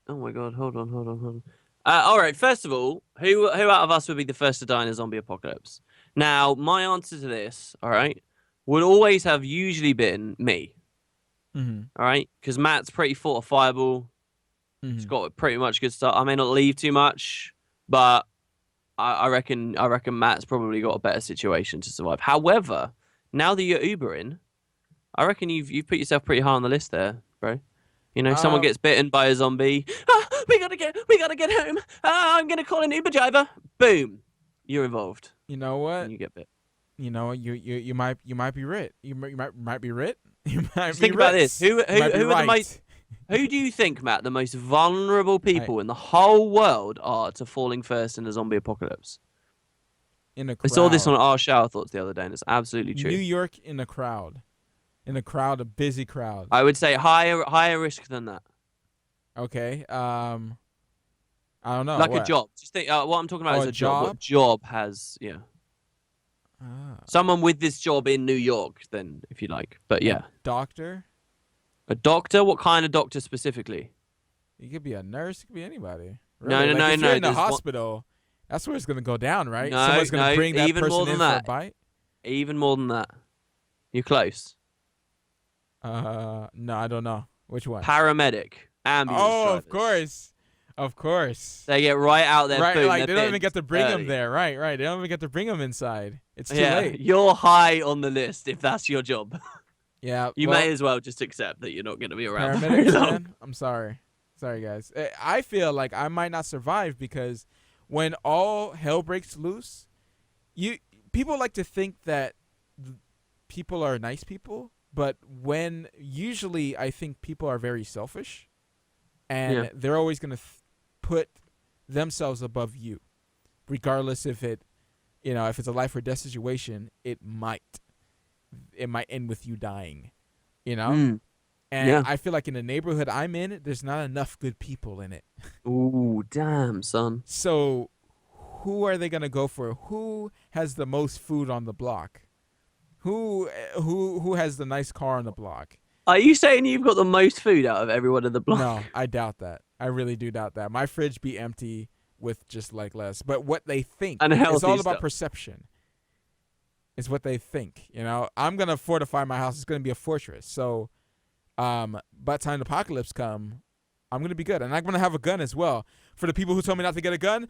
Oh my god, hold on. All right, first of all, who out of us would be the first to die in a zombie apocalypse? Now, my answer to this, all right, would always have usually been me. Mm-hmm. All right, because Matt's pretty fortifiable. Mm-hmm. He's got a pretty much good start. I may not leave too much, but I reckon Matt's probably got a better situation to survive. However, now that you're Ubering, I reckon you've put yourself pretty high on the list there, bro. You know, someone gets bitten by a zombie. We gotta get home. I'm gonna call an Uber driver. Boom, you're involved. You know what? And you get bit. You know, you might be Rit. You might be Rit. You might Just be think about Ritz. this. Who You might be are the right. most? Who do you think, Matt, the most vulnerable people in the whole world are to falling first in a zombie apocalypse? In a I crowd. saw this on our shower thoughts the other day, and it's absolutely true. New York in a crowd. A busy crowd. I would say higher risk than that. Okay. I don't know. Like what? a job. Just think. What I'm talking about is a a job. job? What job has someone with this job in New York? Then, if you like, but yeah, Doctor. a doctor. What kind of doctor specifically? You could be a nurse. You could be anybody. No, Really. no, Like, no, if no, you're in the there's one- hospital, that's where it's gonna go down, right? No, Someone's gonna no, bring that even more person than in for a that. bite. Even more than that. You're close. No, I don't know which one. Paramedic. Ambulance Oh, drivers. of course. They get right out there. Right, boom, like they're they don't even bitten get to bring them early. there. Right. They don't even get to bring them inside. It's too Yeah, late. you're high on the list if that's your job. Yeah. You well, may as well just accept that you're not going to be around for very paramedics, long. man. I'm sorry. Sorry, guys. I feel like I might not survive because when all hell breaks loose, people like to think that people are nice people, but when usually I think people are very selfish, and they're always gonna put themselves above you, regardless if it's a life or death situation. It might end with you dying, you know. And I feel like in the neighborhood I'm in, there's not enough good people in it. Ooh, damn, son. So who are they gonna go for? Who has the most food on the block? Who has the nice car on the block? Are you saying you've got the most food out of everyone in the block? No, I doubt that. I really do doubt that. My fridge be empty with just like less. But what they think, And it's healthy all stuff. about perception. It's what they think. You know, I'm gonna fortify my house. It's gonna be a fortress. So, by the time the apocalypse come, I'm gonna be good, and I'm gonna have a gun as well. For the people who told me not to get a gun,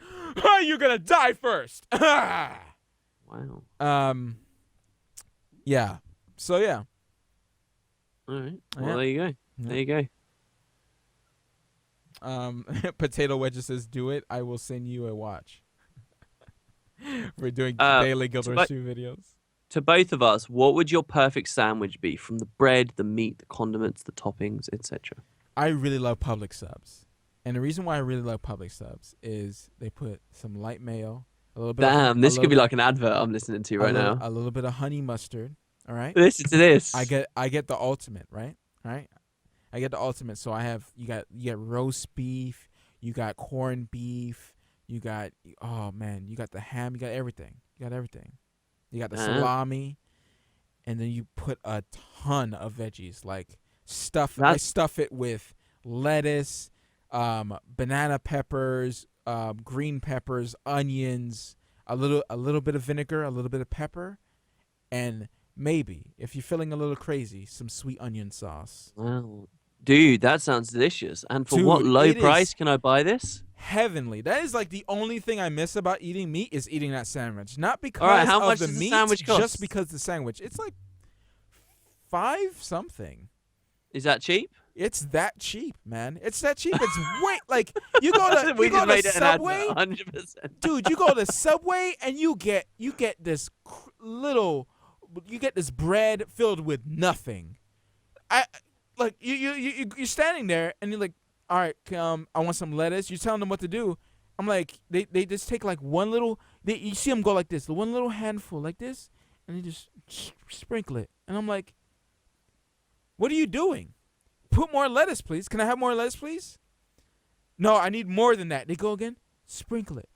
you're gonna die first. Wow. Yeah. So yeah. All right. Well, Yeah. there you go. Yeah. There you go. Potato Wedges says, "Do it. I will send you a watch." We're doing Uh, daily Guild Wars 2 videos. To both of us, what would your perfect sandwich be? From the bread, the meat, the condiments, the toppings, etc. I really love Publix subs. And the reason why I really love Publix subs is they put some light mayo, A little bit. Damn, A this could little be bit. like an advert I'm listening to right now. A little bit of honey mustard. All right. Listen to this. I get the ultimate, right? All right. I get the ultimate. So I have you got roast beef, you got corned beef, you got oh man, you got the ham, you got everything. You got everything. You got the salami, and then you put a ton of veggies like I stuff it with lettuce, banana peppers, green peppers, onions, a little bit of vinegar, a little bit of pepper, and maybe, if you're feeling a little crazy, some sweet onion sauce. Wow. Dude, that sounds delicious. And for Dude, what low it price is can I buy this? heavenly. That is like the only thing I miss about eating meat is eating that sandwich. Not because All right, how of much the does the meat, sandwich cost? just because the sandwich. It's like 5 something. Is that cheap? It's that cheap, man. It's that cheap. It's way like you go to We you go just to made it an advert, Subway, 100%. dude. You go to Subway and you get this you get this bread filled with nothing. You're standing there and you're like, all right, I want some lettuce. You're telling them what to do. I'm like, they just take like one little. You see them go like this, the one little handful like this, and they just sprinkle it. And I'm like, what are you doing? Put more lettuce, please. Can I have more lettuce, please? No, I need more than that. They go again. Sprinkle it.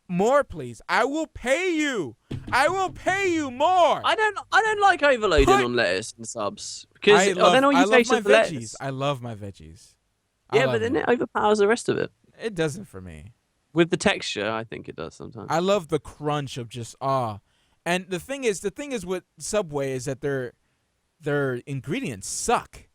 More, please. I will pay you. I will pay you more. I don't like overloading on lettuce and subs because then all you taste is the lettuce. I love my veggies. Yeah, but then it overpowers the rest of it. It doesn't for me. With the texture, I think it does sometimes. I love the crunch of just And the thing is with Subway is that their ingredients suck.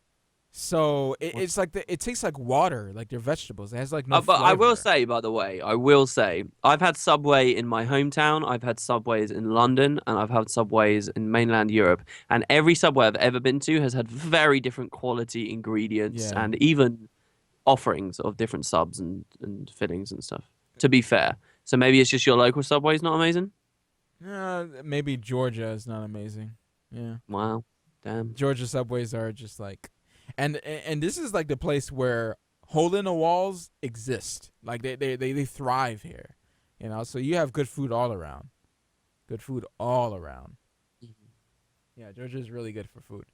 So it's like it tastes like water, like their vegetables. It has like no But flavor. I will say, by the way, I've had Subway in my hometown, I've had Subways in London, and I've had Subways in mainland Europe. And every Subway I've ever been to has had very different quality ingredients and even offerings of different subs and fillings and stuff, to be fair. So maybe it's just your local Subway's not amazing? Maybe Georgia is not amazing. Yeah. Wow. Damn. Georgia Subways are just like... And this is like the place where hole in the walls exist. Like they thrive here, you know. So you have good food all around. Good food all around. Mm-hmm. Yeah, Georgia is really good for food.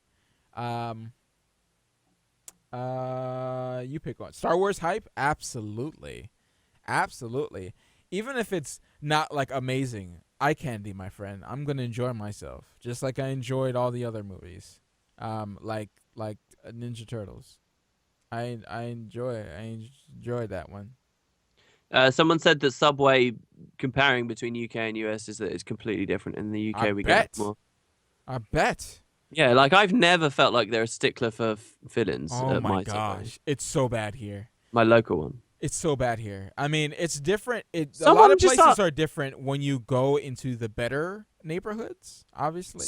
You pick one. Star Wars hype? Absolutely, absolutely. Even if it's not like amazing, eye candy, my friend. I'm gonna enjoy myself, just like I enjoyed all the other movies. Like Ninja Turtles. I enjoy that one. Someone said that Subway, comparing between UK and US, is that it's completely different. In the UK, we get more. I bet. Yeah, like I've never felt like they're a stickler for fillings. Oh my Subway. gosh, it's so bad here. My local one. It's so bad here. I mean, it's different. A lot of places are different when you go into the better neighborhoods, obviously.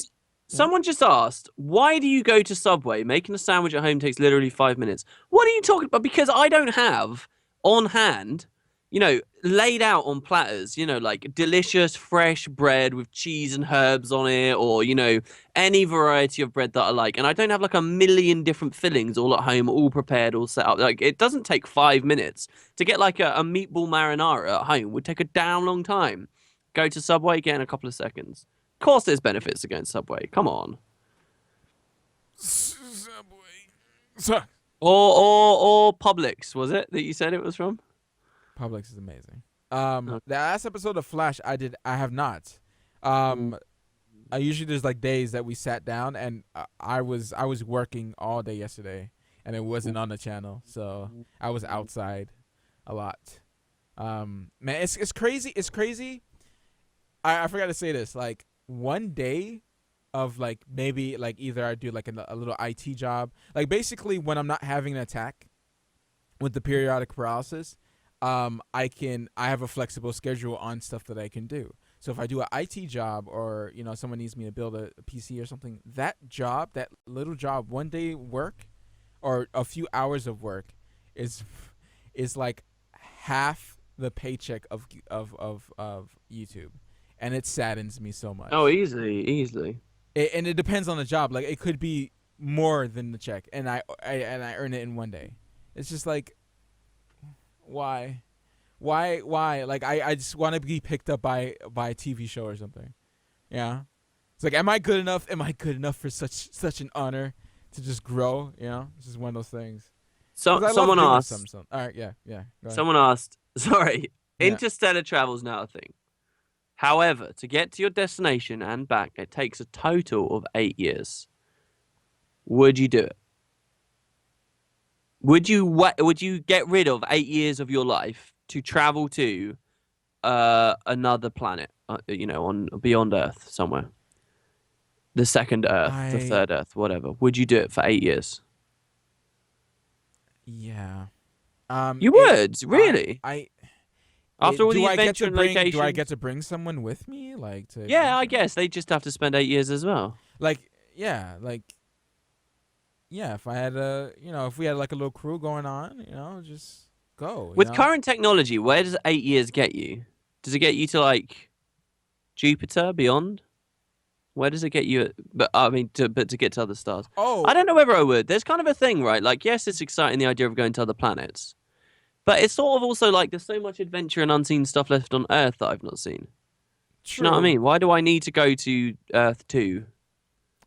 Someone just asked, why do you go to Subway? Making a sandwich at home takes literally 5 minutes. What are you talking about? Because I don't have on hand, laid out on platters, like delicious fresh bread with cheese and herbs on it, or, any variety of bread that I like. And I don't have like a million different fillings all at home, all prepared, all set up. Like, it doesn't take 5 minutes. To get like a meatball marinara at home would take a damn long time. Go to Subway, get in a couple of seconds. Of course there's benefits to going Subway. Come on. Subway. Or Publix, was it that you said it was from? Publix is amazing. The last episode of Flash I have not. I usually there's like days that we sat down and I was working all day yesterday and it wasn't on the channel, so I was outside a lot. Man, it's crazy. It's crazy. I forgot to say this. Like, one day of like maybe like either I do like a little IT job, like basically when I'm not having an attack with the periodic paralysis, I have a flexible schedule on stuff that I can do. So if I do an IT job or someone needs me to build a PC or something, that little job, one day work or a few hours of work is like half the paycheck of YouTube. And it saddens me so much. Oh, easily. And it depends on the job. Like, it could be more than the check, and I earn it in one day. It's just like, why Why? Like I just want to be picked up by a TV show or something. Yeah. It's like, am I good enough? Am I good enough for such an honor to just grow? You know, it's just one of those things. So 'Cause I love someone doing asked. something. All right, yeah. Go ahead. Someone asked. Sorry, Yeah. interstellar travel's now a thing. However, to get to your destination and back, it takes a total of 8 years. Would you do it? Would you get rid of 8 years of your life to travel to another planet? On beyond Earth somewhere. The second Earth, the third Earth, whatever. Would you do it for 8 years? Yeah. You would, really? After all the adventure and location. Do I get to bring someone with me? Like to? Yeah, I guess they just have to spend 8 years as well. If I had if we had like a little crew going on, just go. With current technology, where does 8 years get you? Does it get you to like Jupiter, beyond? Where does it get you? To get to other stars. Oh, I don't know whether I would. There's kind of a thing, right? Like, yes, it's exciting, the idea of going to other planets, but it's sort of also like there's so much adventure and unseen stuff left on Earth that I've not seen. true. You know what I mean? Why do I need to go to Earth 2?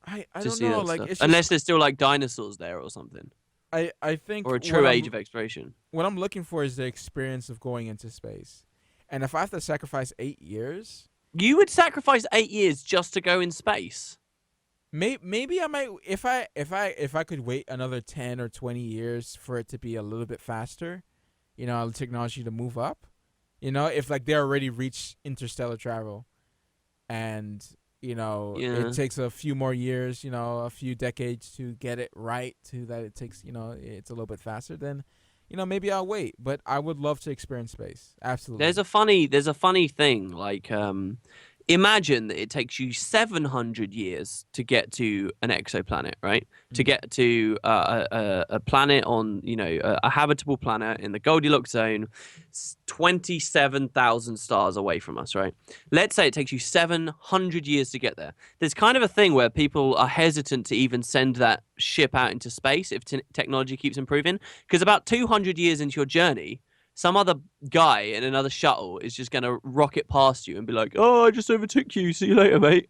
I to don't see know. that Like, stuff? it's Unless just, there's still like dinosaurs there or something, I think or a true age of exploration. What I'm looking for is the experience of going into space, and if I have to sacrifice 8 years, You would sacrifice 8 years just to go in space? maybe I might if I could wait another 10 or 20 years for it to be a little bit faster, technology to move up, if like they already reached interstellar travel, and it takes a few more years, a few decades to get it right, to that it takes, it's a little bit faster, then maybe I'll wait. But I would love to experience space. Absolutely. There's a funny thing, like imagine that it takes you 700 years to get to an exoplanet, right? To get to a planet on, a habitable planet in the Goldilocks zone, 27,000 stars away from us, right? Let's say it takes you 700 years to get there. There's kind of a thing where people are hesitant to even send that ship out into space if technology keeps improving, because about 200 years into your journey, some other guy in another shuttle is just going to rocket past you and be like, oh, I just overtook you. See you later, mate.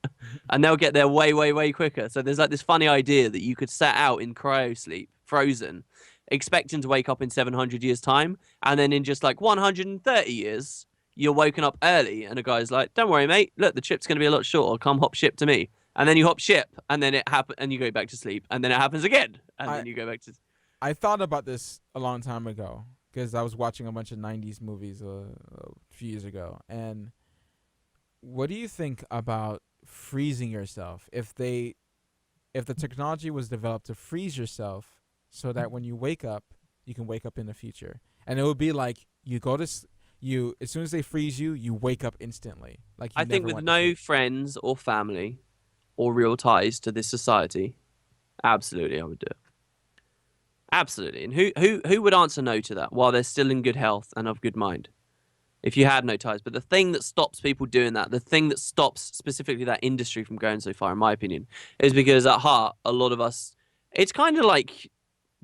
And they'll get there way, way, way quicker. So there's like this funny idea that you could set out in cryo sleep, frozen, expecting to wake up in 700 years' time. And then in just like 130 years, you're woken up early. And a guy's like, don't worry, mate. Look, the trip's going to be a lot shorter. Come hop ship to me. And then you hop ship. And then it happens. And you go back to sleep. And then it happens again. And then you go back to... I thought about this a long time ago, because I was watching a bunch of 90s movies a few years ago. And what do you think about freezing yourself? If the technology was developed to freeze yourself so that when you wake up, you can wake up in the future. And it would be like as soon as they freeze you, you wake up instantly. Like I think with no friends or family or real ties to this society, absolutely I would do it. Absolutely. And who would answer no to that while they're still in good health and of good mind? If you had no ties. But the thing that stops people doing that, the thing that stops specifically that industry from going so far, in my opinion, is because at heart, a lot of us, it's kind of like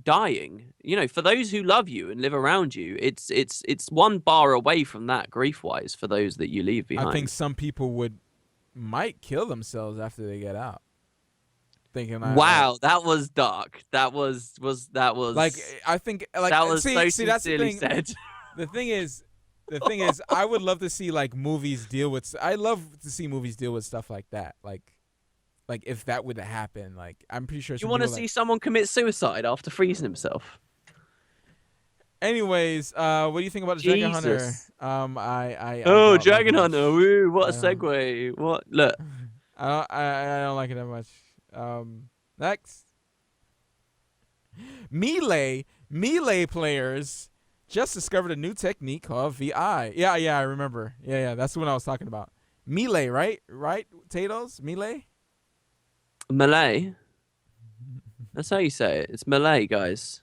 dying. For those who love you and live around you, it's one bar away from that grief-wise for those that you leave behind. I think some people might kill themselves after they get out. Wow, that was dark. That was like, I think like that was so that's the sincerely thing. said. The thing is, I would love to see like movies deal with. I love to see movies deal with stuff like that. Like if that would happen, like I'm pretty sure. You want to see someone commit suicide after freezing himself? Anyways, what do you think about the Dragon Hunter? Dragon Hunter! Woo! What a segue! What? Look, I don't like it that much. Next, Melee players just discovered a new technique called VI. Yeah, I remember. Yeah, that's the one I was talking about. Melee, right? Tatoes? Melee? That's how you say it. It's Malay, guys.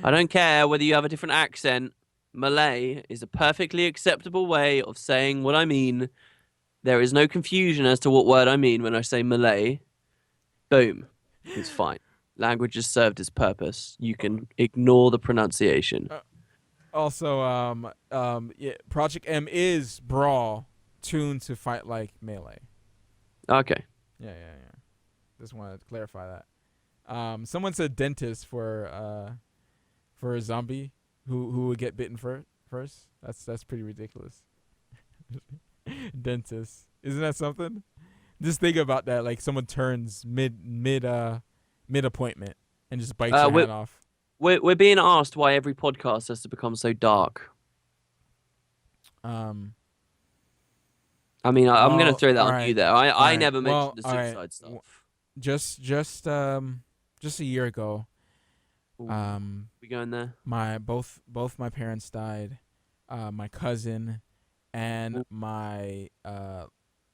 I don't care whether you have a different accent. Malay is a perfectly acceptable way of saying what I mean. There is no confusion as to what word I mean when I say Malay. Boom. It's fine. Language has served its purpose. You can ignore the pronunciation. Also, yeah, Project M is Brawl tuned to fight like Melee. Okay. Yeah. Just wanted to clarify that. Someone said dentist for a zombie who would get bitten first. That's pretty ridiculous. Dentist, isn't that something? Just think about that. Like someone turns mid appointment and just bites your hand off. We're being asked why every podcast has to become so dark. I mean, I'm going to throw that on you there. I never mentioned the suicide stuff. Just a year ago, we going there? Both my parents died. My cousin and my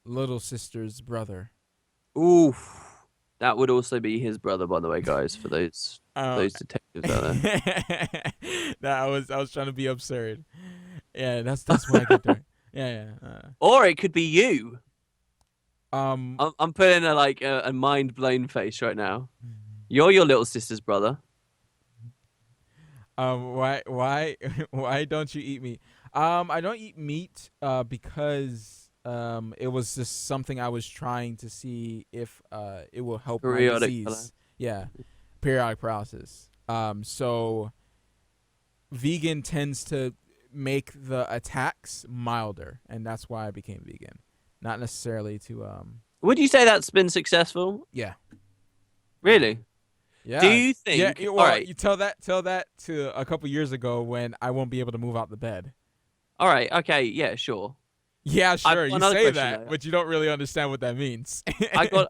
little sister's brother. Oof. That would also be his brother, by the way, guys, for those detectives out there. I was trying to be absurd. Yeah, that's what I get there. Yeah. Or it could be you. I'm putting a mind blown face right now. You're your little sister's brother. Why don't you eat meat? I don't eat meat because it was just something I was trying to see if it will help my disease. Yeah, periodic paralysis. So vegan tends to make the attacks milder, and that's why I became vegan. Not necessarily to Would you say that's been successful? Yeah. Really? Yeah. Do you think? Yeah. Well, all right. You tell that to a couple years ago when I won't be able to move out the bed. All right. Okay. Yeah. Sure. Yeah. Sure. You say that, but you don't really understand what that means. I got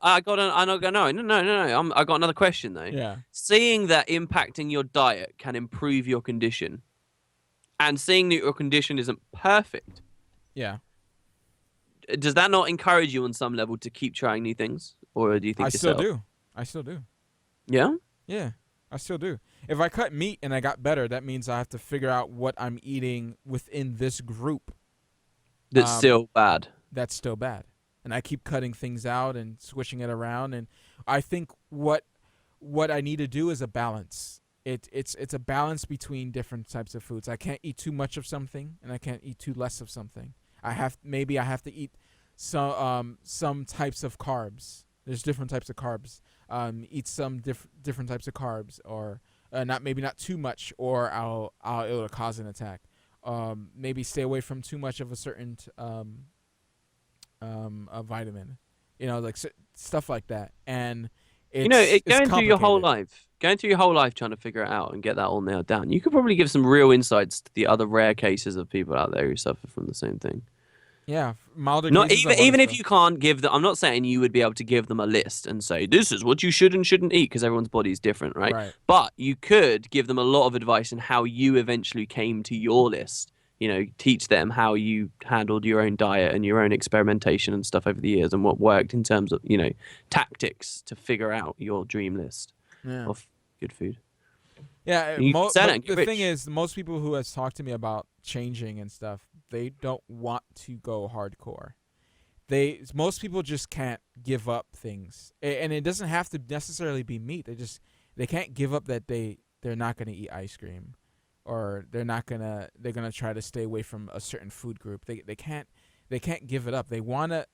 another question though. Yeah. Seeing that impacting your diet can improve your condition, and seeing that your condition isn't perfect. Yeah. Does that not encourage you on some level to keep trying new things, or do you think I still do? Yeah. Yeah, I still do. If I cut meat and I got better, that means I have to figure out what I'm eating within this group. That's still bad. That's still bad, and I keep cutting things out and switching it around. And I think what I need to do is a balance. It's a balance between different types of foods. I can't eat too much of something, and I can't eat too less of something. I have to eat some types of carbs. There's different types of carbs. Eat some different types of carbs, or not too much, or it'll cause an attack. Maybe stay away from too much of a certain a vitamin. Like stuff like that. And going through your whole life trying to figure it out and get that all nailed down, you could probably give some real insights to the other rare cases of people out there who suffer from the same thing. Yeah, milder. Not even if you can't give them. I'm not saying you would be able to give them a list and say this is what you should and shouldn't eat, because everyone's body is different, right? But you could give them a lot of advice on how you eventually came to your list. Teach them how you handled your own diet and your own experimentation and stuff over the years, and what worked in terms of tactics to figure out your dream list of good food. Yeah, the thing is, most people who has talked to me about changing and stuff, they don't want to go hardcore. Most people just can't give up things, and it doesn't have to necessarily be meat. They can't give up that they're not going to eat ice cream, or they're gonna try to stay away from a certain food group. They can't give it up. They wanna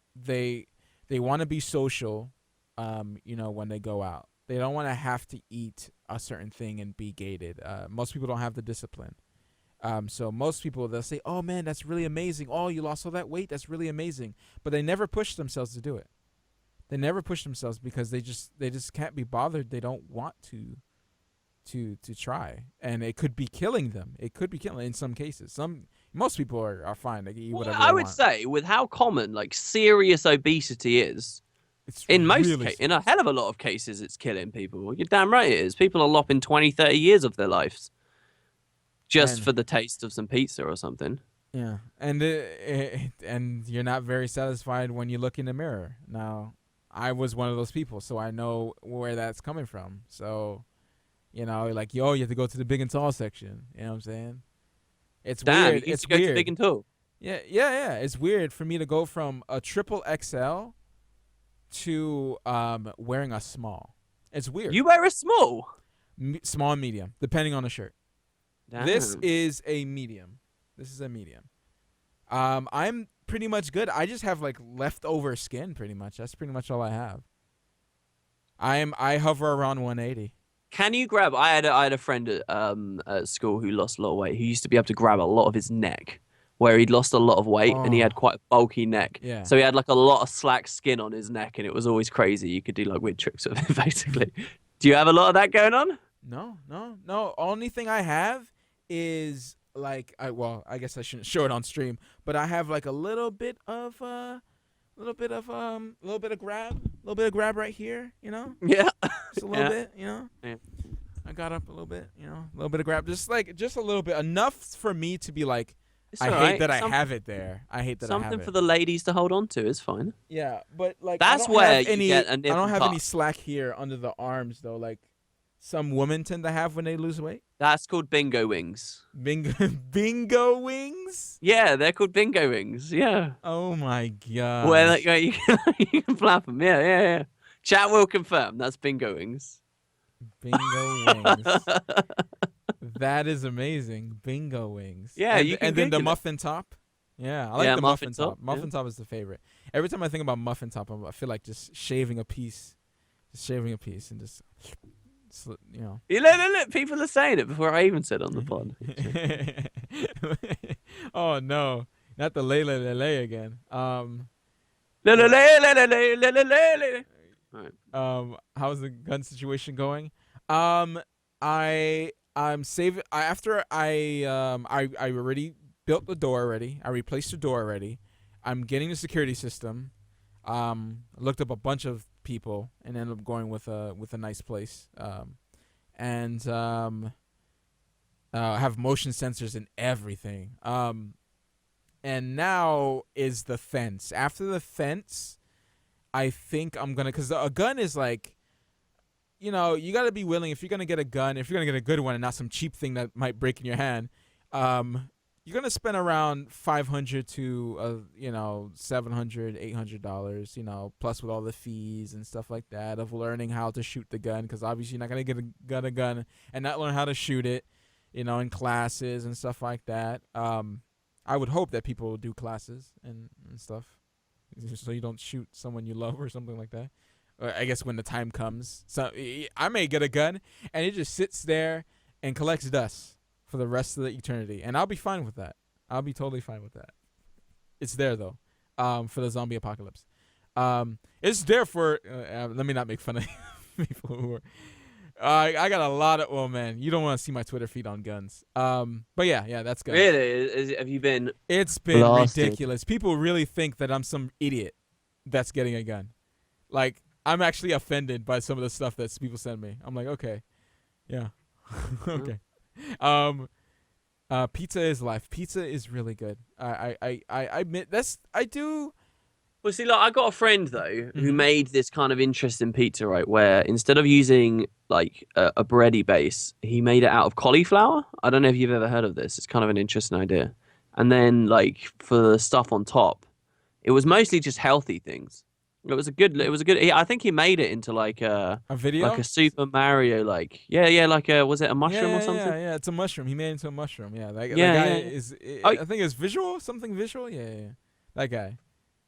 be social, when they go out. They don't want to have to eat a certain thing and be gated. Most people don't have the discipline. So most people, they'll say, "Oh man, that's really amazing. Oh, you lost all that weight. That's really amazing." But they never push themselves to do it. They never push themselves because they just can't be bothered. They don't want to try, and it could be killing them. It could be killing in some cases. Most people are fine. They can eat whatever. I would say, with how common serious obesity is, in a hell of a lot of cases, it's killing people. You're damn right it is. People are lopping 20, 30 years of their lives just for the taste of some pizza or something. Yeah, and you're not very satisfied when you look in the mirror. Now, I was one of those people, so I know where that's coming from. So, you have to go to the big and tall section. You know what I'm saying? It's weird. It's to go to big and tall. Yeah. It's weird for me to go from a triple XL to wearing a small. It's weird. You wear a small? Small and medium, depending on the shirt. This Damn. is a medium. This is a medium. I'm pretty much good. I just have like leftover skin pretty much. That's pretty much all I have. I hover around 180. Can you grab? I had a friend at school who lost a lot of weight. He used to be able to grab a lot of his neck, where he'd lost a lot of weight and he had quite a bulky neck. Yeah. So he had like a lot of slack skin on his neck, and it was always crazy. You could do like weird tricks with it, basically. Do you have a lot of that going on? No. Only thing I have is like I guess I shouldn't show it on stream, but I have like a little bit of grab right here, you know? Yeah. Just a little bit, you know? Yeah. I got up a little bit, you know? A little bit of grab, just a little bit, enough for me to be like, It's I all hate right. that I have it there. I hate that I have Something it. for the ladies to hold on to is fine. Yeah, but like That's I don't where have you any, get a I nip don't have tuck. any slack here under the arms though, like some women tend to have when they lose weight. That's called bingo wings. Bingo wings? Yeah, they're called bingo wings. Yeah. Oh my god. Where like, you can flap them. Yeah. Chat will confirm. That's bingo wings. Bingo wings. That is amazing. Bingo wings. Yeah, and, you can and then the Google it. muffin top. Yeah, I like the muffin top. yeah. Muffin top is the favorite. Every time I think about muffin top, I feel like just shaving a piece, and just you know. Look, people are saying it before I even said it on the pod. Oh no, not the lay again. How's the gun situation going? I'm saving after I already built the door already. I replaced the door already. I'm getting the security system. Looked up a bunch of people and ended up going with a nice place. And have motion sensors and everything. And now is the fence. After the fence, I think I'm gonna, cause a gun is like, you know, you gotta be willing if you're gonna get a gun, if you're gonna get a good one and not some cheap thing that might break in your hand. You're gonna spend around $500 to $700, $800, you know, plus with all the fees and stuff like that of learning how to shoot the gun, because obviously you're not gonna get a gun and not learn how to shoot it, you know, in classes and stuff like that. I would hope that people do classes and stuff, so you don't shoot someone you love or something like that. Or I guess when the time comes, so I may get a gun and it just sits there and collects dust for the rest of the eternity, and I'll be fine with that. I'll be totally fine with that. It's there though, for the zombie apocalypse. It's there for. Let me not make fun of people who are. I got a lot of. Oh man, you don't want to see my Twitter feed on guns. But yeah, that's good. Really? Have you been? It's been blasted? ridiculous. People really think that I'm some idiot that's getting a gun. Like, I'm actually offended by some of the stuff that people send me. I'm like, okay, yeah, okay. Pizza is life. Pizza is really good. I admit that's I do. Well, see, like, I got a friend though who Mhm. made this kind of interesting pizza, right? Where instead of using like a bready base, he made it out of cauliflower. I don't know if you've ever heard of this. It's kind of an interesting idea. And then, like, for the stuff on top, it was mostly just healthy things. It was a good. I think he made it into like a video, like a Super Mario, like like a, was it a mushroom or something? Yeah, it's a mushroom. He made it into a mushroom. Yeah, that guy Yeah. is. Oh. I think it's visual, something visual. Yeah. That guy.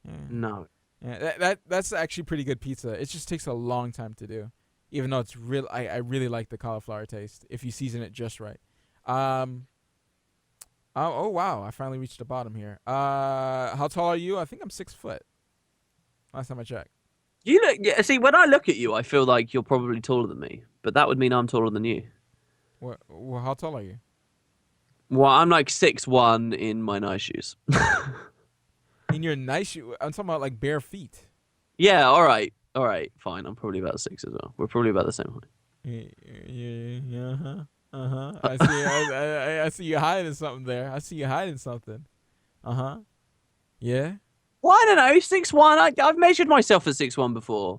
Yeah. No. Yeah, that's actually pretty good pizza. It just takes a long time to do, even though it's real. I really like the cauliflower taste if you season it just right. Oh wow! I finally reached the bottom here. How tall are you? I think I'm 6 foot. Last time I checked. You look. Yeah, see, when I look at you, I feel like you're probably taller than me, but that would mean I'm taller than you. Well, how tall are you? Well, I'm like 6'1" in my nice shoes. In your nice shoe? I'm talking about like bare feet. Yeah. All right. Fine. I'm probably about 6 as well. We're probably about the same height. Yeah. I see you hiding something there. I see you hiding something. Yeah. Well, I don't know. 6'1". I've measured myself at 6'1" before.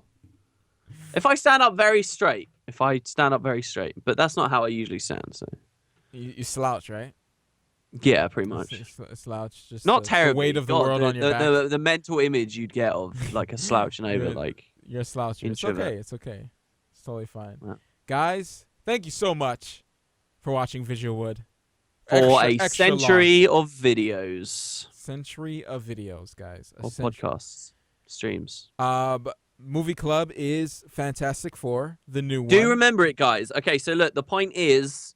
If I stand up very straight, but that's not how I usually stand. So. You slouch, right? Yeah, pretty much. Slouch, just Not the terribly. weight of the God, world on your back. The mental image you'd get of like a slouching over like. You're a sloucher. It's introvert. okay. It's okay. It's totally fine. Yeah. Guys, thank you so much for watching VisualWood. for a extra century of videos century of videos, guys. or podcasts, streams. Movie Club is Fantastic Four, the new one. Do remember it, guys. Okay, so look, the point is,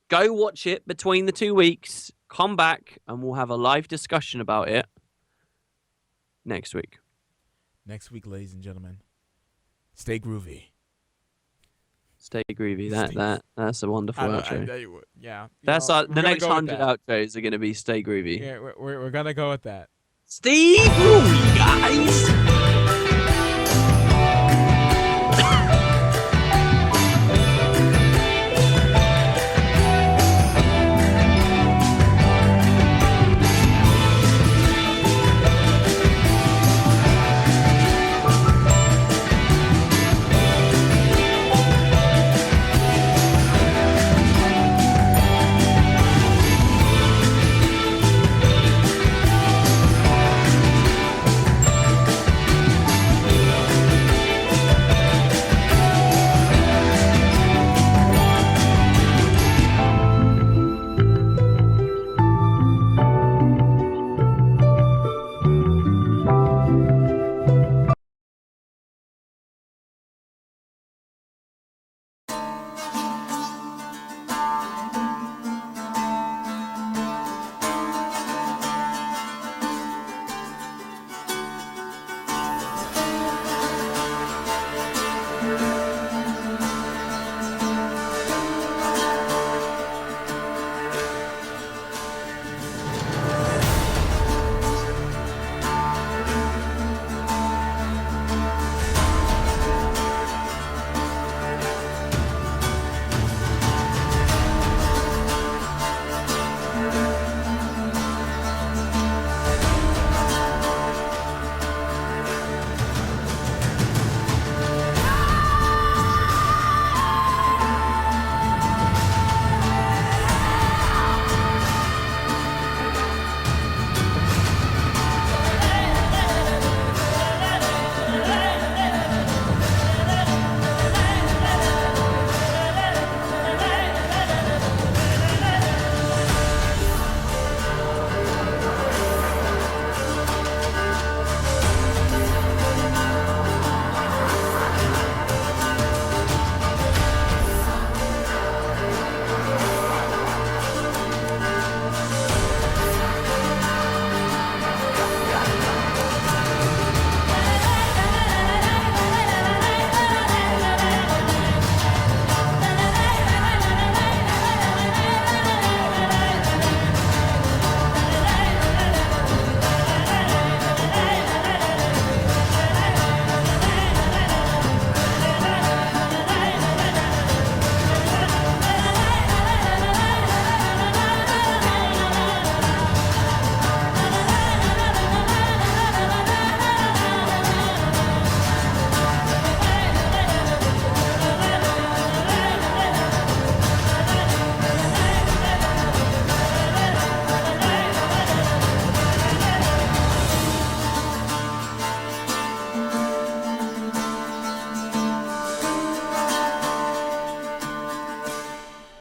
go watch it between the 2 weeks, come back, and we'll have a live discussion about it next week. Next week, ladies and gentlemen. Stay groovy. Stay groovy. That's a wonderful outro. Yeah. That's know, the next 100 outros are going to be Stay Groovy. Yeah, we're gonna go with that. Stay groovy, guys.